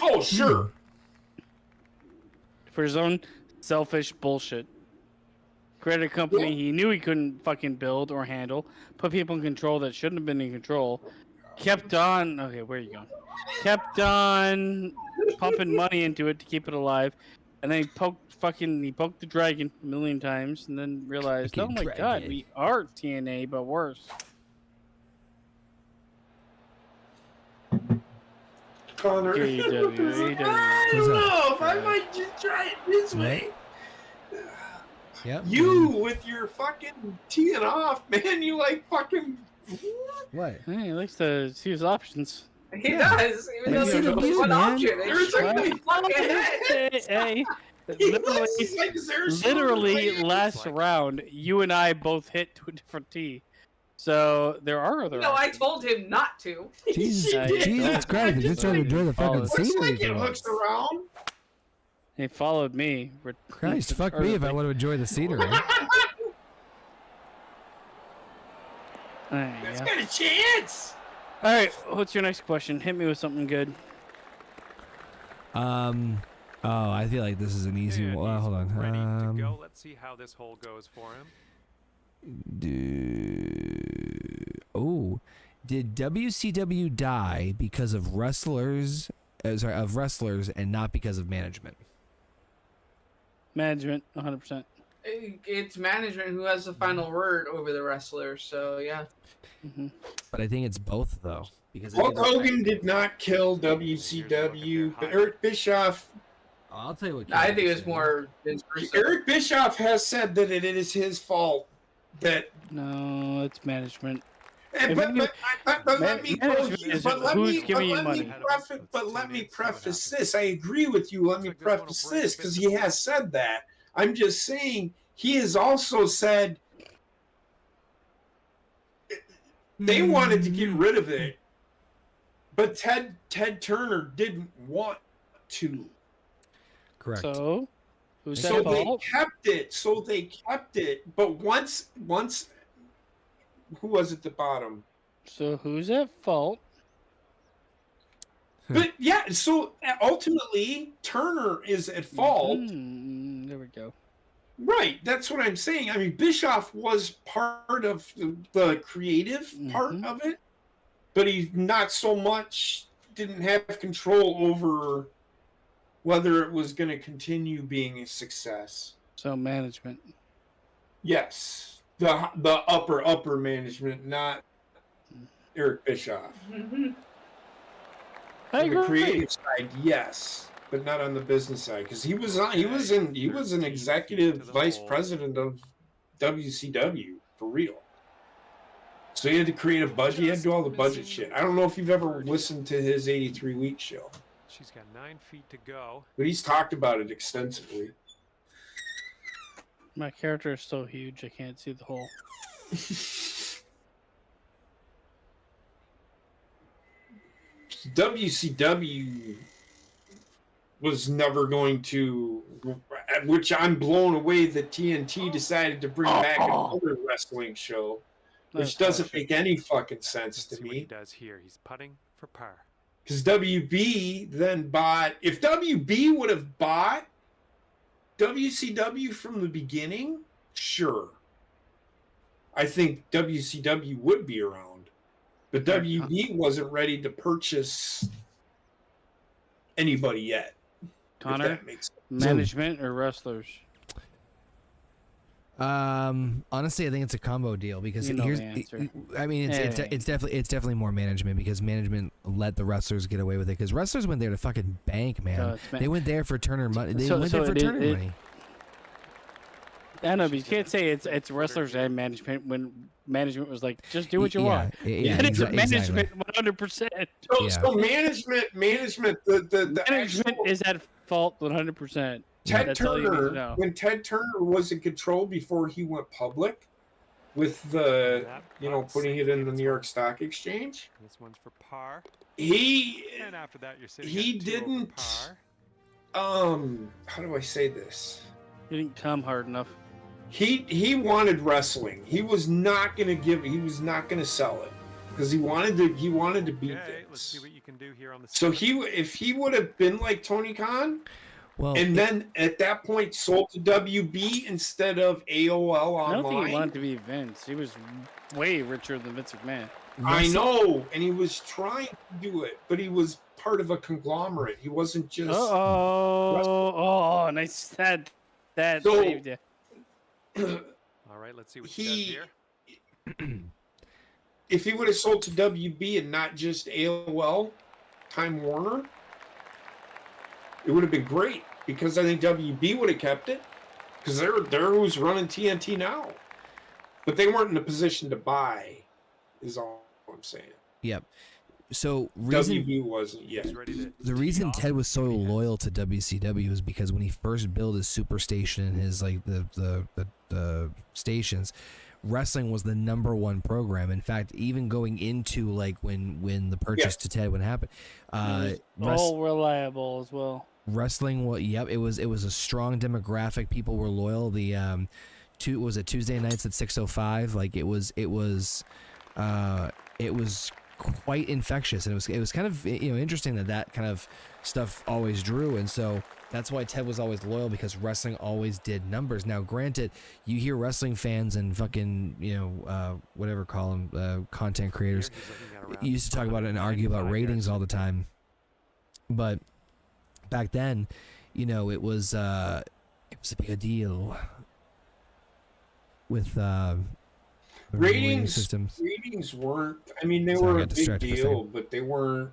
Oh sure. for his own selfish bullshit. Created a company he knew he couldn't fucking build or handle, put people in control that shouldn't have been in control, kept on. Okay, where are you going? Kept on pumping money into it to keep it alive, and then he poked the dragon a million times, and then realized, oh Fucking my God, dragon. we are TNA but worse. Connor. AEW. I don't know if I might just try it this way. Yep. You with your fucking teeing off, man. You like fucking. What? Hey, he likes to see his options. He does, even though Hey, there's you only do, one man. option. There's It's like like- the fuck ahead. Hey, He literally, looks like there's literally something- last round, you and I both hit to a different tee. So there are other No, I options. told him not to. Jesus, She did. Jesus Christ! You're just trying to enjoy the fucking Looks scenery like it for looks once. around. He followed me. Christ, fuck me if I want to enjoy the scenery. There you It's go. got a chance. All right, what's your next question? Hit me with something good. Oh, I feel like this is an easy And one. he's Hold on. ready to go. Let's see how this hole goes for him. Did WCW die because of wrestlers? Of wrestlers, and not because of management. Management, 100%. It's management who has the final word over the wrestler, so yeah. But I think it's both though, because Hulk Hogan did not kill WCW, but Eric Bischoff. I'll tell you what. I think it's more Vince Russo. Eric Bischoff has said that it is his fault that. No, it's management. And, If but let me management is who's giving you money. let me preface this. I agree with you. Let me preface this because he has said that. I'm just saying he has also said they wanted to get rid of it, but Ted Turner didn't want to. correct. So, who's So at they fault? kept it. But once, who was at the bottom? So who's at fault? But yeah, so ultimately Turner is at fault. There we go. Right, that's what I'm saying. I mean, Bischoff was part of the creative part of it, but he not so much didn't have control over whether it was going to continue being a success. So management. Yes, the upper management, not Eric Bischoff. I On the agree. creative side, yes, but not on the business side, because he was an executive vice president of WCW for real. So he had to create a budget. He had to do all the budget shit. I don't know if you've ever listened to his 83-week show, She's got 9 feet to go. but he's talked about it extensively. My character is so huge I can't see the hole. WCW was never going to, which I'm blown away that TNT decided to bring back another wrestling show, which doesn't make any fucking sense Let's to see what he me. does here. He's putting for par. Because WB then bought, if WB would have bought WCW from the beginning, sure. I think WCW would be around. But WB wasn't ready to purchase anybody yet. if Connor, that makes sense. management or wrestlers? Honestly, I think it's a combo deal because You know here's. the answer. I mean, it's definitely more management because management let the wrestlers get away with it because wrestlers went there to fucking bank, man. They went there for Turner money. They went there for Turner money. I know, but you can't say it's wrestlers and management when management was like, just do what you want. Yeah, Management 100%. So management, the Management actual is at fault 100%. Ted That's all you need to Turner. know. When Ted Turner was in control before he went public, with the putting it in the New York Stock Exchange, This one's for par. and after that, you're sitting he at 2 over didn't. par. How do I say this? You didn't come hard enough. He wanted wrestling. He was not gonna sell it because he wanted to beat Okay, let's see Vince. what you can do here on the. So if he would have been like Tony Khan, Well, and then at that point sold to WB instead of AOL I don't think he online. wanted to be Vince. He was way richer than Vince McMahon. I know, and he was trying to do it, but he was part of a conglomerate. He wasn't just. Oh, nice. That So- saved you. All right, let's see what he does here. If he would have sold to WB and not just AOL, Time Warner, it would have been great because I think WB would have kept it because they're who's running TNT now, but they weren't in a position to buy. Is all I'm saying. Yep. So WB wasn't yet. He's ready to the reason Ted was so loyal to WCW is because when he first built his Superstation and his like the stations, wrestling was the #1 program. In fact, even going into like when the purchase to Ted would happen, All reliable as well. wrestling it was a strong demographic. People were loyal. The was it Tuesday nights at 6:05? Like it was quite infectious, and it was kind of interesting that kind of stuff always drew, and so that's why Ted was always loyal because wrestling always did numbers. Now, granted, you hear wrestling fans and fucking whatever call them content creators used to talk about it and argue about ratings all the time, but back then, it was a big deal with rating systems. Ratings weren't. I mean, they Sorry, I were got a big distracted for a deal, second. but they weren't.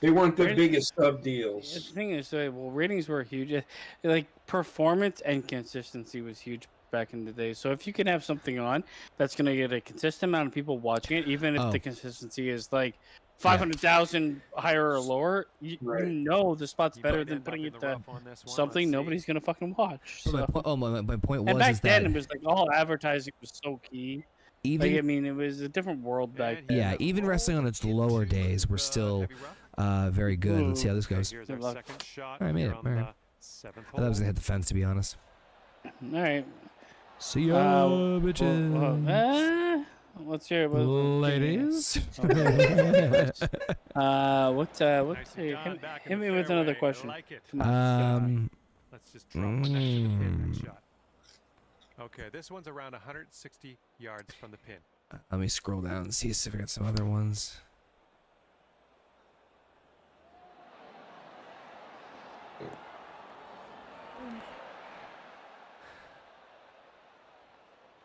They weren't the biggest sub The deals. thing is, ratings were huge. Like performance and consistency was huge back in the day. So if you can have something on that's going to get a consistent amount of people watching it, even if the consistency is like 500,000 higher or lower, you know the spot's better than putting it to something nobody's going to fucking watch. So. My point was And back is then, that it was like all advertising was so key. even It was a different world back then. even wrestling on its lower days were still very good. Let's see how this goes. Here's Good our luck. second shot. All right, made it. We're on All right. the 7th I thought I was gonna hit the fence, to be honest. All right. See ya, bitches. Let's hear it. Ladies. Hit me with another question. Come on. Let's just drop one next to the pin shot. Okay, this one's around 160 yards from the pin. Let me scroll down and see if I got some other ones.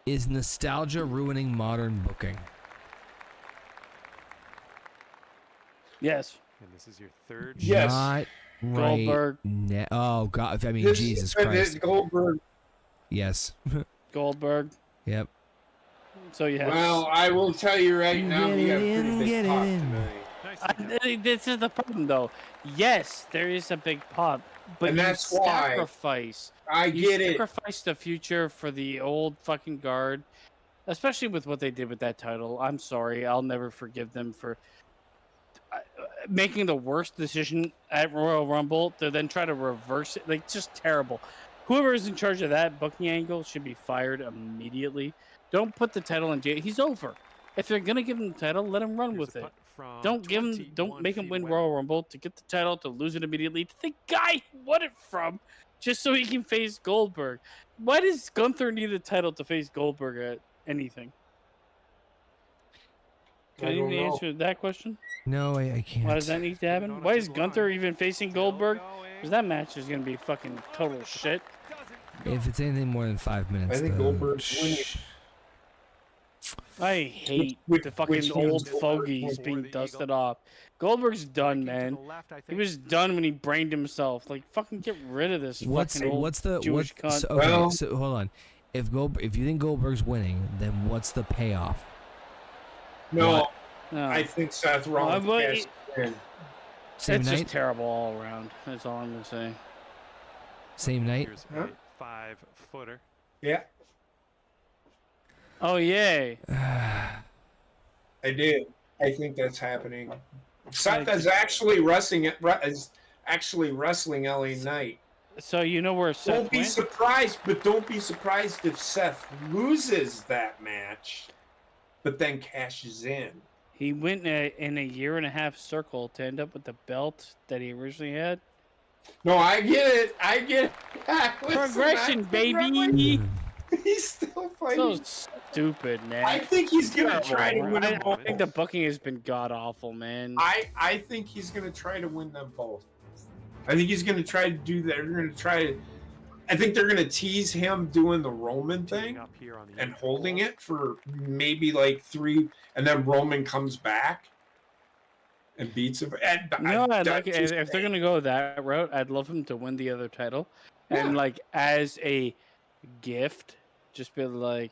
Is nostalgia ruining modern booking? Yes. And this is your third Yes. Not right. Goldberg. Oh God! I mean, Jesus Christ. Goldberg. Yes. Goldberg. Yep. So yeah. Well, I will tell you right now, he got a pretty Get big it pop in. tonight. This is the problem, though. Yes, there is a big pop, but And you that's why. sacrifice. I You get it. sacrifice the future for the old fucking guard, especially with what they did with that title. I'm sorry, I'll never forgive them for making the worst decision at Royal Rumble to then try to reverse it. Like, just terrible. Whoever is in charge of that booking angle should be fired immediately. Don't put the title in jail. He's over. If they're gonna give him the title, let him run with it. Don't make him win Royal Rumble to get the title to lose it immediately to the guy he won it from, just so he can face Goldberg. Why does Gunther need a title to face Goldberg at anything? Can you answer that question? No, I can't. Why does that need to happen? Why is Gunther even facing Goldberg? Because that match is gonna be fucking total shit. If it's anything more than 5 minutes, I think then Goldberg's winning. I hate Which the fucking means old Goldberg fogies wins. being The dusted Eagle. off. Goldberg's done, Breaking to man. the left, I He think. was done when he brained himself. Like, fucking get rid of this what's fucking old the Jewish cunt. so, okay? Well- So hold on. If you think Goldberg's winning, then what's the payoff? No, What? No. I think Seth Rollins but cashed in. Same It's night. just terrible all around. That's all I'm gonna say. Same night. Here's Huh? a 5-footer. Yeah, Oh yay! I did. I think that's happening. Seth I- is actually wrestling LA Knight. So you know where Seth Don't be went? surprised, but don't be surprised if Seth loses that match, but then cashes in. He went in a year and a half circle to end up with the belt that he originally had. No, I get it. I get it. Listen, Progression, baby. He's still fighting. So stupid, man. I think he's gonna try to win them I both. think the booking has been god awful, man. I think he's gonna try to win them both. I think he's gonna try to do that. They're gonna try to. I think they're gonna tease him doing the Roman thing Up here on the and eighth holding hole. it for maybe like 3, and then Roman comes back and beats him. And I'd like if they're gonna go that route. I'd love him to win the other title, and Yeah. like as a gift, just be like,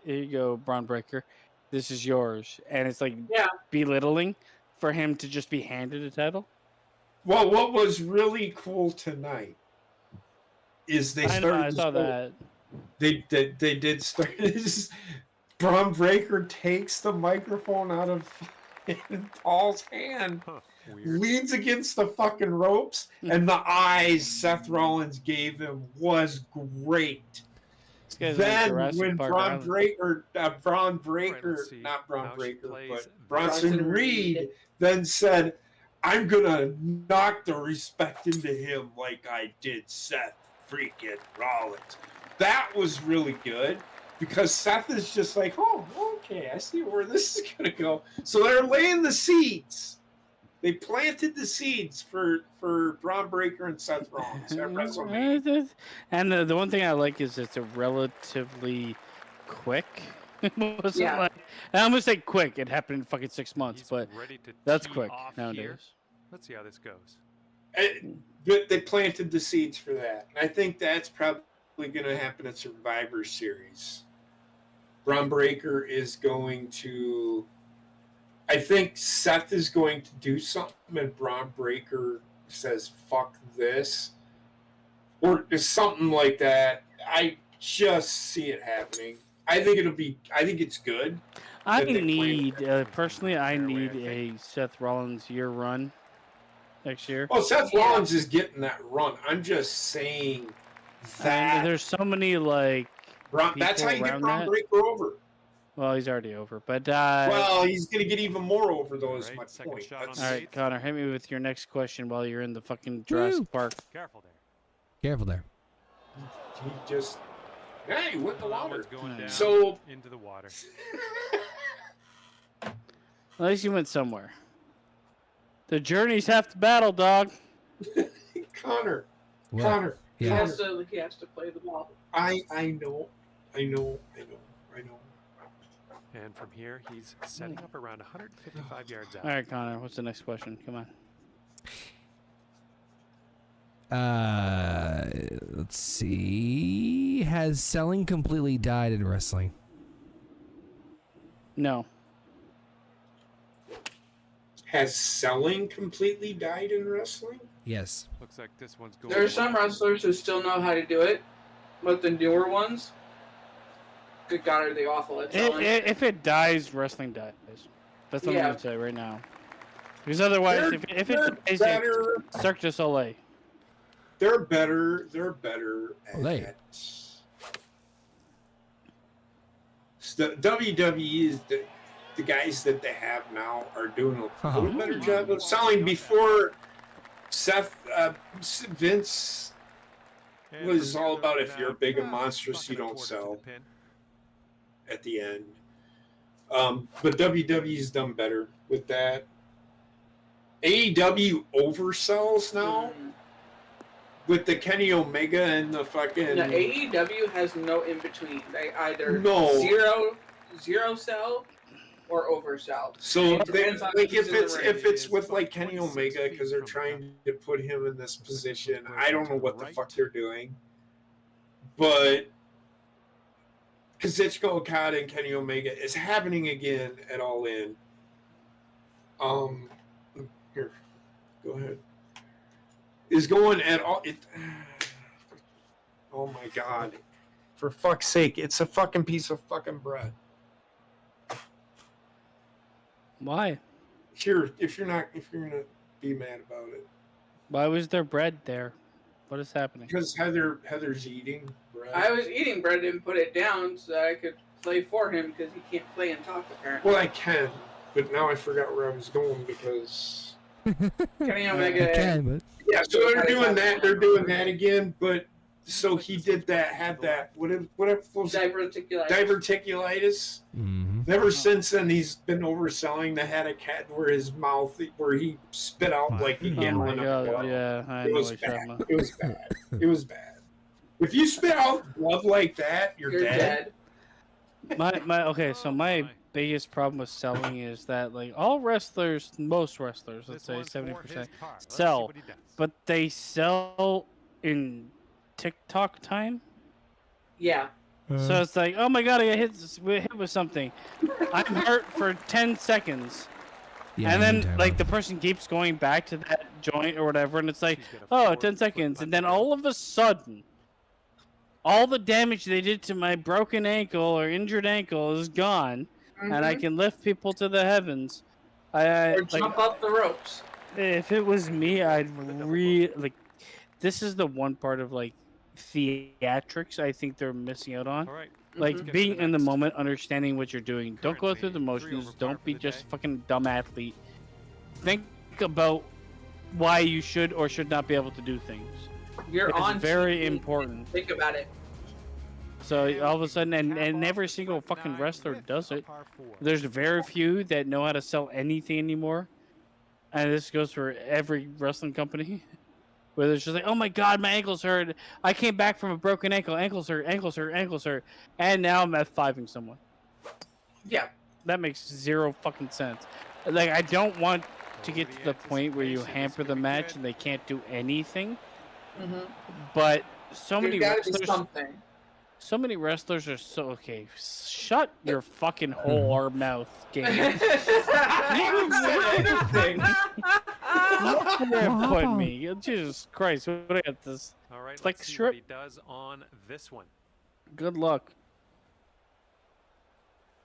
"Here you go, Braun Breaker. This is yours," and it's like Yeah. belittling for him to just be handed a title. Well, what was really cool tonight is they I started. know, I this saw whole- that. They did start. Braun Breaker takes the microphone out of Paul's hand, Huh, weird. leans against the fucking ropes, and the eyes Seth Rollins gave him was great. This guy's like Then Jurassic when Park Braun Island. Breaker, let's see not Braun how she Breaker, plays but this. Bronson Bronson Reed Reed. then said, "I'm gonna knock the respect into him like I did Seth freaking Rollins." That was really good because Seth is just like, "Oh, okay, I see where this is gonna go." So they're laying the seeds. They planted the seeds for Braun Breaker and Seth Rollins at WrestleMania. And the one thing I like is it's a relatively quick. It wasn't Yeah. like, I'm gonna say quick. It happened in fucking 6 months, He's but ready to that's tee quick off nowadays. here. Let's see how this goes. But they planted the seeds for that. And I think that's probably going to happen at Survivor Series. Braun Breaker is going to. I think Seth is going to do something, and Braun Breaker says, "Fuck this," or something like that. I just see it happening. I think it'll be. I think it's good. I that they need planted personally. I Fairway, need I a Seth Rollins year run next year. Well, Seth Rollins is getting that run. I'm just saying And that. there's so many like. That's how you people get around Braun that. Breaker over. Well, he's already over, but Well, he's going to get even more over, though, is Right, my second point. shot on all right, Connor, hit me with your next question while you're in the fucking Jurassic Park. Careful there. Careful there. He just, hey, with the water. Allowance going down So, into the water. At least you went somewhere. The journey's half the battle, dog. Connor, What? Connor, He Yeah. has to play the ball. I know. And from here, he's setting up around 155 yards out. All right, Connor, what's the next question? Come on. Let's see. Has selling completely died in wrestling? No. Has selling completely died in wrestling? Yes. Looks like this one's going. There are some wrestlers who still know how to do it, but the newer ones, good God, are they awful at selling? If it dies, wrestling dies. That's what I'm Yeah. going to say right now. Because otherwise, They're- if they're it dies, better. it's Cirque du Soleil. They're better at They. WWE is the guys that they have now are doing a Uh-huh. little better job of selling. Before Vince And was from all here, about they're if you're now big and monstrous, you bucking don't up sell towards the pin. at the end. But WWE's done better with that. AEW oversells now. Mm. with the Kenny Omega and the fucking. The AEW has no in between. They either No. zero sell or oversell. So It they, depends on like who's if in the it's ring. if it's with like Kenny Omega because they're trying to put him in this position, I don't know what the fuck they're doing, but Kazuchika Okada and Kenny Omega is happening again at All In. Here, go ahead. Is going at all. Oh my god! For fuck's sake, it's a fucking piece of fucking bread. Why? Here, if you're gonna be mad about it, Why was there bread there? What is happening? because Heather's eating bread. I was eating bread and put it down so that I could play for him because he can't play and talk apparently. Well, I can, but now I forgot where I was going because. Kenny Omega. but Yeah, so they're doing that. They're doing that again, but so he did that. Had that. What was it? Diverticulitis. Diverticulitis. Ever since then, he's been overselling the had a cat where his mouth, where he spit out like a Oh my gallon of god! blood. Yeah, I It know was what you're bad. talking about. It was bad. It was bad. If you spit out blood like that, you're dead. Okay, so my biggest problem with selling is that like all wrestlers, most wrestlers, let's say 70%, sell, but they sell in TikTok time. Yeah. So it's like, oh my god, I got hit with something. I'm hurt for 10 seconds. yeah, And then, anytime. like, the person keeps going back to that joint or whatever, and it's like, oh, 10 seconds. And then all of a sudden, all the damage they did to my broken ankle or injured ankle is gone, and I can lift people to the heavens. Or Like, jump up the ropes. if it was me, I'd like, this is the one part of, like, theatrics I think they're missing out on. All right. Like being in the moment, understanding what you're doing. Don't go through the motions. Don't be just a fucking dumb athlete. Think about why you should or should not be able to do things. You're It's on very TV. important. Think about it. So all of a sudden, and every single fucking wrestler does it. There's very few that know how to sell anything anymore, and this goes for every wrestling company. Where there's just like, oh my god, my ankle's hurt. I came back from a broken ankle. Ankles hurt, ankles hurt, ankles hurt. And now I'm F5ing someone. Yeah. That makes zero fucking sense. Like, I don't want to get to the point where you hamper the match and they can't do anything. But so many There's gotta be wrestlers, something. so many wrestlers are so okay. Shut your fucking whole our mouth, game. Look where it put me. Jesus Christ, what I got this? All right, It's like let's see shrimp. what he does on this one. Good luck.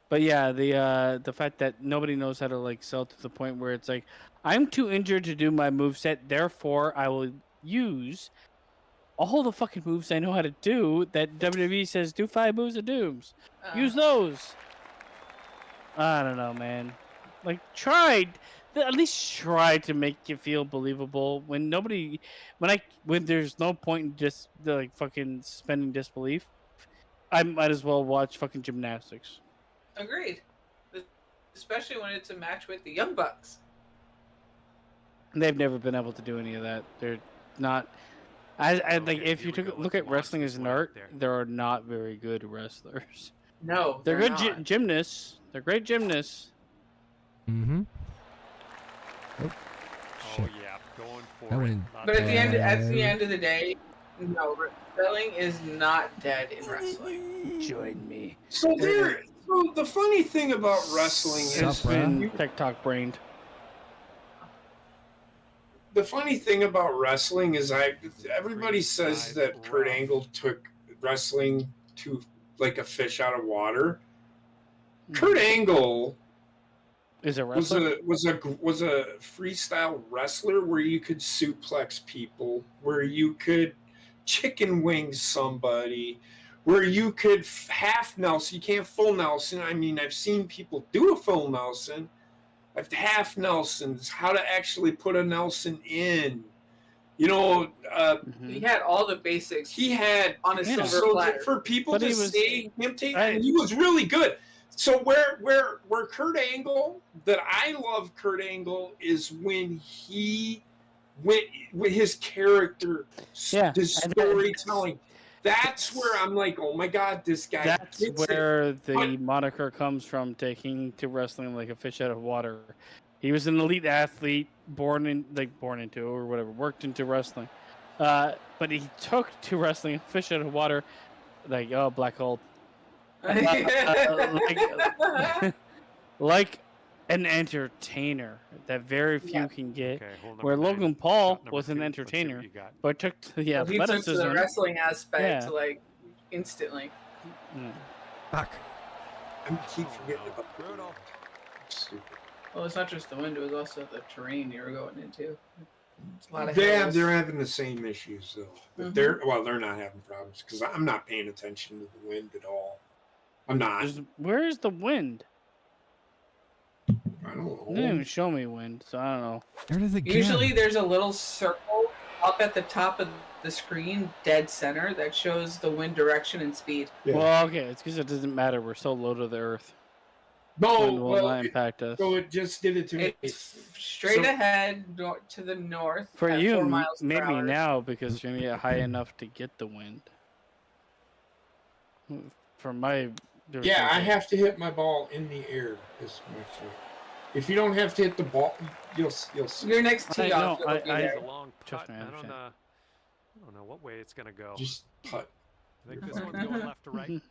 But yeah, the fact that nobody knows how to like sell to the point where it's like, I'm too injured to do my moveset, therefore I will use all the fucking moves I know how to do that WWE says do 5 moves of dooms. Use those. I don't know, man. Like, at least try to make you feel believable when when there's no point in just like fucking suspending disbelief. I might as well watch fucking gymnastics. Agreed. Especially when it's a match with the Young Bucks. They've never been able to do any of that. They're not. I like if you look at wrestling as an art, there are not very good wrestlers. No, They're good not. gymnasts. They're great gymnasts. Mm-hmm. Oh, Oh shit. yeah, going for That it. went But at the end of the day, no, wrestling is not dead in wrestling. Join me. So the funny thing about wrestling Sup, is It's been bruh? TikTok brained. the funny thing about wrestling is everybody says that Kurt Angle took wrestling to like a fish out of water. Kurt Angle Is it was wrestling? a freestyle wrestler where you could suplex people, where you could chicken wing somebody, where you could half Nelson. You can't full Nelson. I mean, I've seen people do a full Nelson. I've half Nelsons. How to actually put a Nelson in. You know, He had all the basics. he had on a Yeah. silver so platter. for people But to he was- see him take, Right. and he was really good. So where Kurt Angle, that I love Kurt Angle, is when he with his character, Yeah, his and storytelling. That's where I'm like, oh my god, this guy. That's gets it. where the But- moniker comes from, taking to wrestling like a fish out of water. He was an elite athlete, born into or whatever, worked into wrestling. But he took to wrestling fish out of water, like black hole, like an entertainer that very few can get. Okay, hole number Where 9, Logan Paul shot number was an 2. Let's see what entertainer, you got. but took to the Well, he took to athleticism. the wrestling aspect Yeah. like instantly. Mm. Fuck. I keep forgetting about Brutal. Stupid. Well, it's not just the wind; it was also the terrain you were going into. It's a lot of They're hills. having the same issues though. But they're not having problems because I'm not paying attention to the wind at all. I'm not. Where is the wind? I don't know. They didn't even show me wind, so I don't know. There it is again. Usually, there's a little circle up at the top of the screen, dead center, that shows the wind direction and speed. Yeah. Well, okay, it's because it doesn't matter. We're so low to the earth. No, Wind will well, not impact us. so it just did it to me. It's straight So- ahead to the north. For at you, 4 miles per maybe hour. now because you're gonna get high enough to get the wind. For my Yeah, I have to hit my ball in the air. Is my point. If you don't have to hit the ball, you'll see. Your next tee I off. know, it'll be I- there. It's a long Trust putt. me, I I don't understand. know what way it's gonna go. Just putt. I think this one's going left to right.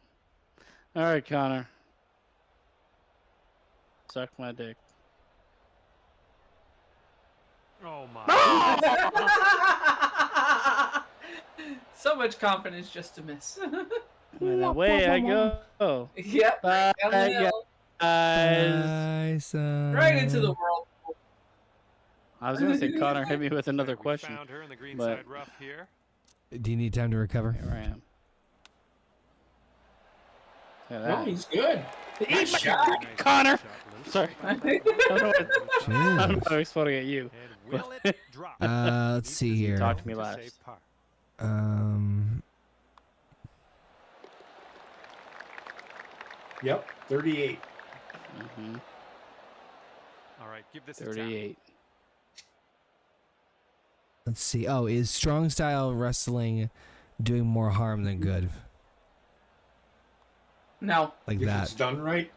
All right, Connor. Suck my dick. Oh my! So much confidence just to miss. And away I go. Yep. Bye, Down the hill, guys. right into the world. I was gonna say Connor hit me with another We question. Found her in the green but- side rough here. Do you need time to recover? Here I am. Look at No, that. he's good. Eat Nice my shot. dick, Connor. Shot loose. Sorry. I don't know what- I'm Jeez. not exploding at you. And will it drop? Let's Needs see to here. Talk to me to last. save par. Yep, 38. Mhm. All right, give this a tap. 38. Let's see. Oh, is strong style wrestling doing more harm than good? No. Like If that. it's done right.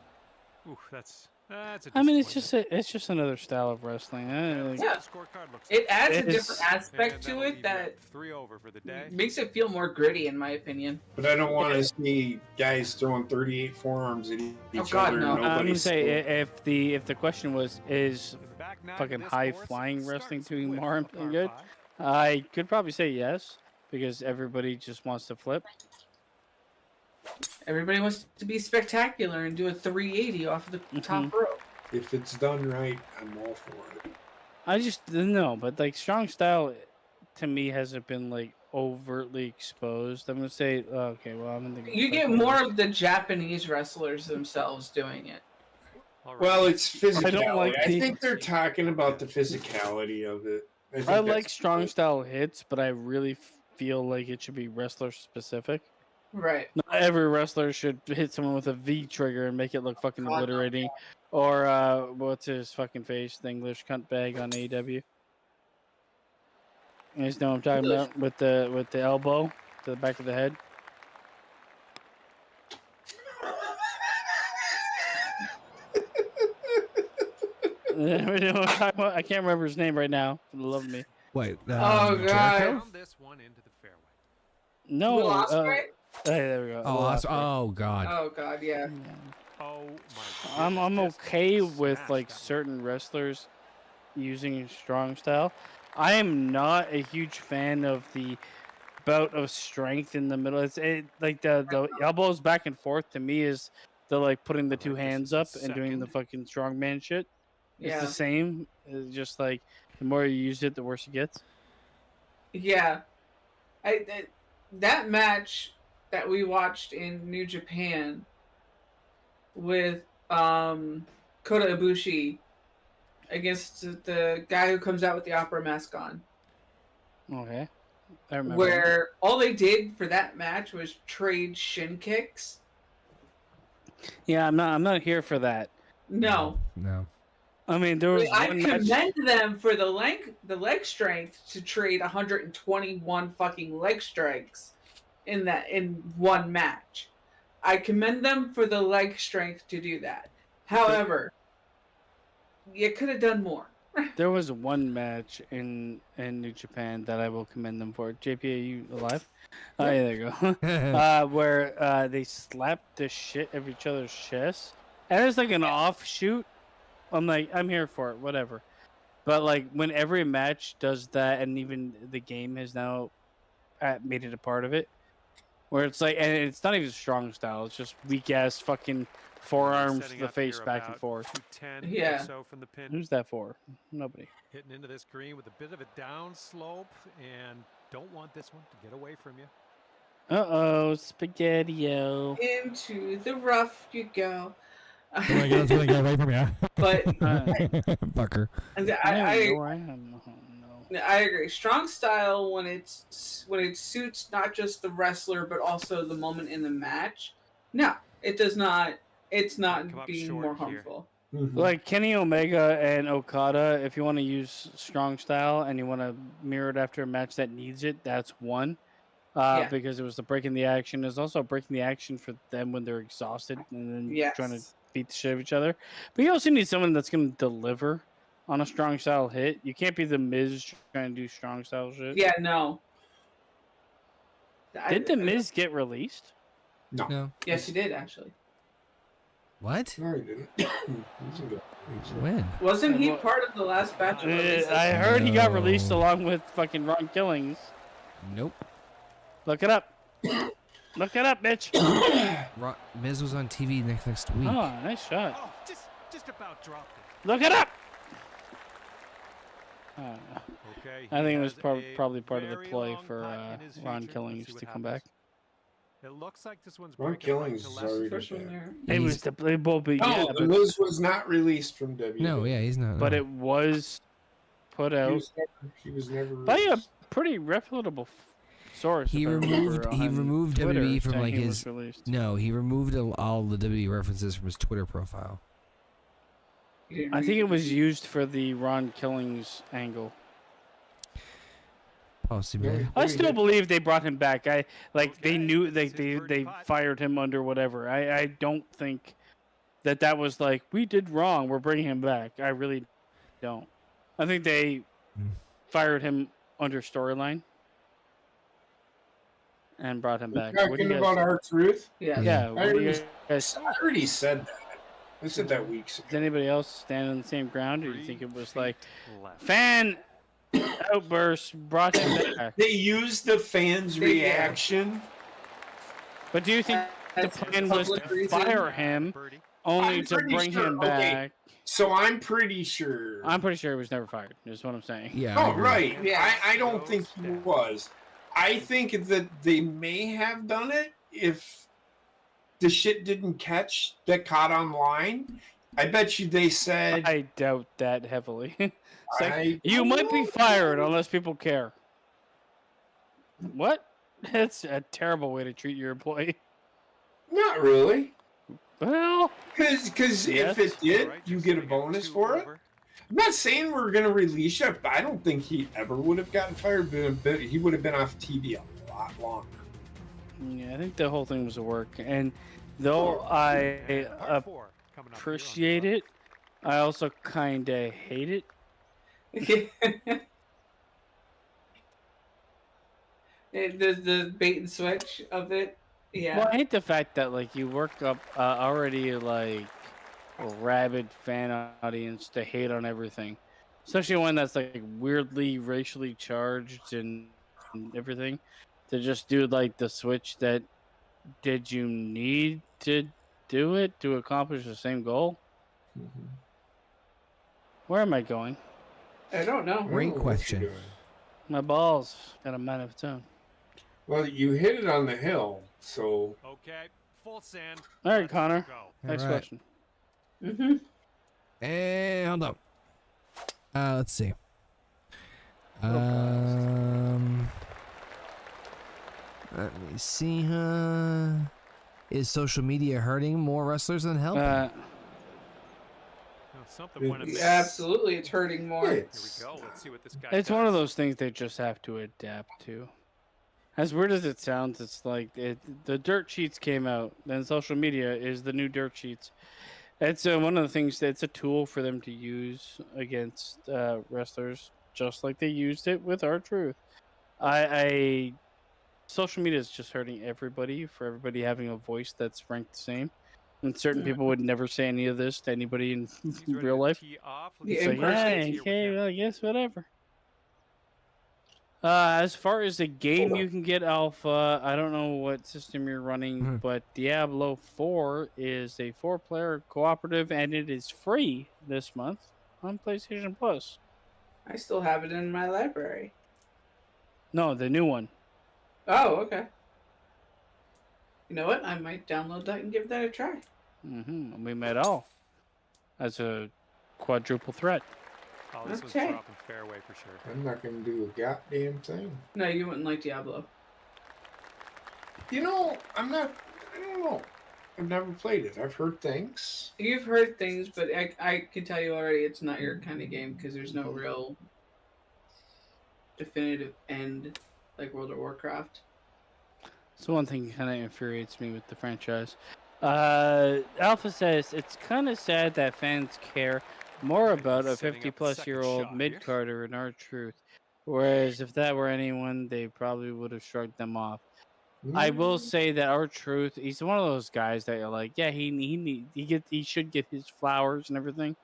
Ooh, that's a I mean, it's disappointment. just another style of wrestling. Like, Yeah. The scorecard looks It adds a It is- different aspect and to that'll it leave you that at 3 over for the day. makes it feel more gritty, in my opinion. But I don't want to see guys throwing 38 forearms at each God, other. no. And I'm gonna nobody's say scoring. if the question was is To the back nine of fucking this high course, flying starts wrestling doing with more a than par good, 5. I could probably say yes because everybody just wants to flip. Everybody wants to be spectacular and do a 380 off the top rope. If it's done right, I'm all for it. I just no, but like strong style to me hasn't been like overtly exposed. I'm gonna say okay. Well, I'm gonna. You get more of the Japanese wrestlers themselves doing it. All right. Well, it's physicality. I, like the- think they're talking about the physicality of it. think I that's like strong good. style hits, but I really feel like it should be wrestler specific. Right. Not every wrestler should hit someone with a V trigger and make it look fucking God, no. obliterating. Or what's his fucking face? The English cunt bag on AEW. You guys know what I'm talking English. about with the elbow to the back of the head. Anybody know what I'm talking about? I can't remember his name right now. For the love of me. Wait. Oh, God. Jericho? Found this one into the fairway. No. Will Ospreay? Hey, there we go. Oh, Will oh God. Oh God, yeah. Oh my I'm goodness, this okay was with smashed like that one. certain wrestlers using strong style. I am not a huge fan of the bout of strength in the middle. Like the elbows back and forth to me is the like putting the two Alright, this hands is the up and doing the second. fucking strongman shit. It's Yeah. the same. It's just like the more you use it, the worse it gets. Yeah. That match that we watched in New Japan with Kota Ibushi against the guy who comes out with the opera mask on, Okay, I remember. where all they did for that match was trade shin kicks. Yeah, I'm not here for that. No. No. I mean, there was I one match. commend them for the leg strength to trade 121 fucking leg strikes in one match. I commend them for the leg strength to do that. However, you could have done more. There was one match in New Japan that I will commend them for. JP, are you alive? Oh, yeah, there you go. Where they slapped the shit of each other's chests, and it's like an offshoot. I'm like, I'm here for it, whatever. But like, when every match does that, and even the game has now made it a part of it, where it's like, and it's not even strong style; it's just weak ass fucking forearms to Setting the up face here back and about forth. 210 Yeah. or so from the pin. Who's that for? Nobody. Hitting into this green with a bit of a down slope, and don't want this one to get away from you. Uh-oh, Spaghetti-O. Into the rough you go. Oh my God, it's gonna get away from you. But Fucker. I don't know where I am. Oh, no. I agree. Strong style when it suits not just the wrestler but also the moment in the match. No, it does not. It's not Come up being short more here. harmful. Like Kenny Omega and Okada, if you want to use strong style and you want to mirror it after a match that needs it, that's one. Yeah. Because it was the breaking the action. There's also breaking the action for them when they're exhausted and then trying to Yes. beat the shit of each other. But you also need someone that's going to deliver on a strong style hit. You can't be the Miz trying to do strong style shit. Yeah. No. Did the Miz get released? No. Yes, he did actually. What? No, he didn't. When? Wasn't he part of the last batch of releases? I heard he got released No. along with fucking Ron Killings. Nope. Look it up. Look it up, bitch. Miz was on TV next week. Oh, nice shot. Oh, just about dropped it. Look it up. Okay. I think he it was has a probably part of the very play long for putt in his Ron future. Killings Let's see to what come back. happens. It looks like this one's Ron breaking right Killings to is left. already First one dead. there. It was the playable, but No, yeah, the but, Miz was not released from WWE. No, yeah, he's not. but no. it was put He out was never by a released. pretty reputable source. He if I remember, removed on Twitter WWE from saying like he was his. released. No, he removed all the WWE references from his Twitter profile. I think it was used for the Ron Killings angle. Possibly. Yeah. I still believe they brought him back. They Okay, knew this is they birdie putt. fired him under whatever. I don't think that was like we did wrong. We're bringing him back. I really don't. I think they fired him under storyline and brought him back. What do Talking you about guys? our truth. Yeah. Yeah. I What do you already- guys? I already said that. I said that weeks ago. Does anybody else stand on the same ground, or do you 3 think it was feet like left. fan outburst brought him back? They used the fans' They did. reaction. But do you think the That's plan was public to reason. fire him Birdie. only I'm to pretty bring sure- him okay. back? So I'm pretty sure. I'm pretty sure he was never fired. Is what I'm saying. Yeah. I Oh, agree. right. Yeah. I don't think he was. I think that they may have done it if the shit didn't catch that caught online. I bet you they said. I doubt that heavily. It's like, I you don't might be know. fired unless people care. What? That's a terrible way to treat your employee. Not really. Well, Because Yes. if it did, All right, you just get a swinging bonus 2 for it. over. I'm not saying we're going to release it, but I don't think he ever would have gotten fired. But he would have been off TV a lot longer. yeah, I think the whole thing was a work. And though I Par 4 coming up here on the appreciate right. it, I also kind of hate it. the bait and switch of it. Yeah. Well, I hate the fact that like you work up already like a rabid fan audience to hate on everything, especially one that's like weirdly racially charged and everything. To just do like the switch that did you need to do it to accomplish the same goal? Where am I going? I don't know. Great I don't know what you're question. doing. My balls got a mind of its own. Well, you hit it on the hill, so Okay, full sand. All right, Let's Connor. go. Next All right. question. And hold on. Let's see. Let me see. Is social media hurting more wrestlers than helping? something went amiss. Absolutely, it's hurting more. Here we go. Let's see what this guy It's does. one of those things they just have to adapt to. As weird as it sounds, it's like the dirt sheets came out, then social media is the new dirt sheets. It's one of the things that's a tool for them to use against wrestlers, just like they used it with R-Truth. Social media is just hurting everybody for everybody having a voice that's ranked the same. And certain people would never say any of this to anybody in He's ready real to life. tee off. The Let's It's see like, what yeah, happens here with okay, him. well, I guess whatever. As far as the game you can get Alpha, I don't know what system you're running, but Diablo 4 is a 4-player cooperative, and it is free this month on PlayStation Plus. I still have it in my library. No, the new one. Oh, okay. You know what? I might download that and give that a try. We met all as a quadruple threat. Oh, this one's Okay. dropping fairway for sure. I'm not gonna do a goddamn thing. No, you wouldn't like Diablo. You know, I don't know. I've never played it. I've heard things. You've heard things, but I can tell you already it's not your kind of game because there's no real definitive end like World of Warcraft. So one thing kind of infuriates me with the franchise. Alpha says it's kind of sad that fans care more about a Setting up the 50-plus-year-old second shot here. mid-carder in R-Truth, whereas if that were anyone, they probably would have shrugged them off. I will say that R-Truth, he's one of those guys that you're like, yeah, he should get his flowers and everything,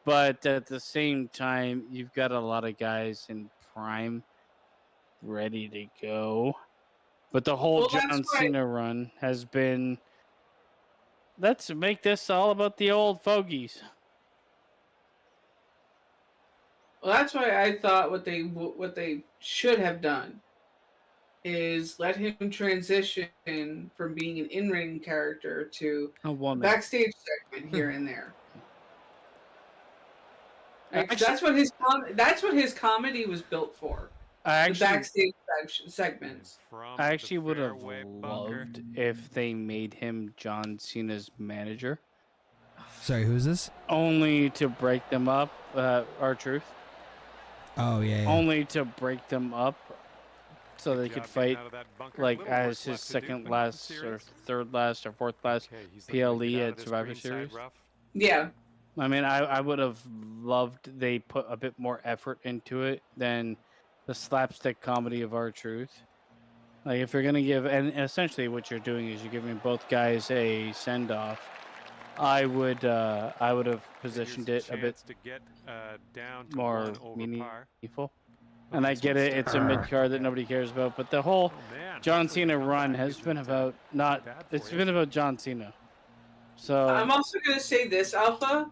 but at the same time, you've got a lot of guys in prime ready to go. But the whole Well, that's John why- Cena run has been, let's make this all about the old fogies. Well, that's why I thought what they should have done is let him transition from being an in-ring character to A woman. backstage segment here and there. Like, Actually- that's what his comedy was built for. I The actually, backstage segments. From I the actually would have fairway bunker. loved if they made him John Cena's manager, Sorry, who's this? only to break them up. R-Truth, Oh yeah. only to break them up, so they Good could job getting fight out of that bunker. like Little work as his left to do, second but last nothing or serious. third last or fourth last Okay, he's looking to PLE get out of at this Survivor greenside Series. rough. Yeah. I mean, I would have loved they put a bit more effort into it than the slapstick comedy of R-Truth. Like, if you're gonna give, and essentially what you're doing is you're giving both guys a send off. I would have positioned Here's it a bit chance to get, down to more one over par. meaningful. Oh, And I this get one's it; it's a starting. mid card that nobody cares about. But the whole Oh, man, John hopefully Cena the run comeback has isn't, been about not. bad for It's you. been about John Cena. So I'm also going to say this, Alpha.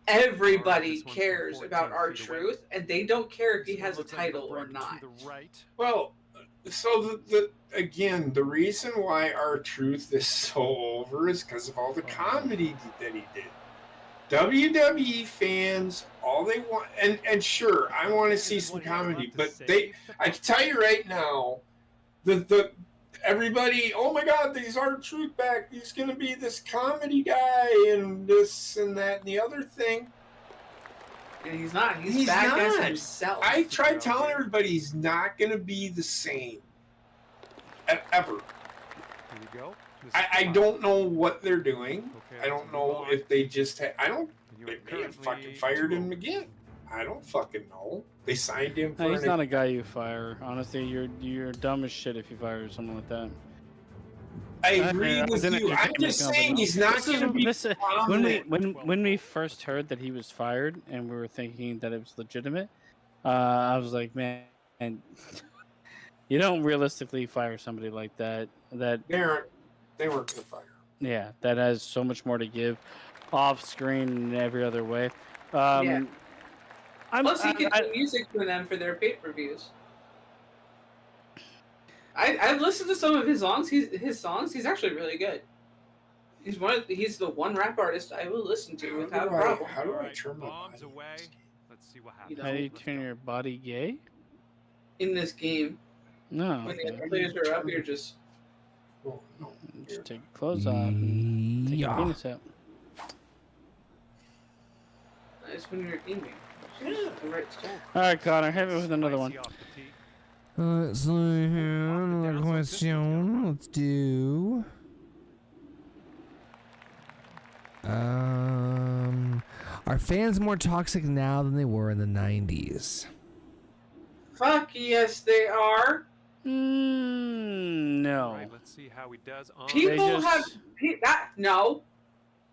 Everybody This one's from cares 14 about feet R-Truth, and they don't care if he This one has a looks like a title or break not. To the right. Well, so the reason why R-Truth is so over is because of all the comedy that he did. WWE fans, all they want, and sure, I want to see some comedy, but I can tell you right now, everybody, oh my God, he's R-Truth back. He's gonna be this comedy guy and this and that and the other thing. And he's not. He's, He's back as not. himself. I tried telling everybody he's not gonna be the same ever. Here we go. This is I five. don't know what they're doing. Okay, I don't let's know move on. if they just I don't. You They are may have fucking currently fired 2 him over. again. I don't fucking know. They signed him for no, he's an not a guy you fire. Honestly, you're dumb as shit if you fire someone like that. I agree Yeah, with it's an you. I'm entertainment just saying company. he's not This going to is- be this is- when we prominent. when we first heard that he was fired and we were thinking that it was legitimate, I was like, man, and you don't realistically fire somebody like that. That They weren't going to fire him. yeah, that has so much more to give, off screen and every other way. Yeah. I'm, Plus, he I- can I- do music for them for their pay-per-views. I've listened to some of his songs. He's actually really good. He's the one rap artist I will listen to without a problem. How do I Alright, turn my bombs body? away. Let's see what You happens. how do you Let's turn go. your body gay? In this game, No, when the okay. other players are up, you're just Oh, no. Just take your clothes off and take your Yeah. penis out. It's when you're aiming. Yeah. The right stick. All right, Connor, hit me with another one. Spicy off the tee. Let's see here. Another question. Let's do. Are fans more toxic now than they were in the 90s? Fuck yes, they are. No. All right, let's see how he does on. People just- have no.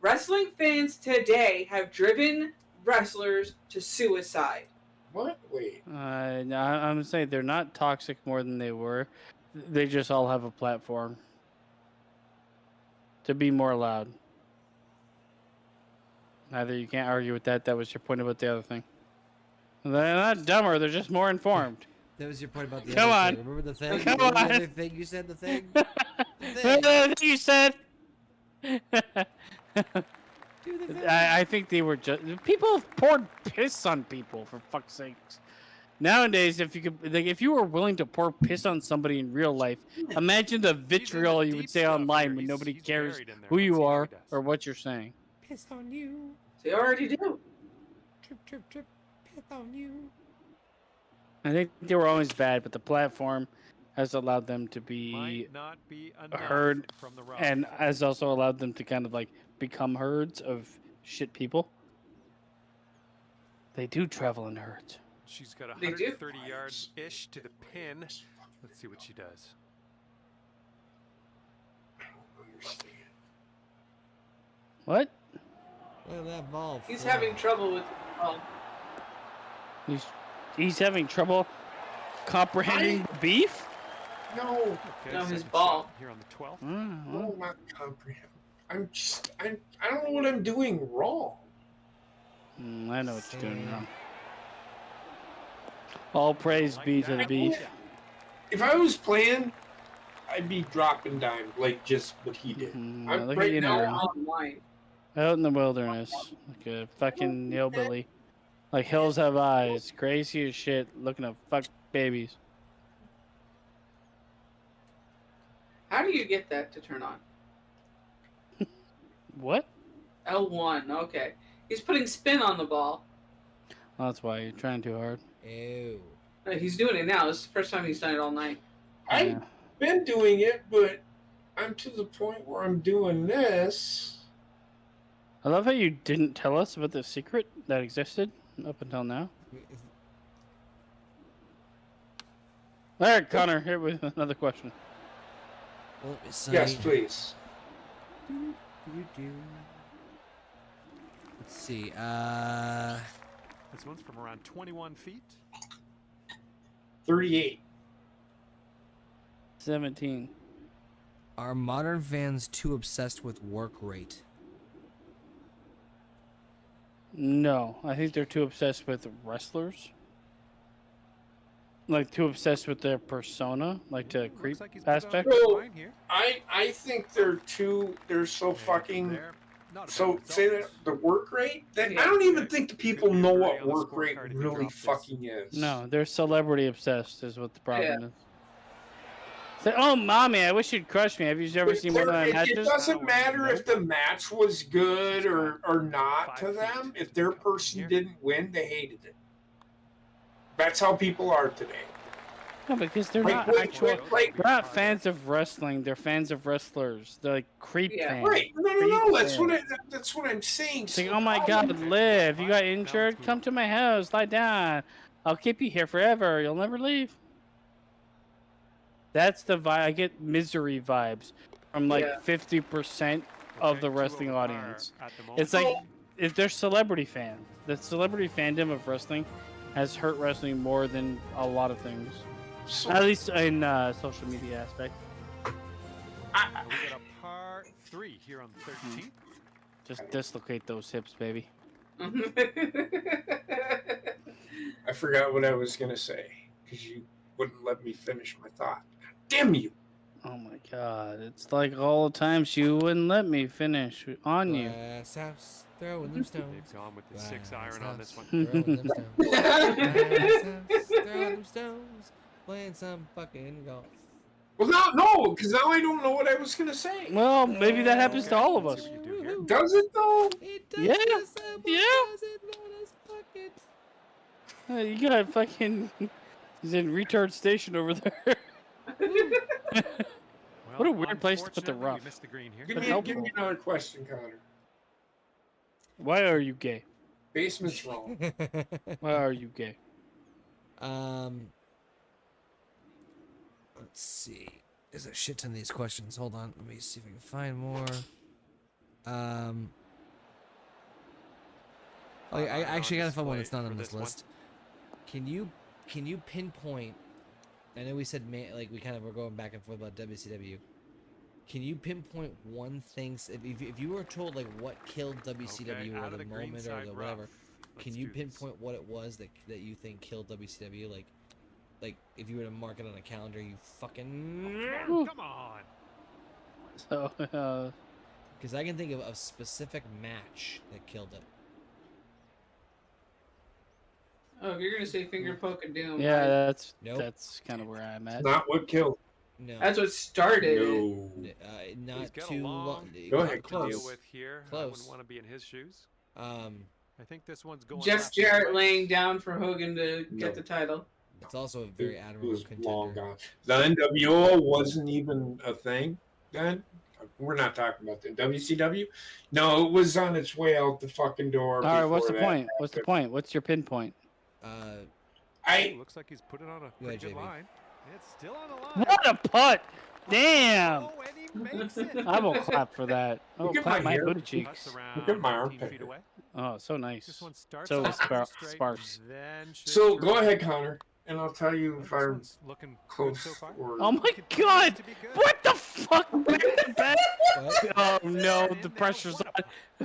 Wrestling fans today have driven wrestlers to suicide. What? Wait. No, I'm saying they're not toxic more than they were. They just all have a platform to be more loud. Either you can't argue with that. That was your point about the other thing. They're not dumber. They're just more informed. That was your point about the Come other on. thing. Remember the thing? Come Remember on. the other thing you said? The thing? What you said? Do the thing. I think they were just people have poured piss on people for fuck's sakes. Nowadays, if you were willing to pour piss on somebody in real life, imagine the vitriol you would say online when nobody cares who you are or what you're saying. Piss on you. They already do. Trip, trip, trip. Piss on you. I think they were always bad, but the platform has allowed them to be Might not be enough heard from the rough. and has also allowed them to kind of like become herds of shit people. They do travel in herds. She's got They do. 130 yards ish to the pin. Let's see what she does. I don't understand. What? Look at that ball. He's fly. having trouble with. Oh, He's having trouble comprehending the beef? No. Okay, No, his second ball. shot here on the 12th. No, not comprehend. I don't know what I'm doing wrong. I know what you're doing wrong. All praise be to the beef. If I was playing, I'd be dropping dime like just what he did. I'm Look right at you now. now. online. Out in the wilderness, like a fucking hillbilly. Like hills have eyes, crazy as shit, looking to fuck babies. How do you get that to turn on? What? L1. Okay. He's putting spin on the ball. Oh, that's why you're trying too hard. Ew. He's doing it now. This is the first time he's done it all night. I've Yeah. been doing it, but I'm to the point where I'm doing this. I love how you didn't tell us about the secret that existed up until now. All right, Connor, here with another question. Let me see. Yes, please. Let's see. This one's from around 21 feet. 38. 17. Are modern fans too obsessed with work rate? No, I think they're too obsessed with wrestlers. Like too obsessed with their persona, like the creep Looks like he's put on aspect. the Well, line here. I think they're so And fucking. there, not a So bad say result. that the work rate. That Yeah. I don't even think the people Could be know a what gray on the work rate scorecard if you really drop this. fucking is. No, they're celebrity obsessed, is what the problem is. Say, oh, mommy, I wish you'd crush me. Have you ever If seen one of my it matches? doesn't matter if the match was good or not to 5 them. feet. If their person didn't win, they hated it. That's how people are today. No, because they're Like, not wait, actual. like- They're not fans of wrestling. They're fans of wrestlers. They're like creep Yeah. fans. Right? No. Creep That's fans. that's what I'm saying. It's like, So oh my how God, do you- Liv, you got injured? Come to my house, lie down. I'll keep you here forever. You'll never leave. That's the vibe. I get misery vibes from like Yeah. 50% of Okay, the 2 wrestling over par audience. at the moment. It's like they're celebrity fans. The celebrity fandom of wrestling has hurt wrestling more than a lot of things. So- At least in social media aspect. We got a par 3 here on the 13th. Just dislocate those hips, baby. I forgot what I was gonna say because you wouldn't let me finish my thought. God damn you! Oh my God. It's like all the times you wouldn't let me finish on you. Glass house, throwing them stones. Dave's gone with the 6 Glass iron on this house, one. throwing them stones. Glass house, throwing them stones. Playing some fucking golf. Well, no, because now I don't know what I was gonna say. Well, maybe that happens to all of us. Let's see what you do here. Does it though? It does Yeah, this, someone yeah. does it, let us You got fucking. He's in retard station over there. What a weird place to put the unfortunately, rough. You missed the green here. Give But me, helpful. give me another question, Connor. Why are you gay? Basement's wrong. Why are you gay? Let's see. There's a shit ton of these questions. Hold on. Let me see if I can find more. Oh, I actually got to find one that's not on this list. Can you pinpoint? I know we said like we kind of were going back and forth about WCW. Can you pinpoint one thing? If you were told like what killed WCW or the moment or the whatever, can you pinpoint what it was that you think killed WCW? Like if you were to mark it on a calendar, you fucking. Come on. So, Because I can think of a specific match that killed it. Oh, if you're gonna say finger poke and doom, yeah, Nope. that's kind of where I'm at. Not what killed. No. that's what started it. No. Not He's got a too long long. Go ahead, to close. deal with here. I Close. wouldn't want to be in his shoes. Um, I think this one's going. Jeff left to Jarrett right. laying down for Hogan to No. get the title. it's also a very It admirable was long contender. gone. The NWO wasn't even a thing then. We're not talking about the WCW. No, it was on its way out the fucking door. All right, what's the before that point? What's the happened. point? What's your pinpoint? I Looks like he's put it on a Go pretty ahead, good JB. line. It's still on the line. What a putt! Damn! Oh, and he makes it. I will clap for that. I will Look at clap my my hair. booty Cuts cheeks. around Look at my 19 armpit. feet away. Oh, so nice. This one starts So off pretty straight, sparse. then so shifts go around. ahead, Connor, and I'll tell you if This I'm one's looking good close so far. or. Oh my Continues god! to be good. What the fuck? Back to back? What? Oh no, the pressure's on.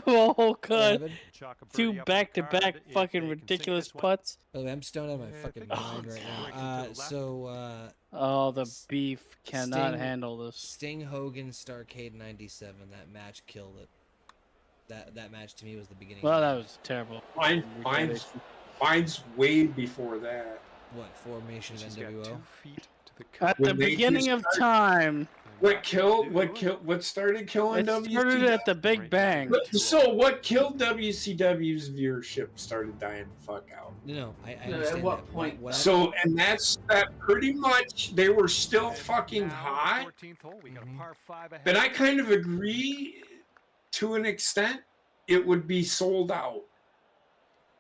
Oh god. What happened? Chalk a Two birdie up on the back-to-back card if fucking they can sink ridiculous this one. putts. By the way, I'm stoned out of my Yeah, I fucking think mind it's right breaking now. to the left. So Oh, the beef cannot Sting- handle this. Sting Hogan Starrcade '97. That match killed it. That match to me was the beginning. Well, of that was terrible. Mine's way before that. what formation of She's got NWO? 2 feet to the cup. At the When they beginning of just time, What started killing it started WCW? at the Big Bang. So what killed WCW's viewership started dying the fuck out. No, I No, understand at what that. point? So and that's that pretty much they were still And fucking now, hot. 14th hole, we got a Mhm. par 5 ahead. But I kind of agree to an extent it would be sold out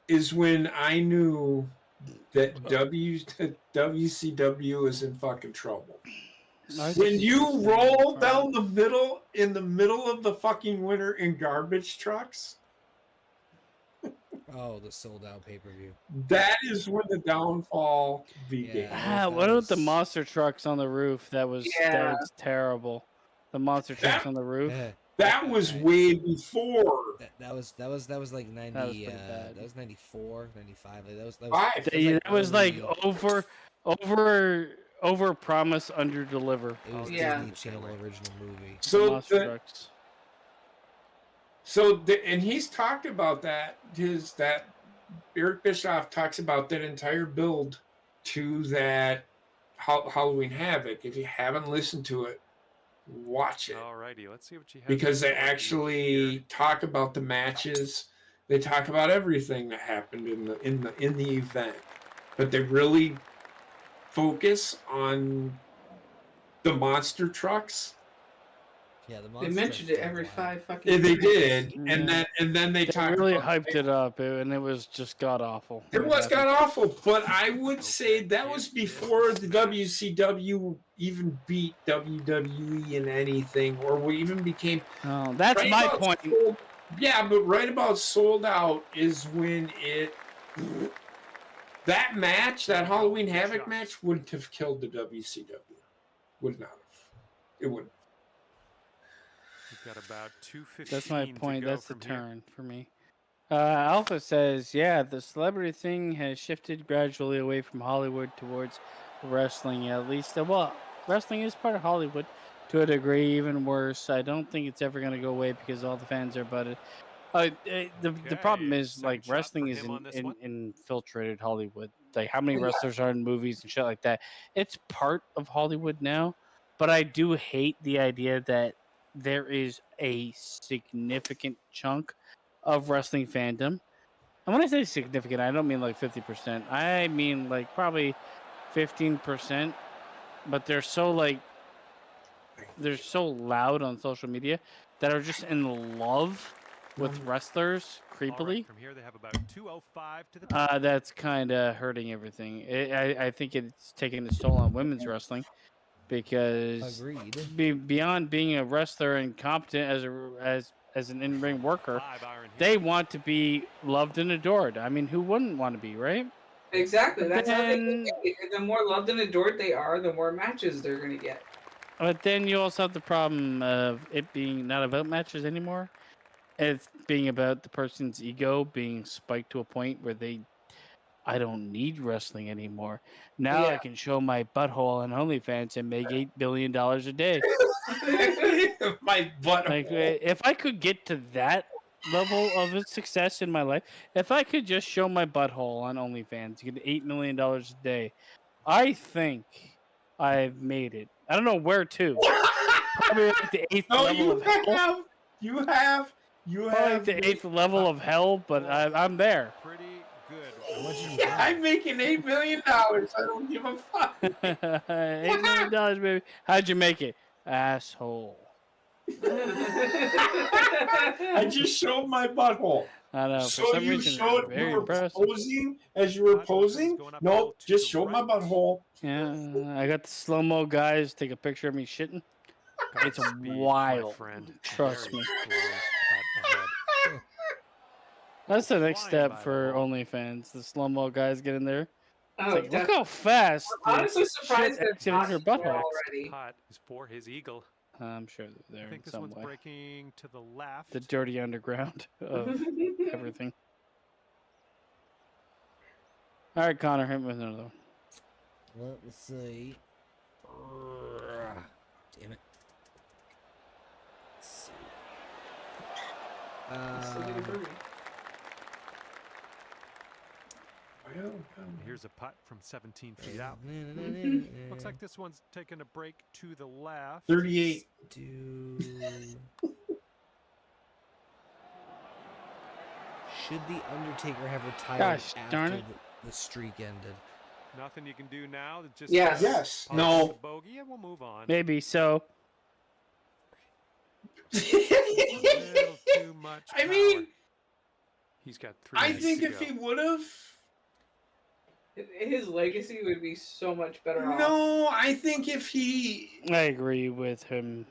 is when I knew that WCW is in fucking trouble. When you roll down the middle in the middle of the fucking winter in garbage trucks, Oh, the sold out pay per view. that is when the downfall began. Yeah. What about the monster trucks on the roof? That was Yeah. terrible. The monster trucks on the roof. That was way before. That was like 90. That was pretty bad. That was 94, 95. Like, that was Five. That was like early- over promise, under deliver. It was Yeah. Disney Channel original movie. So Monster the, trucks. and he's talked about that. That Eric Bischoff talks about that entire build to that Halloween Havoc. If you haven't listened to it, watch it. Alrighty, let's see what you have. Because they here. actually talk about the matches. They talk about everything that happened in the event, but they really focus on the monster trucks. Yeah, the They monster mentioned trucks it every were wild. 5 fucking Yeah, they minutes. did, Yeah. and then they They talked really about hyped it up, and it was just god awful. It was god awful, but I would say that was before the WCW even beat WWE in anything, or we even became. Oh, that's right my about point. Yeah, but right about sold out is when it. That match, that Halloween Havoc match, wouldn't have killed the WCW. Would not have. It wouldn't. We've got about 2:15. That's my to point. go That's the from here. turn for me. Alpha says, yeah, the celebrity thing has shifted gradually away from Hollywood towards wrestling. At least, well, wrestling is part of Hollywood to a degree. Even worse, I don't think it's ever going to go away because all the fans are butted. The problem Okay, is second like shot wrestling for is him on this in one. infiltrated Hollywood. Like how many Yeah. wrestlers are in movies and shit like that. It's part of Hollywood now, but I do hate the idea that there is a significant chunk of wrestling fandom And when I say significant, I don't mean like 50%. I mean like probably 15%. But they're so loud on social media that are just in love with wrestlers All right, creepily. from here they have about 205 to the That's kind of hurting everything. I think it's taking its toll on women's wrestling because Agreed. beyond being a wrestler and competent as an in-ring worker, 5 iron here. they want to be loved and adored. I mean, who wouldn't want to be, right? Exactly. That's how they Then- get paid. The more loved and adored they are, the more matches they're going to get. But then you also have the problem of it being not about matches anymore. It's being about the person's ego being spiked to a point where I don't need wrestling anymore. Now I Yeah. can show my butthole on OnlyFans and make $8 billion a day. My butt. Like, if I could get to that level of a success in my life, if I could just show my butthole on OnlyFans, get $8 million a day, I think I've made it. I don't know where to. Probably like the eighth No, level of hell. you have. Probably like the 8th level of hell, but I'm there. Pretty good. I'm making $8 million. I don't give a fuck. $8 million, baby. How'd you make it? Asshole. I just showed my butthole. I know. For So some you reason, showed very you were impressed. posing as you were posing? No, just show my butthole. Yeah, I got the slow mo guys take a picture of me shitting. It's Godspeed, my wild. friend. Trust Very me. slow putt ahead. That's the next Flying step by the for ball. OnlyFans. The slow mo guys get in there. It's Oh, like, look definitely. how fast. I'm the honestly surprised shit they're exited not her here butthole. already. Putt is for his eagle. I'm sure that I they're in think this some one's way. breaking to the left. The dirty underground of everything. All right, Connor, hit me with another one. Let's see. Damn it. Let's see. Still get a birdie. Here's a putt from 17 feet out. Looks like this one's taking a break to the left. 38. Should the Undertaker have retired Gosh, darn after it. the streak ended? Nothing you can do now. Just Yes. Yes. pop No. the bogey and we'll move on. Maybe so. A little too much I power. mean, He's got 3 I minutes think to if go. he would have. His legacy would be so much better off. No, I think if he. I agree with him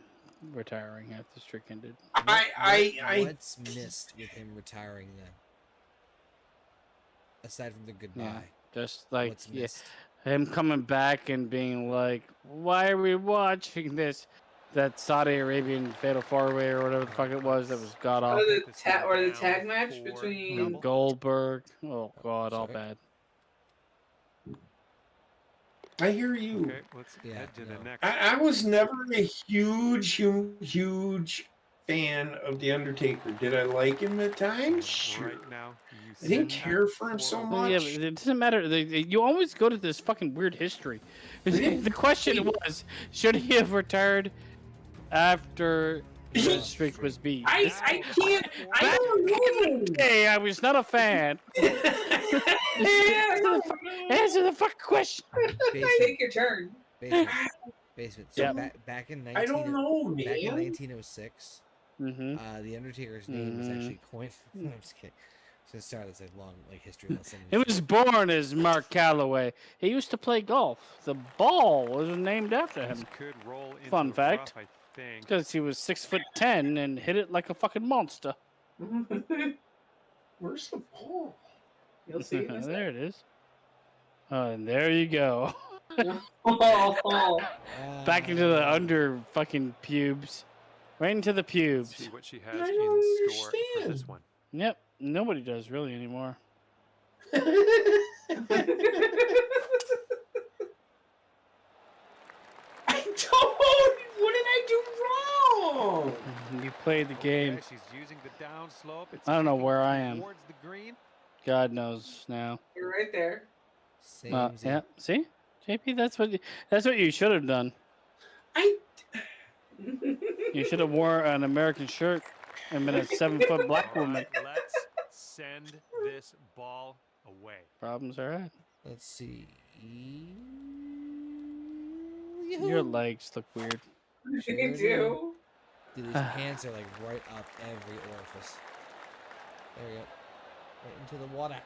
retiring after the streak ended. What's missed with him retiring then? Aside from the goodbye, Just like what's missed? him coming back and being like, "Why are we watching this?" That Saudi Arabian Fatal 4-Way or whatever the fuck it was that was god Or awful. the tag match For between. double. Goldberg. Oh god, all Sorry. bad. I hear you. Okay, let's Yeah, head to the no. next. I was never a huge fan of The Undertaker. Did I like him at times? Sure. Right now, you I didn't sit care at for him so 4. Well, yeah, much. but it doesn't matter. You always go to this fucking weird history. The question was, should he have retired after the streak was beat? I can't. I don't know. Hey, I was not a fan. Answer the fucking question. Take your turn. Basement. So Yep. back in I don't know, back in man. 1906, Mm-hmm. the Undertaker's name was actually coined. I'm just kidding. So sorry, that's a long history lesson. He was born as Mark Calloway. He used to play golf. The ball was named after This him could roll into Fun the fact. rough, I think. because he was 6'10" and hit it like a fucking monster. Where's the ball? You'll see. in a second. There it is. Oh, and there you go. Oh, Back into the under fucking pubes. Right into the Let's pubes. see what she has I in don't store for this understand. one. Yep. Nobody does really anymore. I don't. What did I do wrong? You played the game. Okay, she's using the down slope. It's I don't know kicking where I am. towards the green. God knows now. You're right there. Same. Yeah. See, JP, that's what you should have done. I. You should have wore an American shirt and been a 7-foot black All woman. right, let's send this ball away. Problems are right. Let's see. Your legs look weird. Sure They do. Dude, these hands are like right up every orifice. There we go. Right into the water.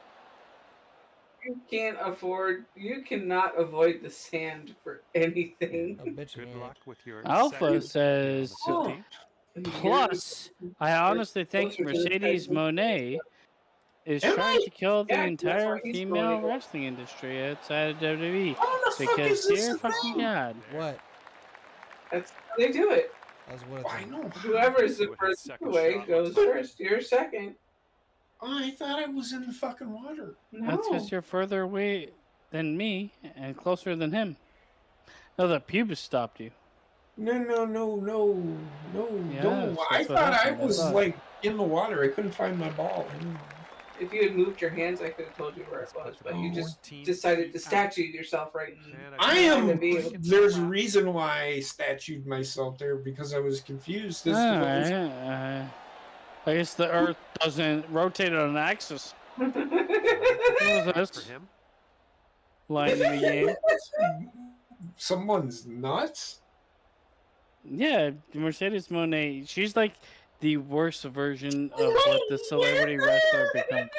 You cannot avoid the sand for anything. Oh, bitch. Good man. luck with your Alpha second says, game on the 15th. Plus, I honestly think Closer to the Mercedes technical Monet is Am trying I? to kill the Yeah, that's entire why he's female going to- wrestling industry outside of WWE. How the fuck Because is this dear a fucking thing? God. What? That's how they do it. That's what I it's know. Whoever is the What his first second away shot goes looks like. first. You're second. I thought I was in the fucking water. That's No. because you're further away than me and closer than him. No, the pubis stopped you. No. Yes, I that's what thought I happened, I was thought. like in the water. I couldn't find my ball. If you had moved your hands, I could have told you where it was, but you just 14 decided to feet out. statue yourself right in. And I am- am. be able to There's a wow. reason why I statued myself there because I was confused as to what was. Alright, I guess the Earth doesn't rotate on an axis. What is For this? him. Line in the game. Someone's nuts. Yeah, Mercedes Monet. She's like the worst version of what the celebrity wrestler becomes.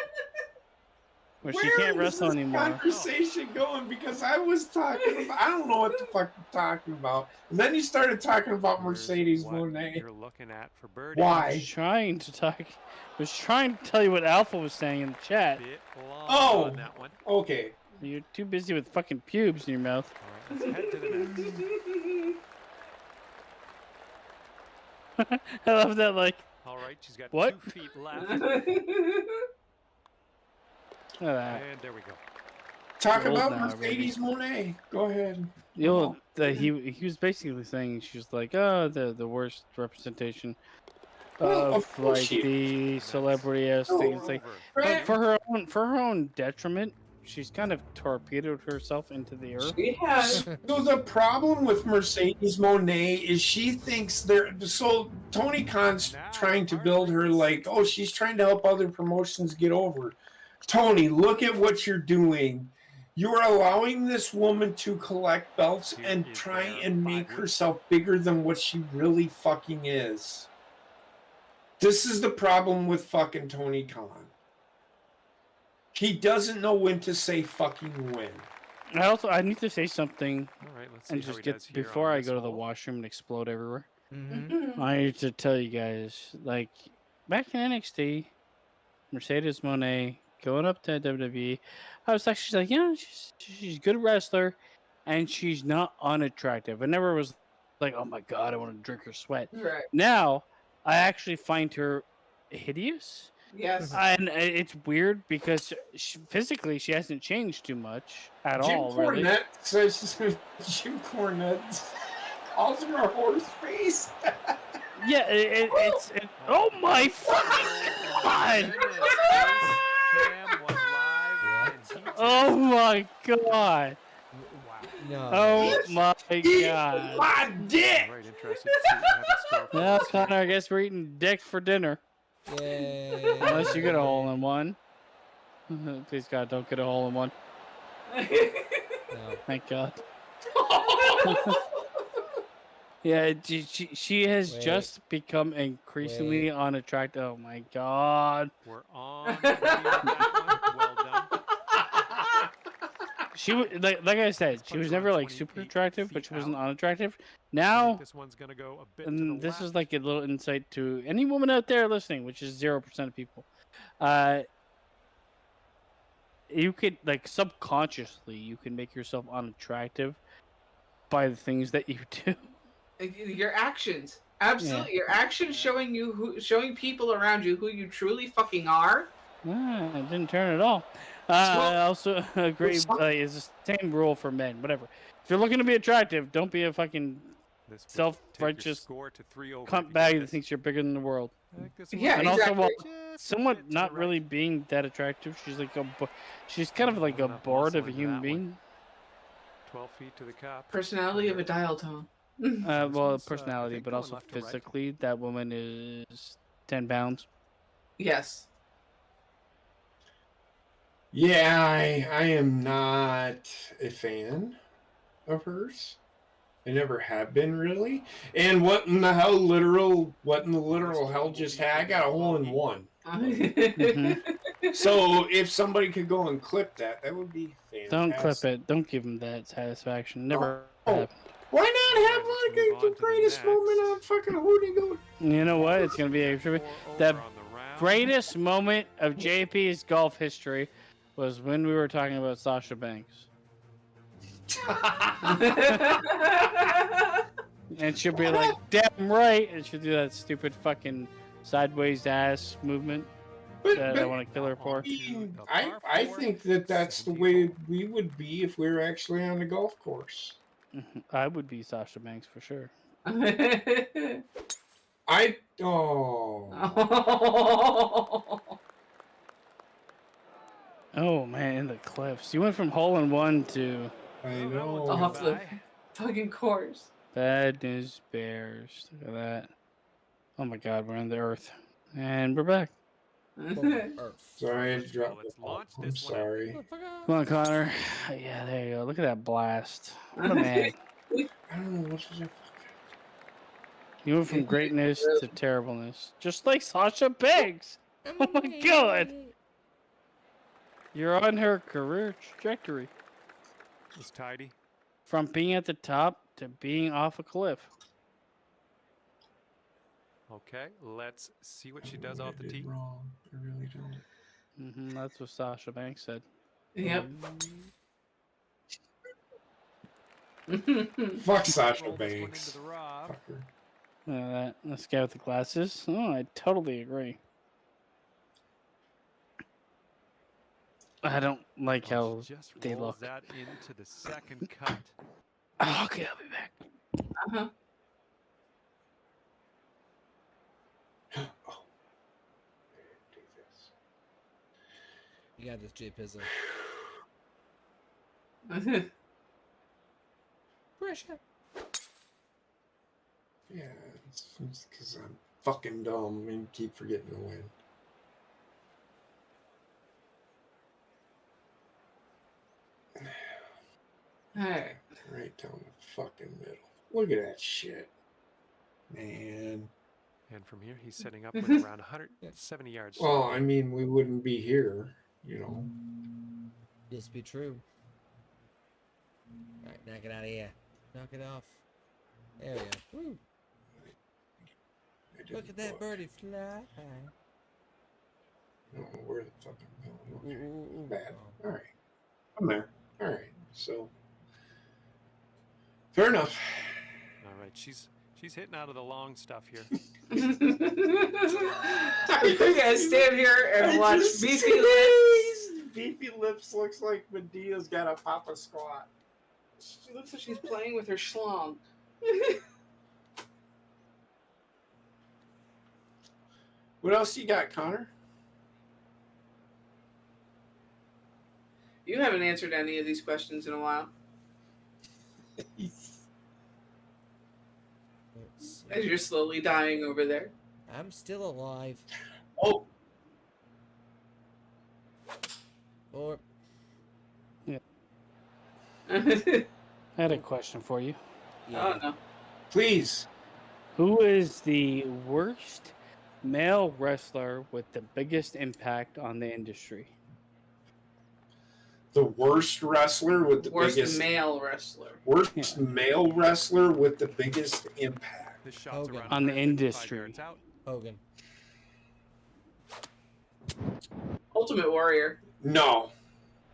Where she can't is wrestle this anymore. Conversation going because I was talking about. I don't know what the fuck you're talking about. And then you started talking about Here's Mercedes what Monet. You're looking at for birdie. I Why? was trying to talk. I was trying to tell you what Alpha was saying in the chat. Bit long Oh. on that one. Okay. You're too busy with fucking pubes in your mouth. All right, let's head to the next. I love that. Like, All right, she's got What? 2 feet left. look at that. And there we go. Talk Old about now, Mercedes Monet. Go ahead. The old, he was basically saying she's like, oh, the worst representation Well, of course like she is. the celebrity ass Oh, things. Like, Over. but for her own detriment, she's kind of torpedoed herself into the earth. She has. So the problem with Mercedes Monet is she thinks they're so Tony Khan's Now, trying to our build her next- like, oh, she's trying to help other promotions get over. Tony, look at what you're doing. You are allowing this woman to collect belts She and is try there and 5 make weeks. herself bigger than what she really fucking is. This is the problem with fucking Tony Khan. He doesn't know when to say fucking when. I need to say something All right, let's see and how just he get does here before on I this go to the hole. washroom and explode everywhere. Mm-hmm. I need to tell you guys, like, back in NXT, Mercedes Monet going up to WWE, I was actually like, yeah, she's a good wrestler, and she's not unattractive. I never was like, oh my god, I want to drink her sweat. Right. Now, I actually find her hideous, Yes. and it's weird because physically she hasn't changed too much at Jim all. Really. Cornette says Jim Cornette calls her a horse face. Yeah, it's oh my fucking god! Cam was live and he Oh my god! No. Oh my Eat god! my dick. Right, interested to see what happens score for Well, this Connor, I guess we're eating dick for dinner. Yay. Unless you get a hole in one. Please God, don't get a hole in one. No. Thank God. Yeah, she has Wait. just become increasingly unattractive. Oh my God. We're on that one. Well done. She like I said, she punch was around never like 28 super attractive, but feet she wasn't out. unattractive. I Now, think this one's gonna go a bit to the and this left. is like a little insight to any woman out there listening, which is 0% of people. You could like subconsciously, you can make yourself unattractive by the things that you do. Your actions. Absolutely. Your actions showing showing people around you who you truly fucking are. It didn't turn at all. I also agree. It's the same rule for men. Whatever. If you're looking to be attractive, don't be a fucking This would take your self-righteous score to 3 over if cunt you bag get that this. thinks you're bigger than the world. I think this Yeah, one And also, exactly. well, just a somewhat bit to not the really right. being that attractive. She's like she's kind of like a Enough board muscle of a into human that being. 12 feet to the cup. Personality of a dial tone. This Well, one's, I personality, think but going also left to right. physically, that woman is 10 pounds. Yes. Yeah, I am not a fan of hers. I never have been really. And what in the literal hell just had? I got a hole in one. So if somebody could go and clip that, that would be fantastic. Don't clip it. Don't give him that satisfaction. Never happened. Why not have Let's like move on the to the greatest moment next. on fucking Horny Goat? You know what? It's gonna be a tribute. The greatest moment of JP's golf history was when we were talking about Sasha Banks. And she'll be like, damn right, and she'll do that stupid fucking sideways ass movement that I want to kill her for. I think that's the way we would be if we were actually on the golf course. I would be Sasha Banks for sure. Oh man, in the cliffs. You went from hole in one to I know. Off the fucking course. bad news bears. Look at that. Oh my god, we're in the earth. And we're back. Sorry, I dropped Let's the ball. launch I'm this one. sorry. Come on, Connor. Yeah, there you go. Look at that blast. What a man. I don't know what to do. You went from greatness to terribleness. Just like Sasha Banks. Oh my god. You're on her career trajectory. It's tidy. From being at the top to being off a cliff. Okay, let's see what she does off the I did tee. wrong. I really don't. That's what Sasha Banks said. Yep. Fuck Sasha Roll this one Banks. into the rough. Fucker. This guy with the glasses. Oh, I totally agree. I don't like how Just they rolls look. that into the second cut. Oh, okay, I'll be back. Uh-huh. Oh. Do this. You got this, J Pizza. Pressure. Yeah, it's because I'm fucking dumb and keep forgetting to win. Alright. Right down the fucking middle. Look at that shit. Man. And from here, he's setting up with around 170 yards. Well, I mean, we wouldn't be here, you know. This be true. Alright, knock it out of here. Knock it off. There we go. Woo. I didn't Look at that look. birdie fly. I don't know where the fuck I'm going. Okay. Ooh. Bad. Alright. I'm there. Alright. So. Fair enough. All right, she's hitting out of the long stuff here. You're gonna stand here and watch Beefy Lips. Beefy Lips looks like Medea's got a Papa squat. She looks like she's playing with her schlong. What else you got, Connor? You haven't answered any of these questions in a while. Let's see. As you're slowly dying over there. I'm still alive. Oh, Or I had a question for you. Oh no. please. Who is the worst male wrestler with the biggest impact on the industry? The worst wrestler with the Worst biggest male wrestler. worst male wrestler with the biggest impact. This shot's Hogan. around On the 155 industry. yards out. Hogan. Ultimate Warrior. No,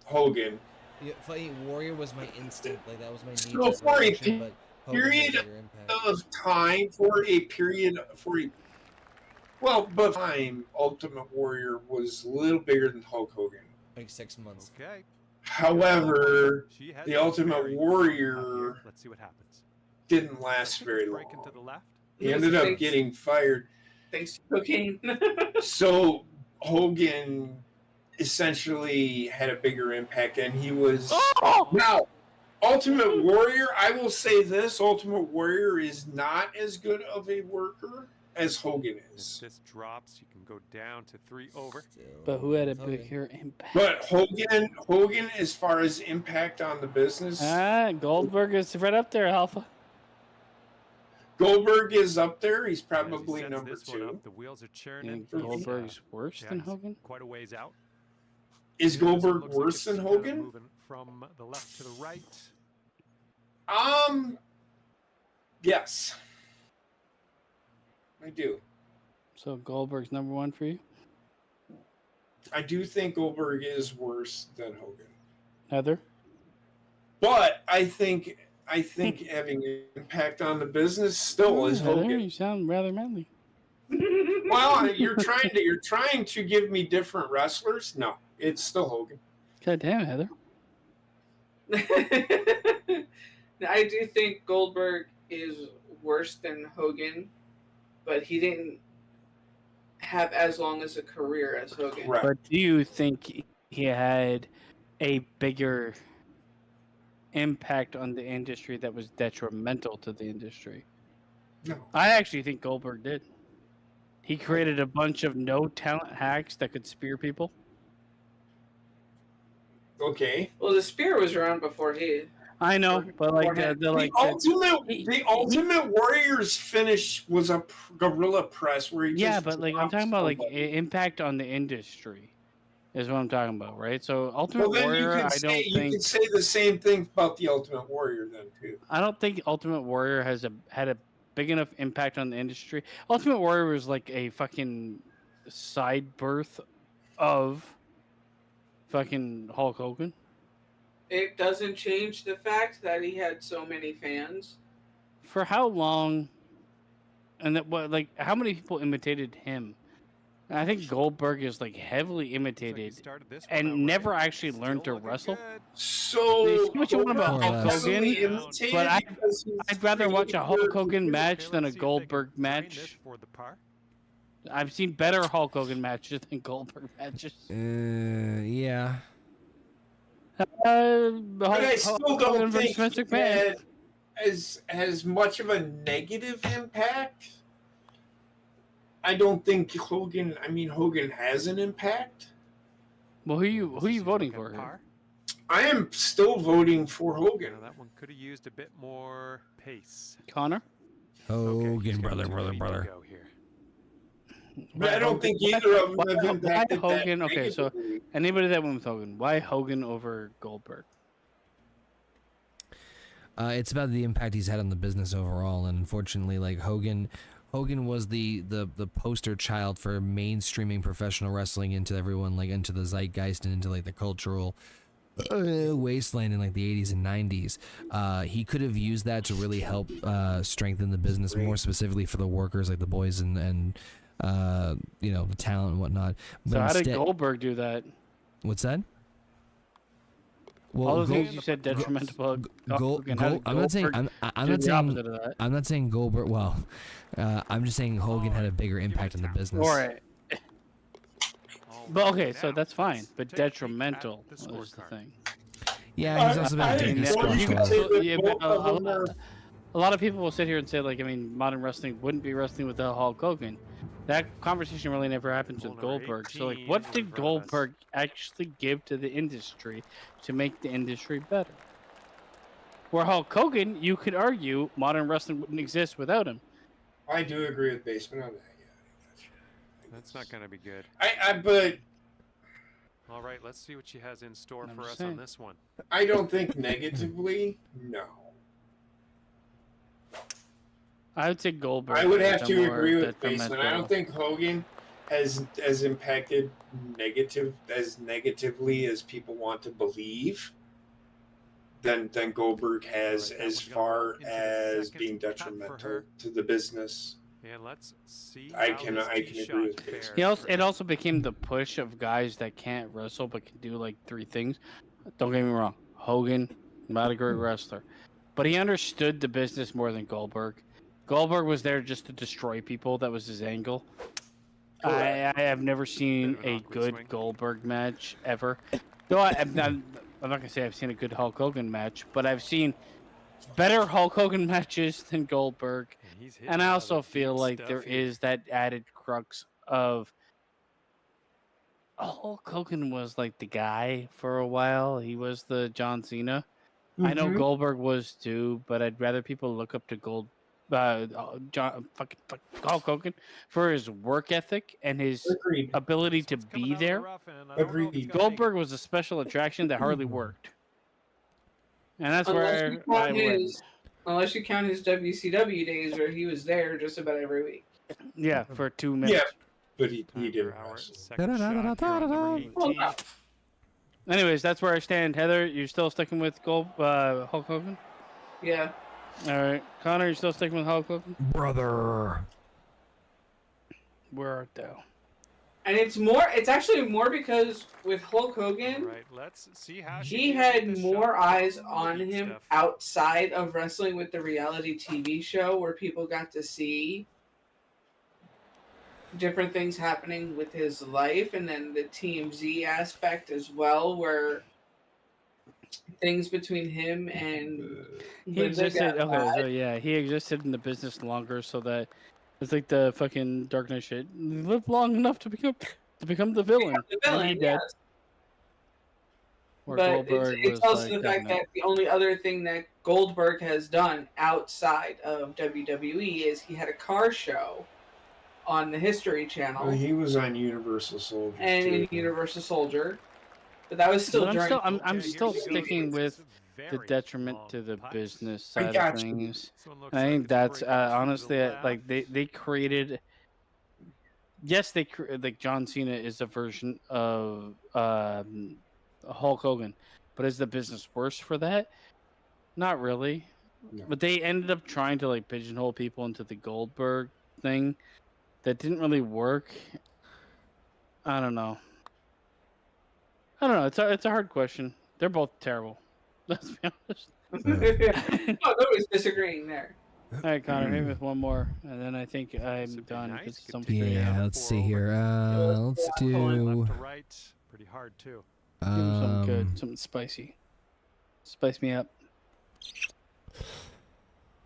Hogan. Yeah, Fighting Warrior was my instinct. Like that was my So knee-jerk for a reaction, but Hogan had period bigger impact. Of time for a period for a but time Ultimate Warrior was a little bigger than Hulk Hogan. Like 6 months. Okay. However, She has the been Ultimate very Warrior up here. Let's see what happens. didn't last very Break long. into the left. He ended up Thanks- getting fired. Thanks to cocaine. So Hogan essentially had a bigger impact, and he was now Ultimate Warrior. I will say this: Ultimate Warrior is not as good of a worker as Hogan If is. this drops, you can go down to 3 over. But who had a bigger impact? But Hogan, as far as impact on the business, Goldberg is right up there, Alpha. Goldberg is up there. He's As he probably sets number this one 2. up, the wheels are You churning. think For me. Goldberg's worse Yeah, than he's Hogan? quite a ways out. Is It Goldberg looks like worse it's than kinda Hogan? moving from the left to the right. Yes. I do. So Goldberg's number 1 for you? I do think Goldberg is worse than Hogan. Heather? But I think having an impact on the business still is Heather, Hogan. you sound rather manly. Well, you're trying to give me different wrestlers. No, it's still Hogan. God damn it, Heather. I do think Goldberg is worse than Hogan, but he didn't have as long as a career as Hogan. Right. But do you think he had a bigger impact on the industry that was detrimental to the industry? No. I actually think Goldberg did. He created a bunch of no talent hacks that could spear people. Okay. Well, the spear was around before he. I know, but like The Ultimate Warrior's finish was a gorilla press where he yeah, just but like I'm dropped talking about like somebody. impact on the industry is what I'm talking about, right? So Ultimate Well, then Warrior, you I could say the same thing about the Ultimate Warrior then too. don't think Ultimate Warrior had a big enough impact on the industry. Ultimate Warrior was like a fucking side birth of fucking Hulk Hogan. It doesn't change the fact that he had so many fans. For how long? And that what like how many people imitated him? And I think Goldberg is like heavily imitated and never actually learned to wrestle. So See what you want about Hulk heavily Hogan? imitated But because he's I'd rather watch a Hulk Hogan match Okay, than a let's see if they can Goldberg drain match. this for the par. I've seen better Hulk Hogan matches than Goldberg matches. Yeah. But I still don't think Vince he McMahon. had as much of a negative impact. I don't think Hogan. I mean, Hogan has an impact. Well, who you See if we voting can for? Here? par. I am still voting for Hogan. Now, that one could have used a bit more pace. Connor? Okay, Hogan, he's got brother, too brother, many to brother. go here. But I don't think either of them have impacted why Hogan? that Okay, so negatively. anybody that went with Hogan, why Hogan over Goldberg? It's about the impact he's had on the business overall, and unfortunately, like Hogan was the poster child for mainstreaming professional wrestling into everyone, like into the zeitgeist and into like the cultural wasteland in like the 80s and 90s. He could have used that to really help strengthen the business more specifically for the workers, like the boys and you know, the talent and whatnot. But So how did instead, Goldberg do that? what's that? All the Gold- things you said detrimental. about Hogan, how did I'm not saying Goldberg I'm do not the saying opposite of that. I'm not saying Goldberg. Well, I'm just saying Hogan had a bigger impact on the business. All right. All But right, okay, so now that's fine. let's But take a peek at detrimental the is the scorecard. thing. Yeah, he's also been I a think dick. so. He's You could squashed say all. that Yeah, both but of them are- a lot of people will sit here and say, like, I mean, modern wrestling wouldn't be wrestling without Hulk Hogan. That conversation really never happens with Hole number Goldberg. So, like, 18 what is did in front of us. Goldberg actually give to the industry to make the industry better? Where Hulk Hogan, you could argue modern wrestling wouldn't exist without him. I do agree with Basement on that. Yeah, That's not going to be good. but All right, let's see what she has in store I'm for just us saying. on this one. I don't think negatively. No, I would say Goldberg. I would is have a to more agree with Basement. I detrimental. don't think Hogan has impacted negatively as people want to believe than Goldberg has Alright, that as one's gonna far roll into the as second being cut for detrimental her. to the business. And let's see. I how can this agree tee shot with this. fares. It also became the push of guys that can't wrestle but can do like 3 things. Don't get me wrong, Hogan, not a great wrestler, but he understood the business more than Goldberg. Goldberg was there just to destroy people. That was his angle. I have never seen Bit of an a awkward good swing. Goldberg match ever. Though I'm not gonna say I've seen a good Hulk Hogan match, but I've seen better Hulk Hogan matches than Goldberg. he's And I hitting also all the feel big like stuff there here. is that added crux of Hulk Hogan was like the guy for a while. He was the John Cena. I know Mhm. Goldberg was too, but I'd rather people look up to Hulk Hogan for his work ethic and his Agreed. ability This to one's coming be out of the there. rough, and I don't know if it's Agreed. gonna make it. Goldberg was a special attraction that hardly worked, and that's where I win. Unless you count his WCW days where he was there just about every week. Yeah, for 2 minutes. Yeah, but he Time did for our wrestle. second shot here on number 18. Anyways, that's where I stand. Heather, you still sticking with Hulk Hogan? Yeah. All right, Connor, you still sticking with Hulk Hogan? Brother. Where art thou? And it's actually more because with Hulk Hogan, All right, let's see how she he deals with had this more shot. eyes The on heat him stuff. outside of wrestling with the reality TV show where people got to see different things happening with his life, and then the TMZ aspect as well, where things between him and He Linda existed. got Okay, bad. so yeah, he existed in the business longer, so that it's like the fucking Dark Knight shit. Live long enough to become the villain. The And villain, he did. yes. Where But Goldberg it's was also like the fact Dark that the only other thing that Goldberg has done outside of WWE is he had a car show on the History Channel Well, he was on Universal Soldier and too. in Universal Soldier, but that was still But during. I'm Okay, here still she goes. sticking with It's the very detriment long to the putts. business I side of got you. things. This one looks And I like think it's that's breaking to the honestly left. like they created. Yes, like John Cena is a version of Hulk Hogan, but is the business worse for that? Not really. No. But they ended up trying to like pigeonhole people into the Goldberg thing that didn't really work. I don't know. It's a hard question. They're both terrible. Let's be honest. No, nobody's disagreeing there. All right, Connor, maybe with one more, and then I think I'm This would be done nice. because Could some take it down Yeah, to let's 4 see over. here. Let's Yeah, do. Left to right, pretty hard too. give me something good, something spicy. Spice me up.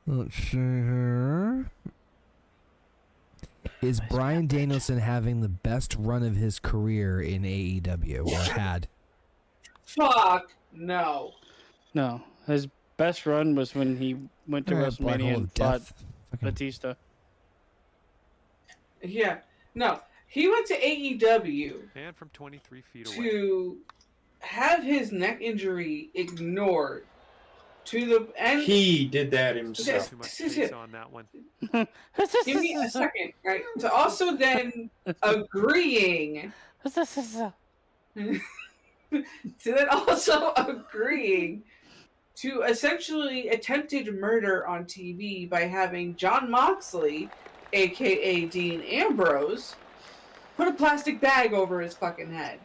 Let's see here. Is Bryan Danielson having the best run of his career in AEW or had? Fuck no. No, his best run was when he went to Black WrestleMania hole and of fought death. Fucking- Batista. Yeah, no. He went to AEW And from 23 feet away. to have his neck injury ignored to the end. He did that himself. Too much space on that one. Give me a second, right? To also then agreeing to essentially attempted murder on TV by having John Moxley, aka Dean Ambrose, put a plastic bag over his fucking head.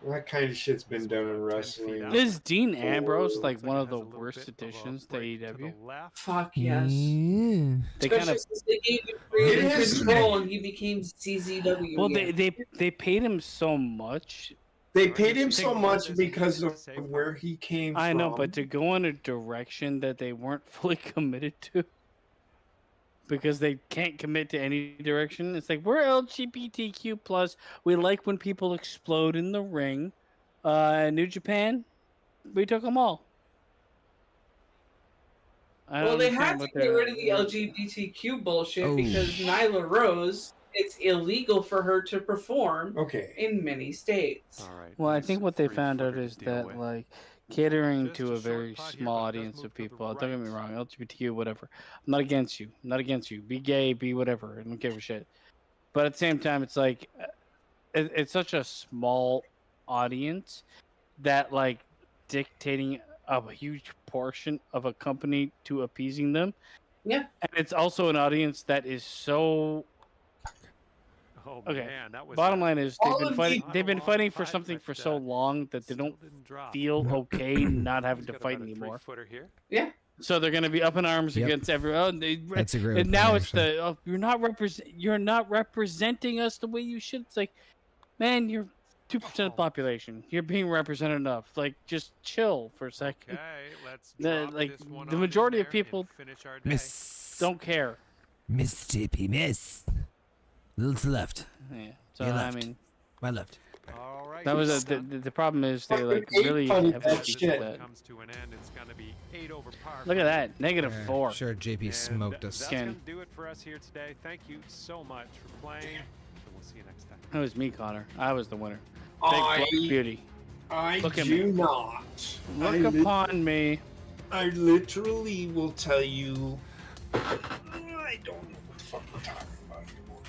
That kind of shit's been done in wrestling. Is Dean Ambrose Oh, like Looks one it of has the a little worst bit of a additions to break to AEW? the left. Fuck yes. Yeah. They kind Especially of since they gave him creative It is. control and he became CZW. well, again. they paid him so much. They paid him Take so one much this because to of save where power. he came from. I know, but to go in a direction that they weren't fully committed to, because they can't commit to any direction. It's like we're LGBTQ plus. We like when people explode in the ring. New Japan, we took them all. I Well, don't they had understand to what get they're- rid of the LGBTQ bullshit Oh. because Nyla Rose, it's illegal for her to perform Okay. in many states. All right. Well, I nice think what they found out 3-footer to is deal that with. like catering Just to a a short very putt here, small but it does audience move of to the people. Don't get me right. wrong, LGBTQ, whatever. I'm not against you. I'm not against you. Be gay, be whatever. I don't give a shit. But at the same time, it's like it's such a small audience that like dictating a huge portion of a company to appeasing them. Yeah. And it's also an audience that is so. Oh, Okay. man, that was Bottom a- line is All they've been of fighting. the- They've been Not a fighting long for putt, something but, for so long that they still don't didn't drop. feel okay not having He's to got fight about a anymore. 3-footer here. So they're going to be up in arms Yep. against everyone. That's a great And one, now it's actually. the you're not representing us the way you should. It's like, man, you're 2% of the population. You're being represented enough. Like, just chill for a second. Okay, let's The- drop like, this one the on in majority of there and people- finish our day. Miss. don't care. Miss JP, miss. A little to the left. Yeah. So Your I left. mean, My left. All right. that was the problem is they like really funny have that to shit. that. comes to an end. It's going to be 8 over par. Look at that, -4. Sure, JP And smoked us. That's Ken. going to do it for us here today. Thank you so much for playing. And we'll see you next time. It was me, Connor. I was the winner. Big black beauty. I Look at do me. not. Look upon me. I literally will tell you. I don't know what the fuck we're talking about anymore.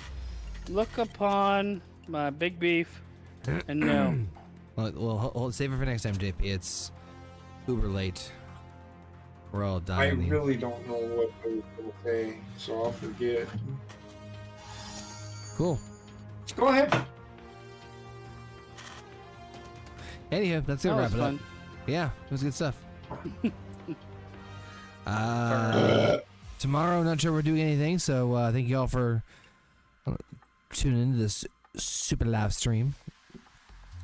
Look upon my big beef. And no. Well, save it for next time, JP. It's uber late. We're all I dying. really don't know what I was going to say, so I'll forget. Cool. Go ahead. Anyhow, that's gonna That wrap was it fun. up. Yeah, it was good stuff. Tomorrow, not sure we're doing anything, so thank you all for tuning into this super live stream,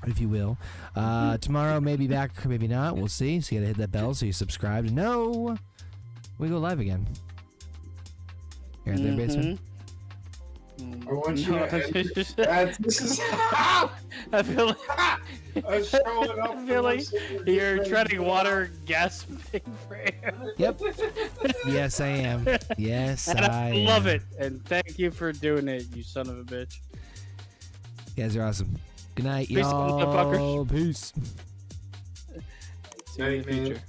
if you will. Tomorrow, maybe back, maybe not. We'll see. So you gotta hit that bell so you subscribe to know we go live again. You're at their basement. I want you No, to end this is I feel like, showing up. I feel like you're treading water, gasping for air. Yep. Yes, I am. Yes, And I am. love it. And thank you for doing it, you son of a bitch. You guys are awesome. Good night, Peace, y'all. motherfuckers. Peace. See you in the Night, man. future.